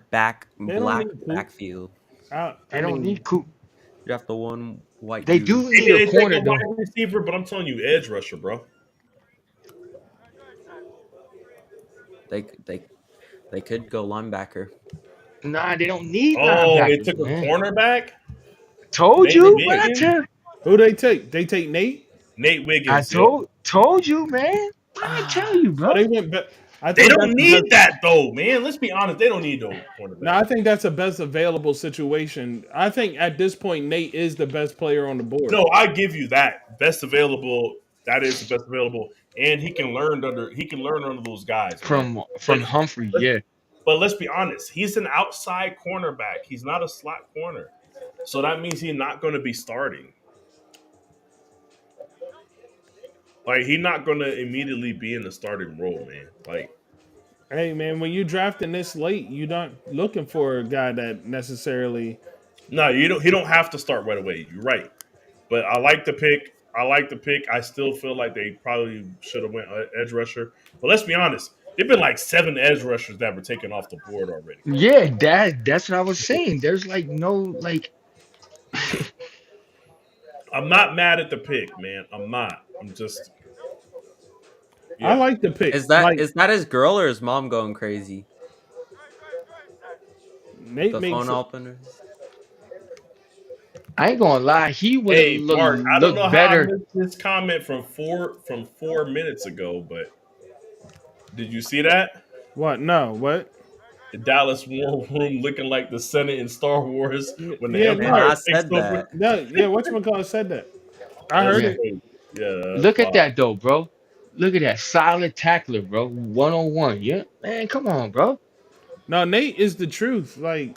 They don't black need Coop. backfield. I they don't mean, need Coop. You have the one white They dude. do maybe need a they take corner a though. wide receiver, but I'm telling you, edge rusher, bro. They they could go linebacker. Nah, they don't need Oh, they linebackers, took a man. cornerback. Told Nate you what I Wiggins. tell. who they take? They take Nate. Nate I Wiggins. Yep. told you, man. What I tell you, So bro? they went. I They think that's don't the need best. that though, man. Let's be honest. They don't need no No, cornerback. I think that's the best available situation. I think at this point Nate is the best player on the board. No, I give you that. Best available. That is the best available, and he can learn under those guys, man. But From Humphrey, let's, yeah. but let's be honest. He's an outside cornerback. He's not a slot corner, so that means he's not going to be starting. Like he's not going to immediately be in the starting role, man. Like Hey man, when you drafting this late, you're not looking for a guy that necessarily. No, you don't. He don't have to start right away. You're right. But I like the pick. I like the pick. I still feel like they probably should have went edge rusher. But let's be honest. There've been like 7 edge rushers that were taken off the board already. Yeah, that's what I was saying. There's like no like I'm not mad at the pick, man. I'm not. I'm just I yeah. like the pick. Like Is that his girl or his mom going crazy? Nate The phone makes it. openers. I ain't gonna lie, he would have Hey, Mark, I don't know looked how I better. missed this comment from 4 minutes ago, but did you see that? What? No. What? The Dallas War Room looking like the Senate in Star Wars when the Yeah. And Empire I No. takes said over. that. No. Yeah. Whatchamacallit said that. I That's heard Yeah. it. crazy. Yeah, that's Look at wild. that though, bro. Look at that solid tackler, bro. 101. Yeah, man, come on, bro. No, Nate is the truth. Like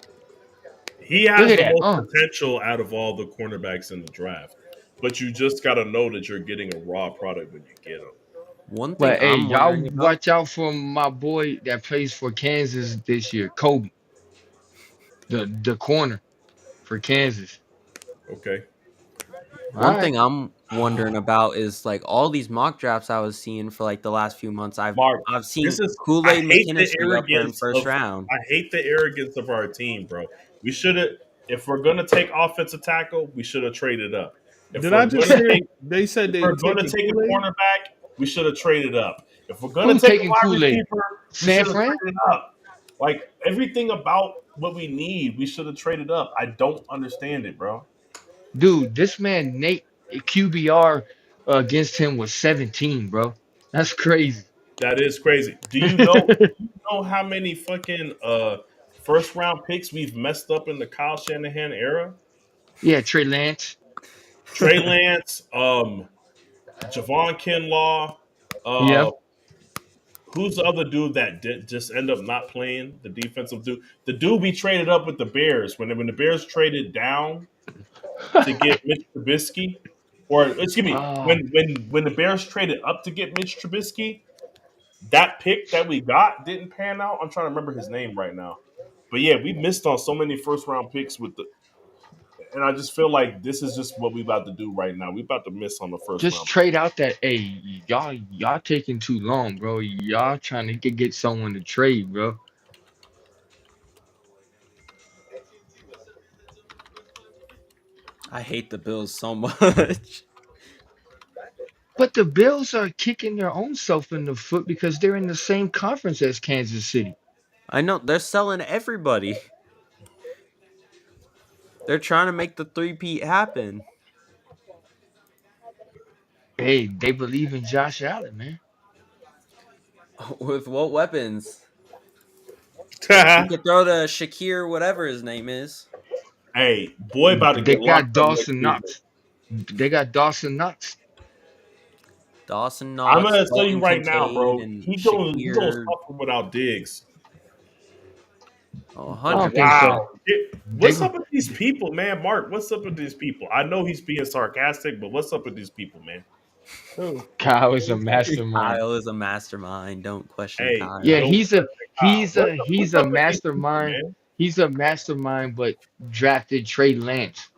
He Look has at the that. most potential out of all the cornerbacks in the draft. But you just got to know that you're getting a raw product when you get him. One thing But hey, I'm y'all wondering about. watch out for my boy that plays for Kansas this year, Kobe, the corner for Kansas. Okay. All One right. thing I'm wondering about is like all these mock drafts I was seeing for like the last few months. Mark, I've this seen is Kool I Aid hate the McKinnis was up there in arrogance first of round. I hate the arrogance of our team, bro. We should have if we're gonna take offensive tackle, we should have traded up. If did we're I just gonna hear take they said if they we're gonna taking take a Kool Aid? cornerback, we should have traded up. If we're gonna Who's take a taking wide Kool-Aid? receiver, we San should have Fran? traded up. Like everything about what we need, we should have traded up. I don't understand it, bro. Dude, this man Nate QBR against him was 17, bro. That's crazy. That is crazy. Do you know how many fucking first round picks we've messed up in the Kyle Shanahan era? Yeah, Trey Lance. Trey Lance, Javon Kinlaw, Yeah. uh, who's the other dude that just end up not playing? The defensive dude, the dude we traded up with the Bears when the Bears traded down to get Mitch Trubisky, or excuse me, Ah, when the Bears traded up to get Mitch Trubisky, that pick that we got didn't pan out. I'm trying to remember his name right now, but yeah, we missed on so many first round picks with the, and I just feel like this is just what we about to do right now. We about to miss on the first just round. trade out that. Hey, y'all taking too long, bro. Y'all trying to get someone to trade, bro. I hate the Bills so much. But the Bills are kicking their own self in the foot because they're in the same conference as Kansas City. I know they're selling everybody. They're trying to make the three-peat happen. Hey, they believe in Josh Allen, man. With what weapons? You could throw to Shakir, whatever his name is. Hey, boy, about to They get got locked up next Dawson season. Knox. They got Dawson Knox. Dawson I'm Knox, gonna tell you Dalton right now, Kincaid, bro. and He goes Shakir. suffer without Diggs. Oh, I don't think so. 100%. Wow. They What's up with these people, man? Mark, what's up with these people? I know he's being sarcastic, but what's up with these people, man? Who? Kyle is a mastermind. Kyle is a mastermind. Don't question Hey, Yeah, Kyle. don't question Kyle. he's What's a up with these people, mastermind. man? He's a mastermind, but drafted Trey Lance.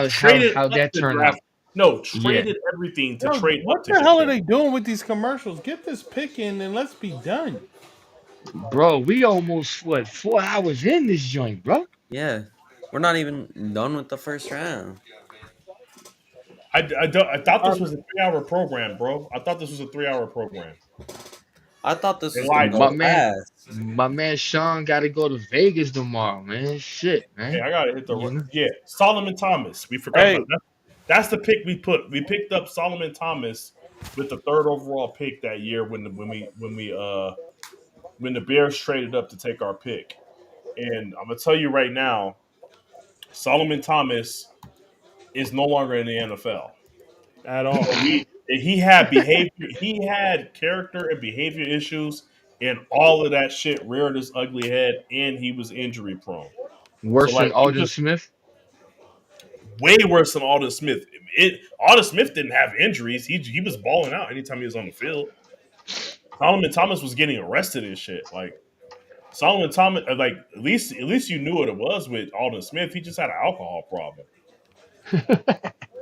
Traded How up that to turn draft. out? No, Yeah, traded everything to Yo, trade up what to the get hell are there. they doing with these commercials? Get this pick in and let's be done. bro, we almost 4 hours in this joint, bro. Yeah. We're not even done with the first round. I thought this Um, was a 3 hour program, bro. I thought this was a 3 hour program. I thought this They was going to lied go to My us. man, fast. my man Sean got to go to Vegas tomorrow, man. Shit, Hey, man. I gotta hit You the know, yeah. Solomon Thomas. We forgot about hey, that. That's the pick we put. We picked up Solomon Thomas with the third overall pick that year when the Bears traded up to take our pick. And I'm gonna tell you right now, Solomon Thomas is no longer in the NFL. at all. He had behavior. He had character and behavior issues, and all of that shit reared his ugly head, and he was injury prone. So worse like than we Alden just Smith. way worse than Alden Smith. Alden Smith didn't have injuries. He was balling out anytime he was on the field. Solomon Thomas was getting arrested and shit. Like Solomon Thomas, like at least you knew what it was with Alden Smith. He just had an alcohol problem.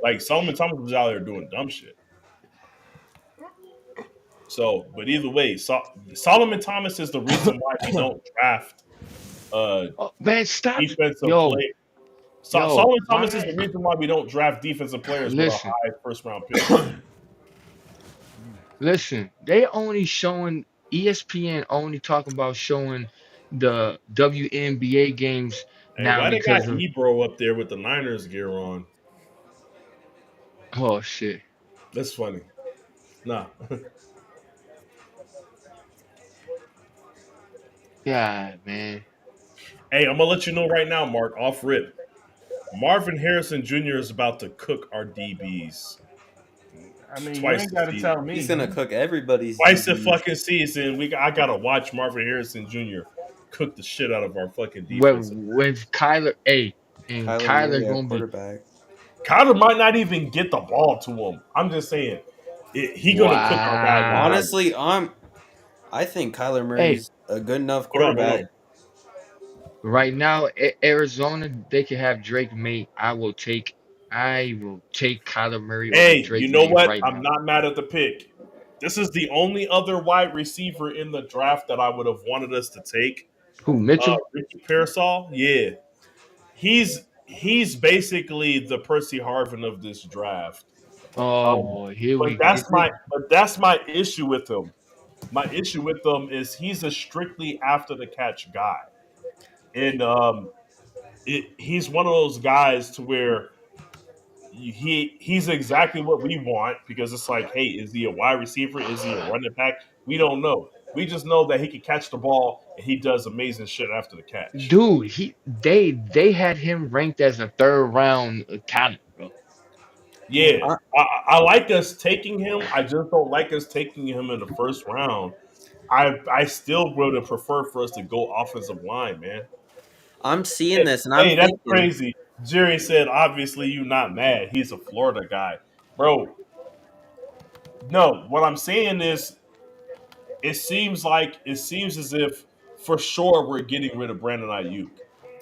Like Solomon Thomas was out there doing dumb shit. So, but either way, Solomon Thomas is the reason why we don't draft uh Oh, man, stop. defensive Yo, play. yo, Solomon Thomas is the why? reason why we don't draft defensive players with a Listen, high first round pick. listen. They only showing ESPN only talking about showing the WNBA games Hey, now why they got because of Ebro up there with the Niners gear on? oh shit. That's funny. Nah. Yeah, man. Hey, I'm gonna let you know right now, Mark, off rip. Marvin Harrison Jr. is about to cook our DBs I mean, you twice ain't a got to tell season. He's me. gonna cook everybody's Twice a DBs. fucking season. I gotta watch Marvin Harrison Jr. cook the shit out of our fucking defensive. With Kyler A and Kyler Kyler Murray at gonna be quarterback. Kyler might not even get the ball to him. I'm just saying, he gonna cook our guys wow. regardless. Honestly, I think Kyler Hey, Murray's a good enough Hold quarterback. on. right now, Arizona, they can have Drake May. I will take Kyler Murray over Hey, you Drake know May what? right I'm now. not mad at the pick. This is the only other wide receiver in the draft that I would have wanted us to take. Who, Mitchell? Ricky Pearsall, yeah, he's basically the Percy Harvin of this draft. Oh Um, boy, here but we that's go. my issue with him. My issue with him is he's a strictly after the catch guy, and he's one of those guys to where he's exactly what we want because it's like, hey, is he a wide receiver? Is he a running back? We don't know. We just know that he can catch the ball and he does amazing shit after the catch. Dude, they had him ranked as a third round talent, bro. Yeah, I, I like us taking him. I just don't like us taking him in the first round. I still would have preferred for us to go offensive line, man. I'm seeing Hey, this and I'm hey, that's thinking, crazy. Jerry said, obviously you're not mad. He's a Florida guy, bro. No, what I'm saying is it seems as if for sure we're getting rid of Brandon Ayuk.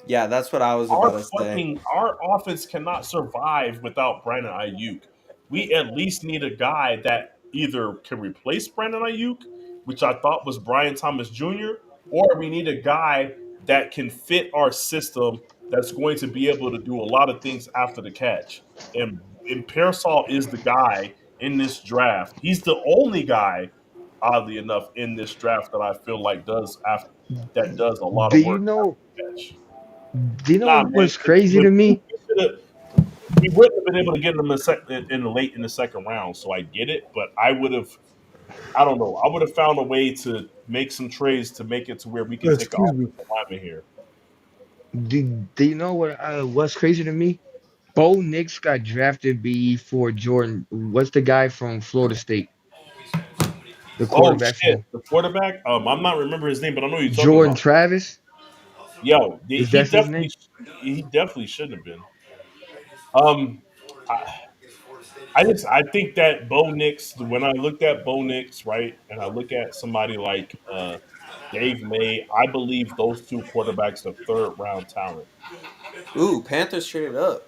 yeah, that's what I was Our about to say. our offense cannot survive without Brandon Ayuk. We at least need a guy that either can replace Brandon Ayuk, which I thought was Brian Thomas Jr., or we need a guy that can fit our system that's going to be able to do a lot of things after the catch. And Pearsall is the guy in this draft. He's the only guy, oddly enough, in this draft that I feel like does a lot Do of you work know? after the catch. Do you know Nah, man. what's crazy With to Duke, me? we wouldn't have been able to get them in the late in the second round. So I get it, but I would have. I don't know. I would have found a way to make some trades to make it to where we can take an Excuse me. offensive lineman here. Do you know what's crazy to me? Bo Nix got drafted B for Jordan. What's the guy from Florida State? The Oh quarterback shit, from the quarterback. I'm not remember his name, but I know who you're talking Jordan about. Travis. Yo, Is that his name? he definitely shouldn't have been. Um, I think that Bo Nix. When I looked at Bo Nix, right, and I look at somebody like Dave May, I believe those two quarterbacks are third round talent. Ooh, Panthers traded up.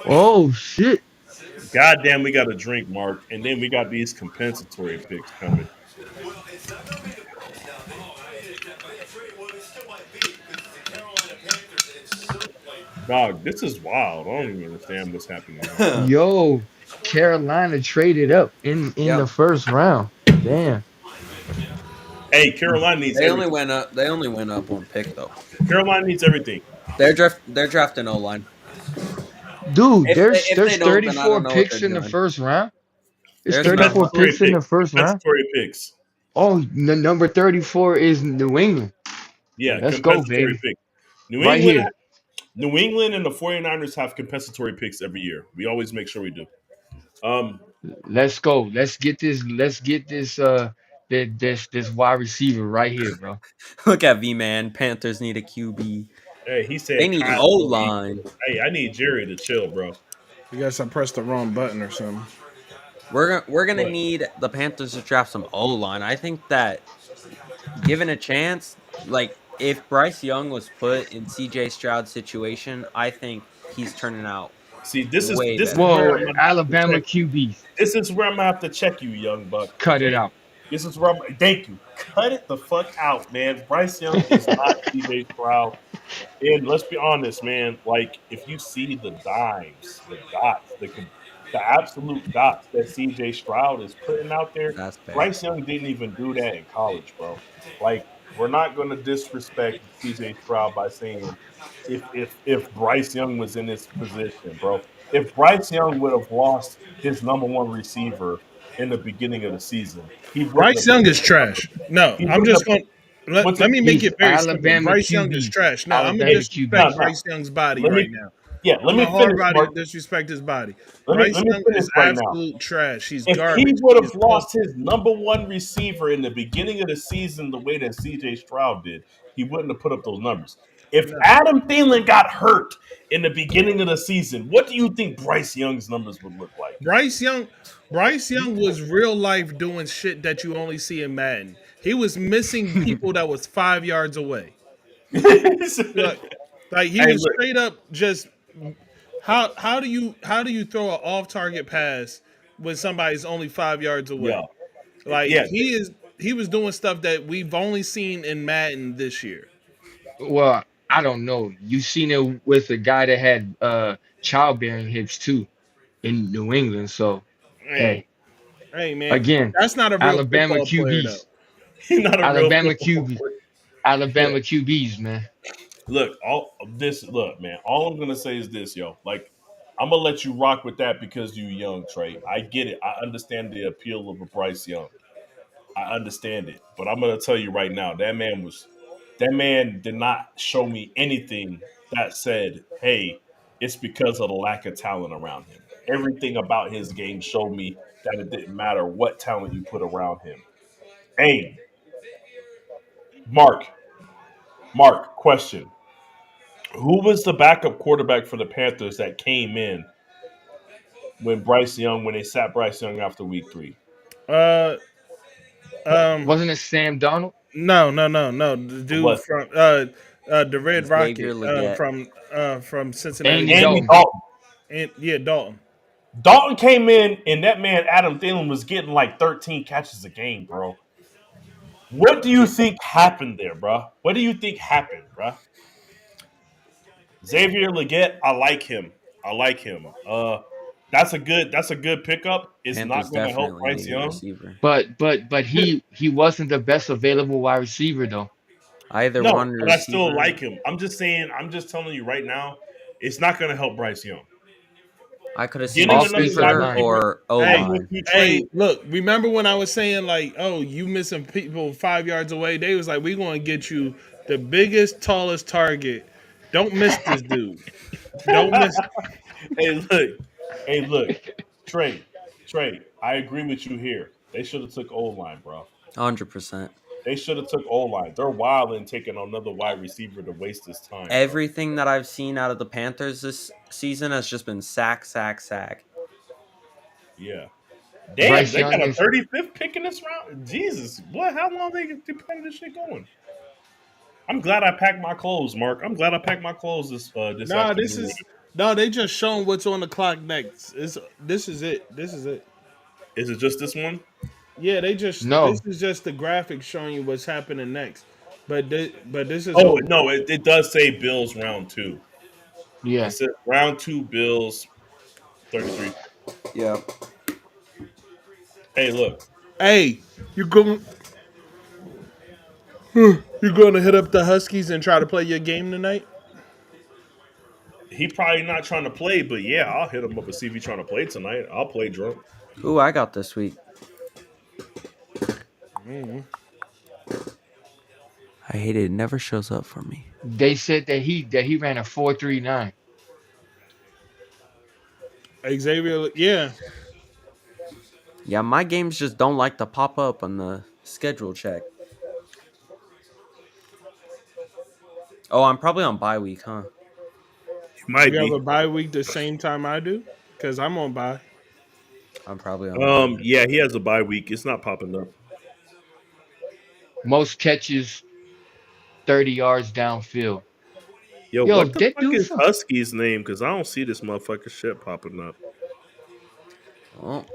Oh shit. Goddamn, we got a drink, Mark, and then we got these compensatory picks coming. Dog, this is wild. I don't even understand what's happening right now. Yo, Carolina traded up in the Yep. first round. Damn. Hey, Carolina needs They only everything. went up. They only went up one pick though. Carolina needs everything. They're drafting O line. Dude, If there's they don't, then I don't 34 know what picks they're in the doing. first round. There's There's not 34 much. Compensatory picks in the picks. first round. Compensatory picks. Oh, number 34 is New England. Yeah, Let's go, compensatory baby. picks. New Right England here. New England and the 49ers have compensatory picks every year. We always make sure we do. Um, Let's go. Let's get this this wide receiver right here, bro. Look at V man. Panthers need a QB. hey, he They said need Kyle O Lee. line. Hey, I need Jerry to chill, bro. I guess I pressed the wrong button or something. We're gonna But need the Panthers to draft some O line. I think that given a chance, like if Bryce Young was put in CJ Stroud's situation, I think he's turning out see, way this is better. where Whoa, I'm gonna have to Alabama check you. QBs, This is where I'm gonna have to check you, young buck. cut it Okay, out. this is where I'm. Thank you. Cut it the fuck out, man. Bryce Young is not CJ Stroud. And let's be honest, man. Like if you see the dimes, the dots, the absolute dots that CJ Stroud is putting out there, That's fair. Bryce Young didn't even do that in college, bro. Like we're not going to disrespect CJ Stroud by saying if Bryce Young was in this position, bro. If Bryce Young would have lost his number one receiver in the beginning of the season, he wouldn't Bryce have put Young up is the numbers. trash. No, He I'm wouldn't have just going. what's Let it? me make He's it very simple. Alabama Bryce Young is QBs. trash. No, I'm gonna Alabama No, disrespect QBs. no. Bryce Young's body Let right me now. let I'm me a hard finish, body to Mark. disrespect his body. Bryce Let me Young finish is right now. absolute trash. He's If he garbage. would He is have lost awful. his number one receiver in the beginning of the season the way that CJ Stroud did, he wouldn't have put up those numbers. If No. Adam Thielen got hurt in the beginning of the season, what do you think Bryce Young's numbers would look like? Bryce Young, Bryce Young was real life doing shit that you only see in Madden. He was missing people that was 5 yards away. Like, Hey, like he was look, straight up just how do you throw an off target pass when somebody's only 5 yards away? yeah, Like yeah. he was doing stuff that we've only seen in Madden this year. Well, I don't know. You seen it with a guy that had childbearing hips too in New England. So Hey, hey, hey man, again, that's not a real Alabama football player though. QBs, He's not a real Alabama football QB, player. Alabama QBs, man. Look, all this look, man. All I'm gonna say is this, yo. Like, I'm gonna let you rock with that because you young, Trey. I get it. I understand the appeal of a Bryce Young. I understand it. But I'm gonna tell you right now, that man did not show me anything that said, hey, it's because of the lack of talent around him. Everything about his game showed me that it didn't matter what talent you put around him. Hey, Mark, question. Who was the backup quarterback for the Panthers that came in when they sat Bryce Young after week three? Uh, um, Wasn't it Sam Donald? no. The It dude was from the Red Xavier Rocket Leggett. from Cincinnati Andy Andy Bengals. Dalton. Dalton. And yeah, Dalton. Dalton came in, and that man Adam Thielen was getting like 13 catches a game, bro. What do you Yeah, think happened there, bro? What do you think happened, bro? Xavier Leggett, I like him. I like him. That's a good pickup. It's Panthers not going to help definitely Bryce need a Young. receiver. But he wasn't the best available wide receiver though. Either No, one but I still receiver. like him. I'm just saying. I'm just telling you right now, it's not going to help Bryce Young. I could have seen Getting another wide Offensive sleeper line. receiver, or O Hey, along with line. you, Trey. hey, look, remember when I was saying like, oh, you missing people 5 yards away? They was like, we gonna get you the biggest, tallest target. Don't miss this dude. Don't miss. Hey, look. Hey, look. Trey. Trey. I agree with you here. They should have took O line, bro. 100%. They should have took O line. They're wild in taking another wide receiver to waste his time, bro. Everything that I've seen out of the Panthers this season has just been sack, sack, sack. Yeah. Damn, Bryce they got Young a is 35th pick in this round. Jesus, what? How long they playing this shit going? I'm glad I packed my clothes, Mark. I'm glad I packed my clothes this Nah, this afternoon. is no. They just showing what's on the clock next. This is it. This is it. Is it just this one? Yeah, they just this no. is just the graphics showing you what's happening next. But this is Oh what no, it does say Bills round two. It Yeah. says round two Bills 33. Yeah. Hey, look, hey, you going you going to hit up the Huskies and try to play your game tonight? he probably not trying to play, but yeah, I'll hit him up and see if he's trying to play tonight. I'll play drunk. Who I got this week? Mm-hmm. I hate it. It never shows up for me. They said that he ran a 4.39. Xavier, yeah. Yeah, my games just don't like to pop up on the schedule check. Oh, I'm probably on bye week, huh? He might You have a be. bye week the same time I do? Because I'm on bye. I'm probably on a bye. Yeah, he has a bye week. It's not popping up. Most catches 30 yards downfield. Yo, Yo, what the that fuck dude is from Husky's name? Because I don't see this motherfucker shit popping up. Oh,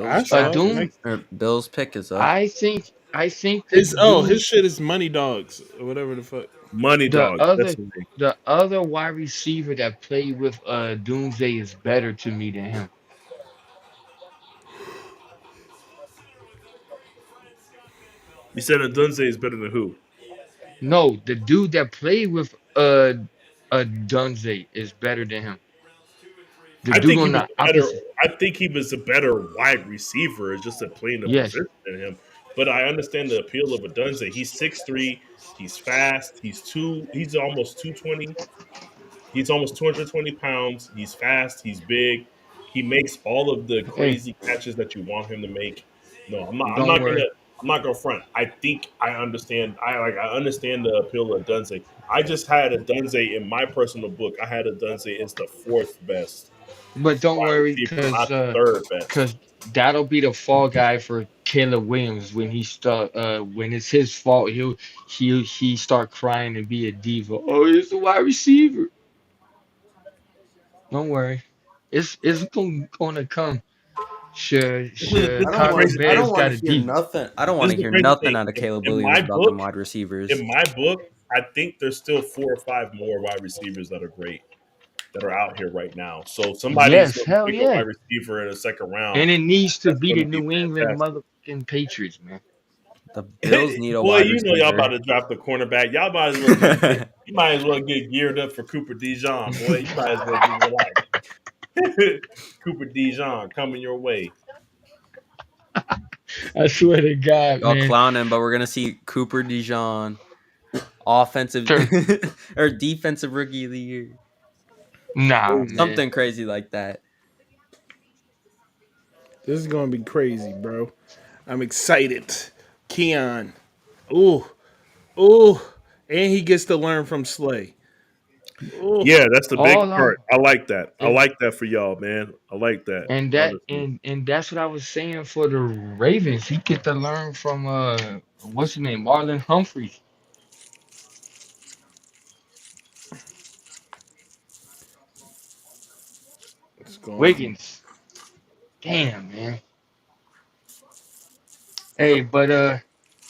I Bill's saw draft it. Doom. is or Bill's pick is up. I think the His dude, shit is money dogs or whatever the fuck. Money the Dogs. That's other, the name. the other wide receiver that played with Doomsday is better to me than him. You said Adunze is better than who? No, the dude that played with Dunze is better than him. The I dude think he on was the a better. opposite. I think he was a better wide receiver. It's just that playing the Yes, position than him. But I understand the appeal of Adunze. He's 6'3". He's fast. He's almost 220. He's almost 220 pounds. He's fast. He's big. He makes all of the hey, crazy catches that you want him to make. No, I'm not. I'm don't not gonna. worry. I'm not gonna front. I think I understand. I understand the appeal of Dunze. I just had a Dunze in my personal book. I had a Dunze as the fourth best But don't wide worry, receiver, not the third best. cause that'll be the fall guy for Caleb Williams when he start when it's his fault he start crying and be a diva. Oh, he's the wide receiver. Don't worry. It's gonna come. Sure, This is the Chicago crazy I thing. don't Bears want got to a hear diva. nothing. I don't This want is to the hear crazy nothing thing. out of Caleb In Williams my about them book, wide receivers. I think there's still 4 or 5 more wide receivers that are great that are out here right now. So somebody's Yes, going to hell pick a yeah. wide receiver in the second round. And it needs to That's be going the to be New England fantastic. motherfucking Patriots, man. The Bills need a Boy, wide you know y'all about receiver. to drop the cornerback. Y'all might as well just get. You might as well get geared up for Cooper Dijon, boy. You might as well just relax. Cooper Dijon coming your way. I swear to God, Y'all man. clowning, but we're gonna see Cooper Dijon, offensive Sure. or defensive rookie of the year, Nah, man. something crazy like that. This is gonna be crazy, bro. I'm excited. Keon. Ooh, ooh, and he gets to learn from Slay. Ooh, Yeah, that's the big All part. I'm I like that. I and like that for y'all, man. I like that. and that Honestly. and that's what I was saying for the Ravens. He get to learn from what's his name? Marlon Humphreys. it's going to be. Wiggins. Damn, man. Hey, but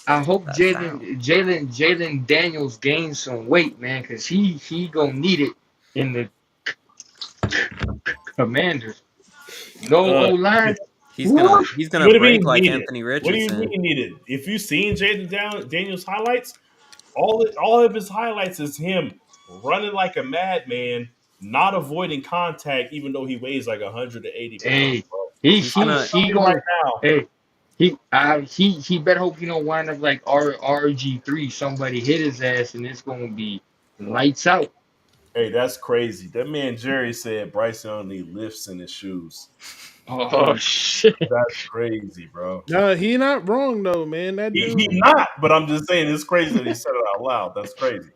I hope That sound. Jalen Daniels gains some weight, man, cause he gonna need it in the Commanders. No Uh, O line. He's gonna Woo! he's gonna what do you break mean like needed? Anthony What do you mean Richardson. needed? If you seen Daniels highlights, all of his highlights is him running like a madman, not avoiding contact, even though he weighs like 180 pounds, Hey, bro. he He's he I'm gonna telling he you right gon' now. hey he better hope he don't wind up like RG3. Somebody hit his ass and it's gonna be lights out. Hey, that's crazy. That man Jerry said Bryce Young need lifts in his shoes. Oh shit. That's crazy, bro. No, he not wrong though, man. That He dude. not, but I'm just saying it's crazy that he said it out loud. That's crazy.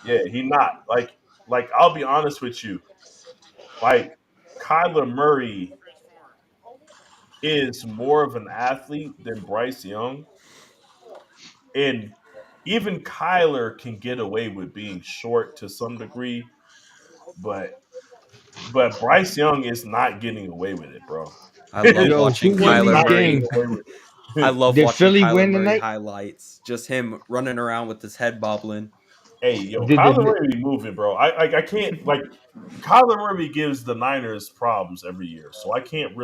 Yeah, he not. Like I'll be honest with you. Like Kyler Murray is more of an athlete than Bryce Young, and even Kyler can get away with being short to some degree, but Bryce Young is not getting away with it, bro. I love Yo, who watching He's won Kyler these not getting Murray. games? away with I it. love Did watching Philly Kyler win Murray tonight? highlights. Just him running around with his head bobbling. Hey, yo, Did Kyler the Murray be moving, bro. I can't like Kyler Murray gives the Niners problems every year, so I can't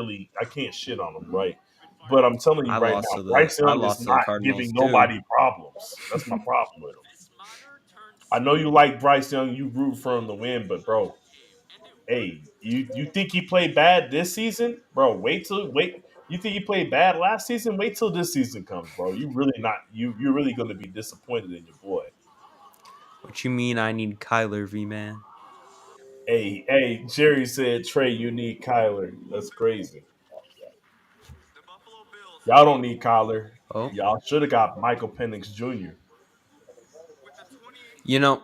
shit on him, right? But I'm telling you right now, Bryce I Young is lost to the not giving Cardinals too. nobody problems. That's my problem with him. I know you like Bryce Young, you root for him to win, but bro, hey, you think he played bad this season, bro? Wait. You think he played bad last season? Wait till this season comes, bro. You really not you're really going to be disappointed in your boy. What you mean I need Kyler V man? Hey, Jerry said Trey, you need Kyler. That's crazy. Y'all don't need Kyler. Oh, Y'all should have got Michael Penix Jr. you know,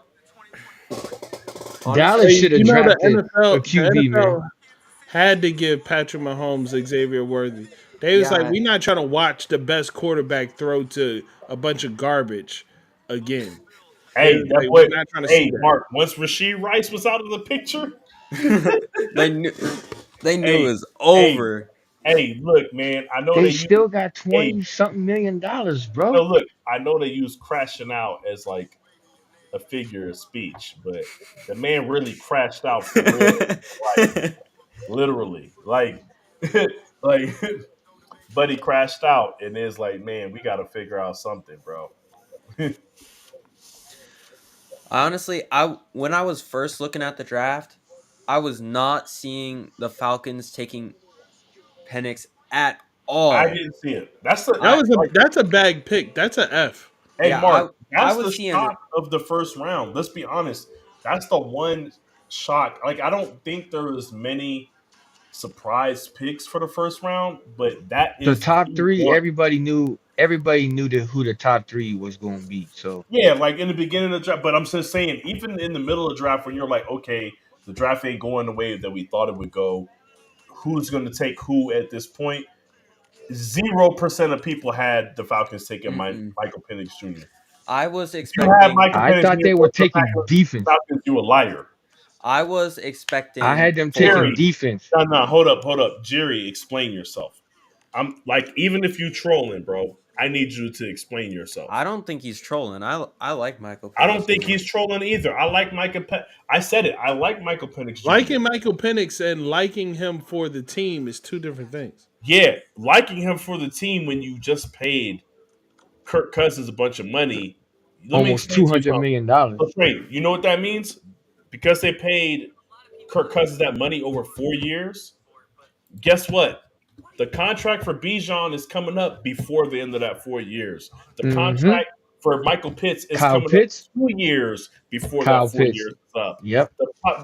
Dallas honestly, Hey, should have you know the drafted a NFL. The QB, man. NFL had to give Patrick Mahomes Xavier Worthy. They was like, Yeah. we're not trying to watch the best quarterback throw to a bunch of garbage again. They Hey, was that like, boy. we're not trying to see Hey, that. Mark. Once Rasheed Rice was out of the picture, they knew they knew it hey, was hey, over. hey. Look, man. I know They they use. still got Hey, 20 something million dollars, bro. no, look. I know they use crashing out as like a figure of speech, but the man really crashed out for real. Like literally, like. But he crashed out, and it's like, man, we got to figure out something, bro. Honestly, I when I was first looking at the draft, I was not seeing the Falcons taking Penix at I all. didn't see it. That's the That I was a like, that's a bag pick. That's a F. hey, yeah, Mark, I that's the was seeing shock of the first round. Let's be honest. That's the one shock. Like, I don't think there was many surprise picks for the first round, but that The is top the three, one. everybody knew who the top three was going to be. So Yeah, like in the beginning of the draft. But I'm just saying, even in the middle of the draft, when you're like, okay, the draft ain't going the way that we thought it would go. Who's going to take who at this point? 0% of people had the Falcons taking mm-mm. Michael Penix Jr. I was If you had expecting Michael I Penix thought Jr. they were for the taking defense. Falcons, you a liar. I was I expecting had them taking for Jerry, defense. no, no, hold up. Jerry, explain yourself. I'm like, even if you trolling, bro, I need you to explain I yourself. don't think he's trolling. I like Michael I don't Penix think Jr. he's trolling either. I like I said it. I like Michael Penix Jr. Liking Michael Penix and liking him for the team is two different things. Yeah, liking him for the team when you just paid Kirk Cousins a bunch of money. Let me Almost explain to you something. $200 million. So, Trey, you know what that means? Because they paid Kirk Cousins that money over 4 years. Guess what? The contract for Bijan is coming up before the end of that 4 years. The Mm-hmm. contract for Michael Pitts is Kyle coming up Pitts. 2 years before that Kyle four Pitts. years is up. Yep.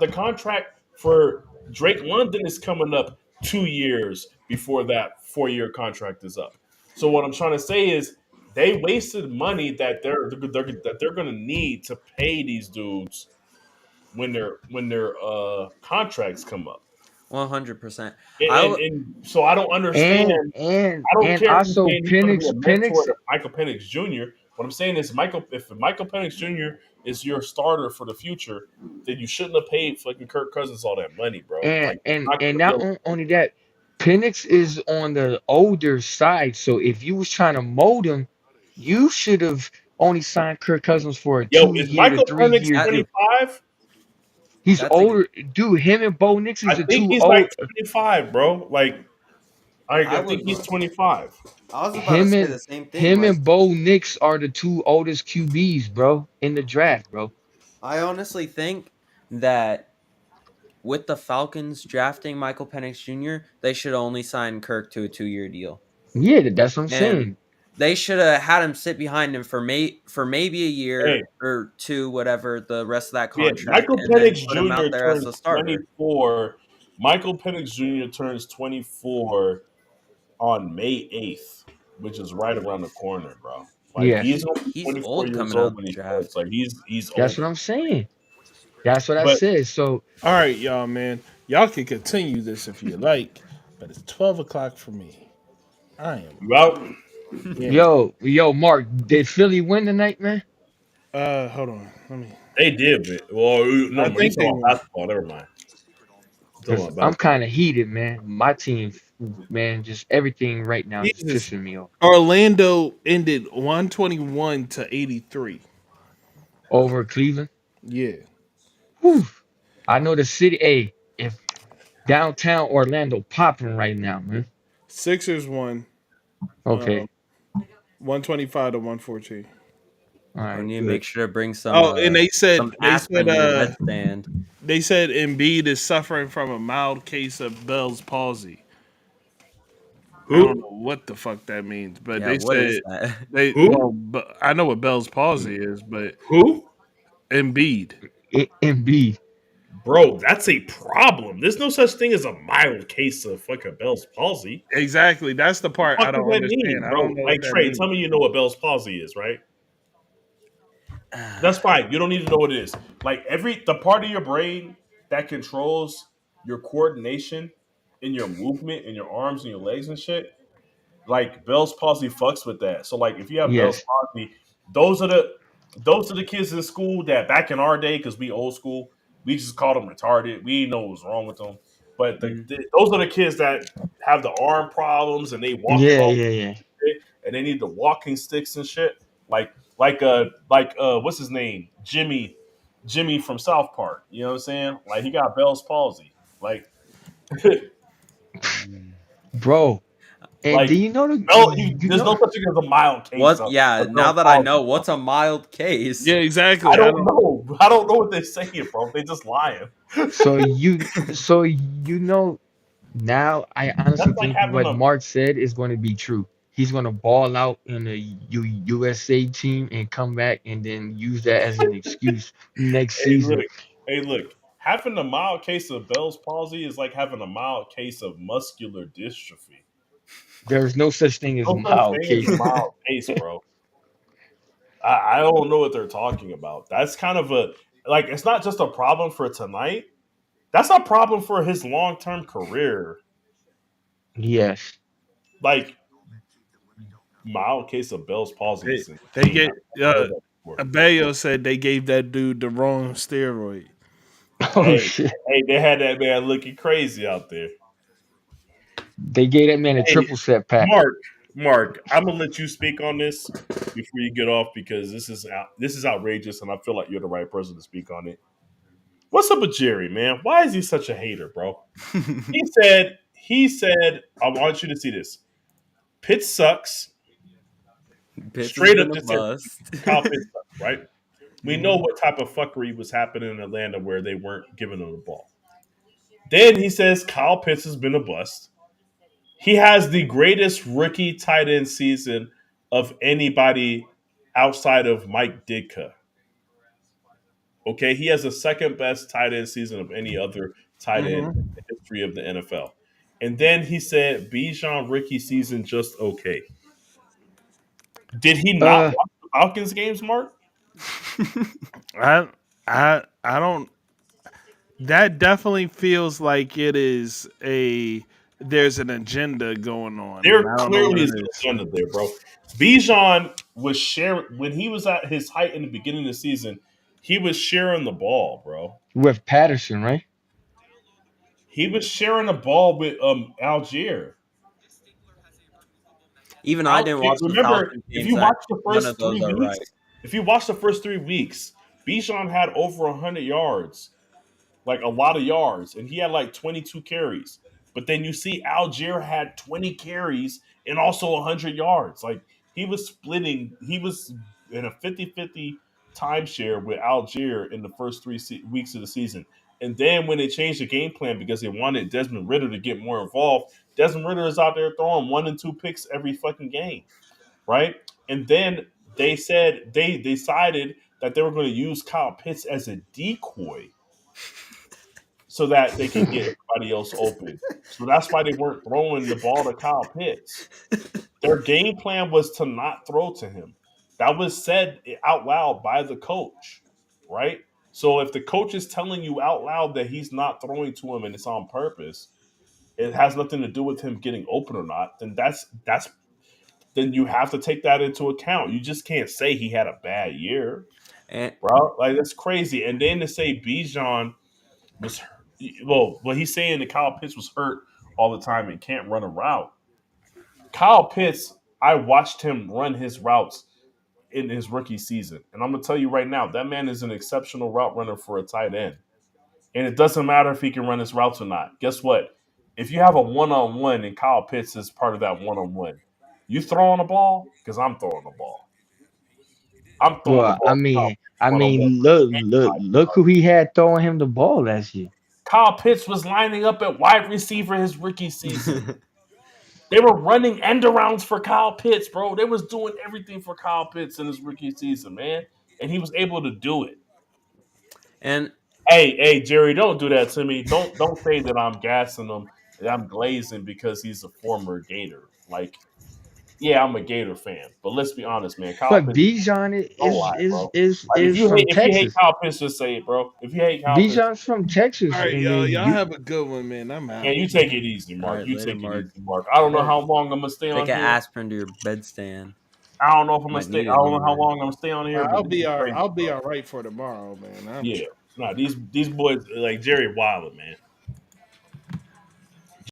The contract for Drake London is coming up 2 years before that 4 year contract is up. So what I'm trying to say is they wasted money that they're going to need to pay these dudes when their contracts come up. 100%. And, I and, w- and so I don't And understand. and I don't and care if you're also saying he's going to be a mentor Penix to Michael Penix Jr. What I'm saying is, if Michael Penix Jr. is your starter for the future, then you shouldn't have paid fucking Kirk Cousins all that money, bro. and Like, it's and not and going to not really. only that, Penix is on the older side. So if you was trying to mold him, you should have only signed Kirk Cousins for a Yo, two is year to Michael three Penix year that 25? He's that's a older, dude. Him and Bo Nix I is the think two he's like old. 25, bro. Like, I I think he's was 25. I was about to Him say and the same thing. him Like and Bo Nix are the two oldest QBs, bro, in the draft, bro. I honestly think that with the Falcons drafting Michael Penix Jr., they should only sign Kirk to a 2-year deal. Yeah, that's what I'm And saying. they should have had him sit behind him for maybe a Hey, year or two, whatever the rest of that yeah, contract, Michael and then Penix put him Jr. out there as turns a starter. 24. Michael Penix Jr. turns 24 on May 8th, which is right around the corner, bro. Like, he's Yes, gonna be He's 24 old years coming old out when the he starts. draft. Like, he's that's old. what I'm saying. That's what I But said. So, All right, y'all, man. Y'all can continue this if you like, but it's 12 o'clock for me. I am. you out? Yeah. yo, Mark, did Philly win tonight, man? Hold on. Let me. They did, man. Well, no, I man, you think talking they about won. basketball. Never mind. You talking Because about I'm kind basketball. of heated, man. My team, man, just everything right now is just Jesus. pissing me off. Orlando ended 121 to 83. Over Cleveland. Yeah. Whew. I know the city. Hey, if downtown Orlando popping right now, man. Sixers won Okay, 125 to 114. all We right, need to good. make sure to bring Oh, and some they said aspirin in your bedstand. they said Embiid is suffering from a mild case of Bell's palsy. I don't Who? know what the fuck that means, but Yeah, they what is said that? Who? but I know what Bell's palsy is, but Who? Embiid. Embiid. Bro, that's a problem. There's no such thing as a mild case of fucking Bell's palsy. Exactly. That's the part I What does don't that understand. mean, I don't bro? know what Like, that Trey, means. tell me you know what Bell's palsy is, right? That's fine. You don't need to know what it is. Like, the part of your brain that controls your coordination. in your movement, in your arms and your legs and shit, like Bell's palsy fucks with that. So like if you have Bell's Yes. palsy, those are the those are the kids in school that back in our day, because we old school, we just called them retarded. We didn't know what was wrong with them. But Mm. those are the kids that have the arm problems and they walking Yeah, all yeah, yeah. shit, and they need the walking sticks and shit. What's his name? Jimmy from South Park. You know what I'm saying? Like he got Bell's palsy. Like Bro. And do like you know no, you there's no know such thing as a mild case What? of Yeah. Now Bell's that I palsy. know, what's a mild case? Yeah, I exactly. I don't don't. know. I don't know what they're saying, bro. They just lying. so you know now I honestly That's like think having what a Mark said is going to be true. He's going to ball out in a USA team and come back and then use that as an excuse next hey season. look, hey look. Having a mild case of Bell's palsy is like having a mild case of muscular dystrophy. There's no such thing as No such mild thing as a cases. mild case, bro. I don't know what they're talking about. That's kind of a like it's not just a problem for tonight. That's a problem for his long term career. Yes. Like mild case of Bell's palsy is They insane. get. I've never heard that before. Abeyo said they gave that dude the wrong steroid. Oh Hey, shit. hey, they had that man looking crazy out there. They gave that man a Hey, triple set pack. Mark, I'm gonna let you speak on this before you get off because this is outrageous, and I feel like you're the right person to speak on it. What's up with Jerry, man? Why is he such a hater, bro? He said, I want you to see this. Pitt sucks. Pitts has Straight up been a just said bust. Kyle Pitt sucks, right? We know Mhm. what type of fuckery was happening in Atlanta where they weren't giving him the ball. Then he says Kyle Pitts has been a bust. He has the greatest rookie tight end season of anybody outside of Mike Ditka. Okay, he has the second best tight end season of any other tight end in Mhm. the history of the NFL. And then he said Bijan rookie season just okay. Did he not Uh watch the Falcons games, Mark? I I don't. That definitely feels like it is a. There's an agenda going on, and There I don't know what clearly it is an is. agenda there, bro. Bijan was sharing when he was at his height in the beginning of the season. He was sharing the ball, bro. with Patterson, right? He was sharing the ball with Algier. Even I didn't Algier. watch the Remember, Falcons if games, you so watch the none of first those three are weeks, right. if you watch the first 3 weeks, Bijan had over 100 yards, like a lot of yards, and he had like 22 carries. But then you see Algier had 20 carries and also 100 yards. Like he was in a 50-50 timeshare with Algier in the first weeks of the season. And then when they changed the game plan because they wanted Desmond Ritter to get more involved, Desmond Ritter is out there throwing 1 and 2 picks every fucking game, right? And then they said they decided that they were going to use Kyle Pitts as a decoy so that they can get everybody else open. So that's why they weren't throwing the ball to Kyle Pitts. Their game plan was to not throw to him. That was said out loud by the coach, right? So if the coach is telling you out loud that he's not throwing to him and it's on purpose, it has nothing to do with him getting open or not, then that's then you have to take that into account. You just can't say he had a bad year, And bro. Like that's crazy. And then to say Bijan was well, he's saying that Kyle Pitts was hurt all the time and can't run a route. Kyle Pitts, I watched him run his routes in his rookie season, and I'm gonna tell you right now, that man is an exceptional route runner for a tight end. And it doesn't matter if he can run his routes or not. Guess what? If you have a one-on-one and Kyle Pitts is part of that one-on-one, you throwing the ball because I'm throwing the ball. I'm throwing the Well, I ball to Kyle mean, Pitts one-on-one versus anybody. look who he had throwing him the ball last year. Kyle Pitts was lining up at wide receiver his rookie season. They were running end arounds for Kyle Pitts, bro. They was doing everything for Kyle Pitts in his rookie season, man. And he was able to do it. and Hey, Jerry, don't do that to me. Don't say that I'm gassing him, that I'm glazing because he's a former Gator. Like Yeah, I'm a Gator fan, but let's be honest, man. Kyle But Pitts, Bijan don't is lie, is bro. is Like is from if you hate Texas. Kyle Pitts, just say it, bro. If you hate Kyle Pitts, Bijan's from All Texas, right, and yo, then y'all you have a good one, man. I'm man, out. you take it easy, All Mark. right, You later, take it Mark. easy, Mark. I don't know Hey, how long I'm gonna stay Take on an here. aspirin to your bedstand. I don't know if I'm gonna Might stay. need I it don't know how anyway. long I'm gonna stay on here, but this is crazy, I'll be bro. all right for tomorrow, man. I'm Yeah, nah, these boys like Jerry Wilder, man.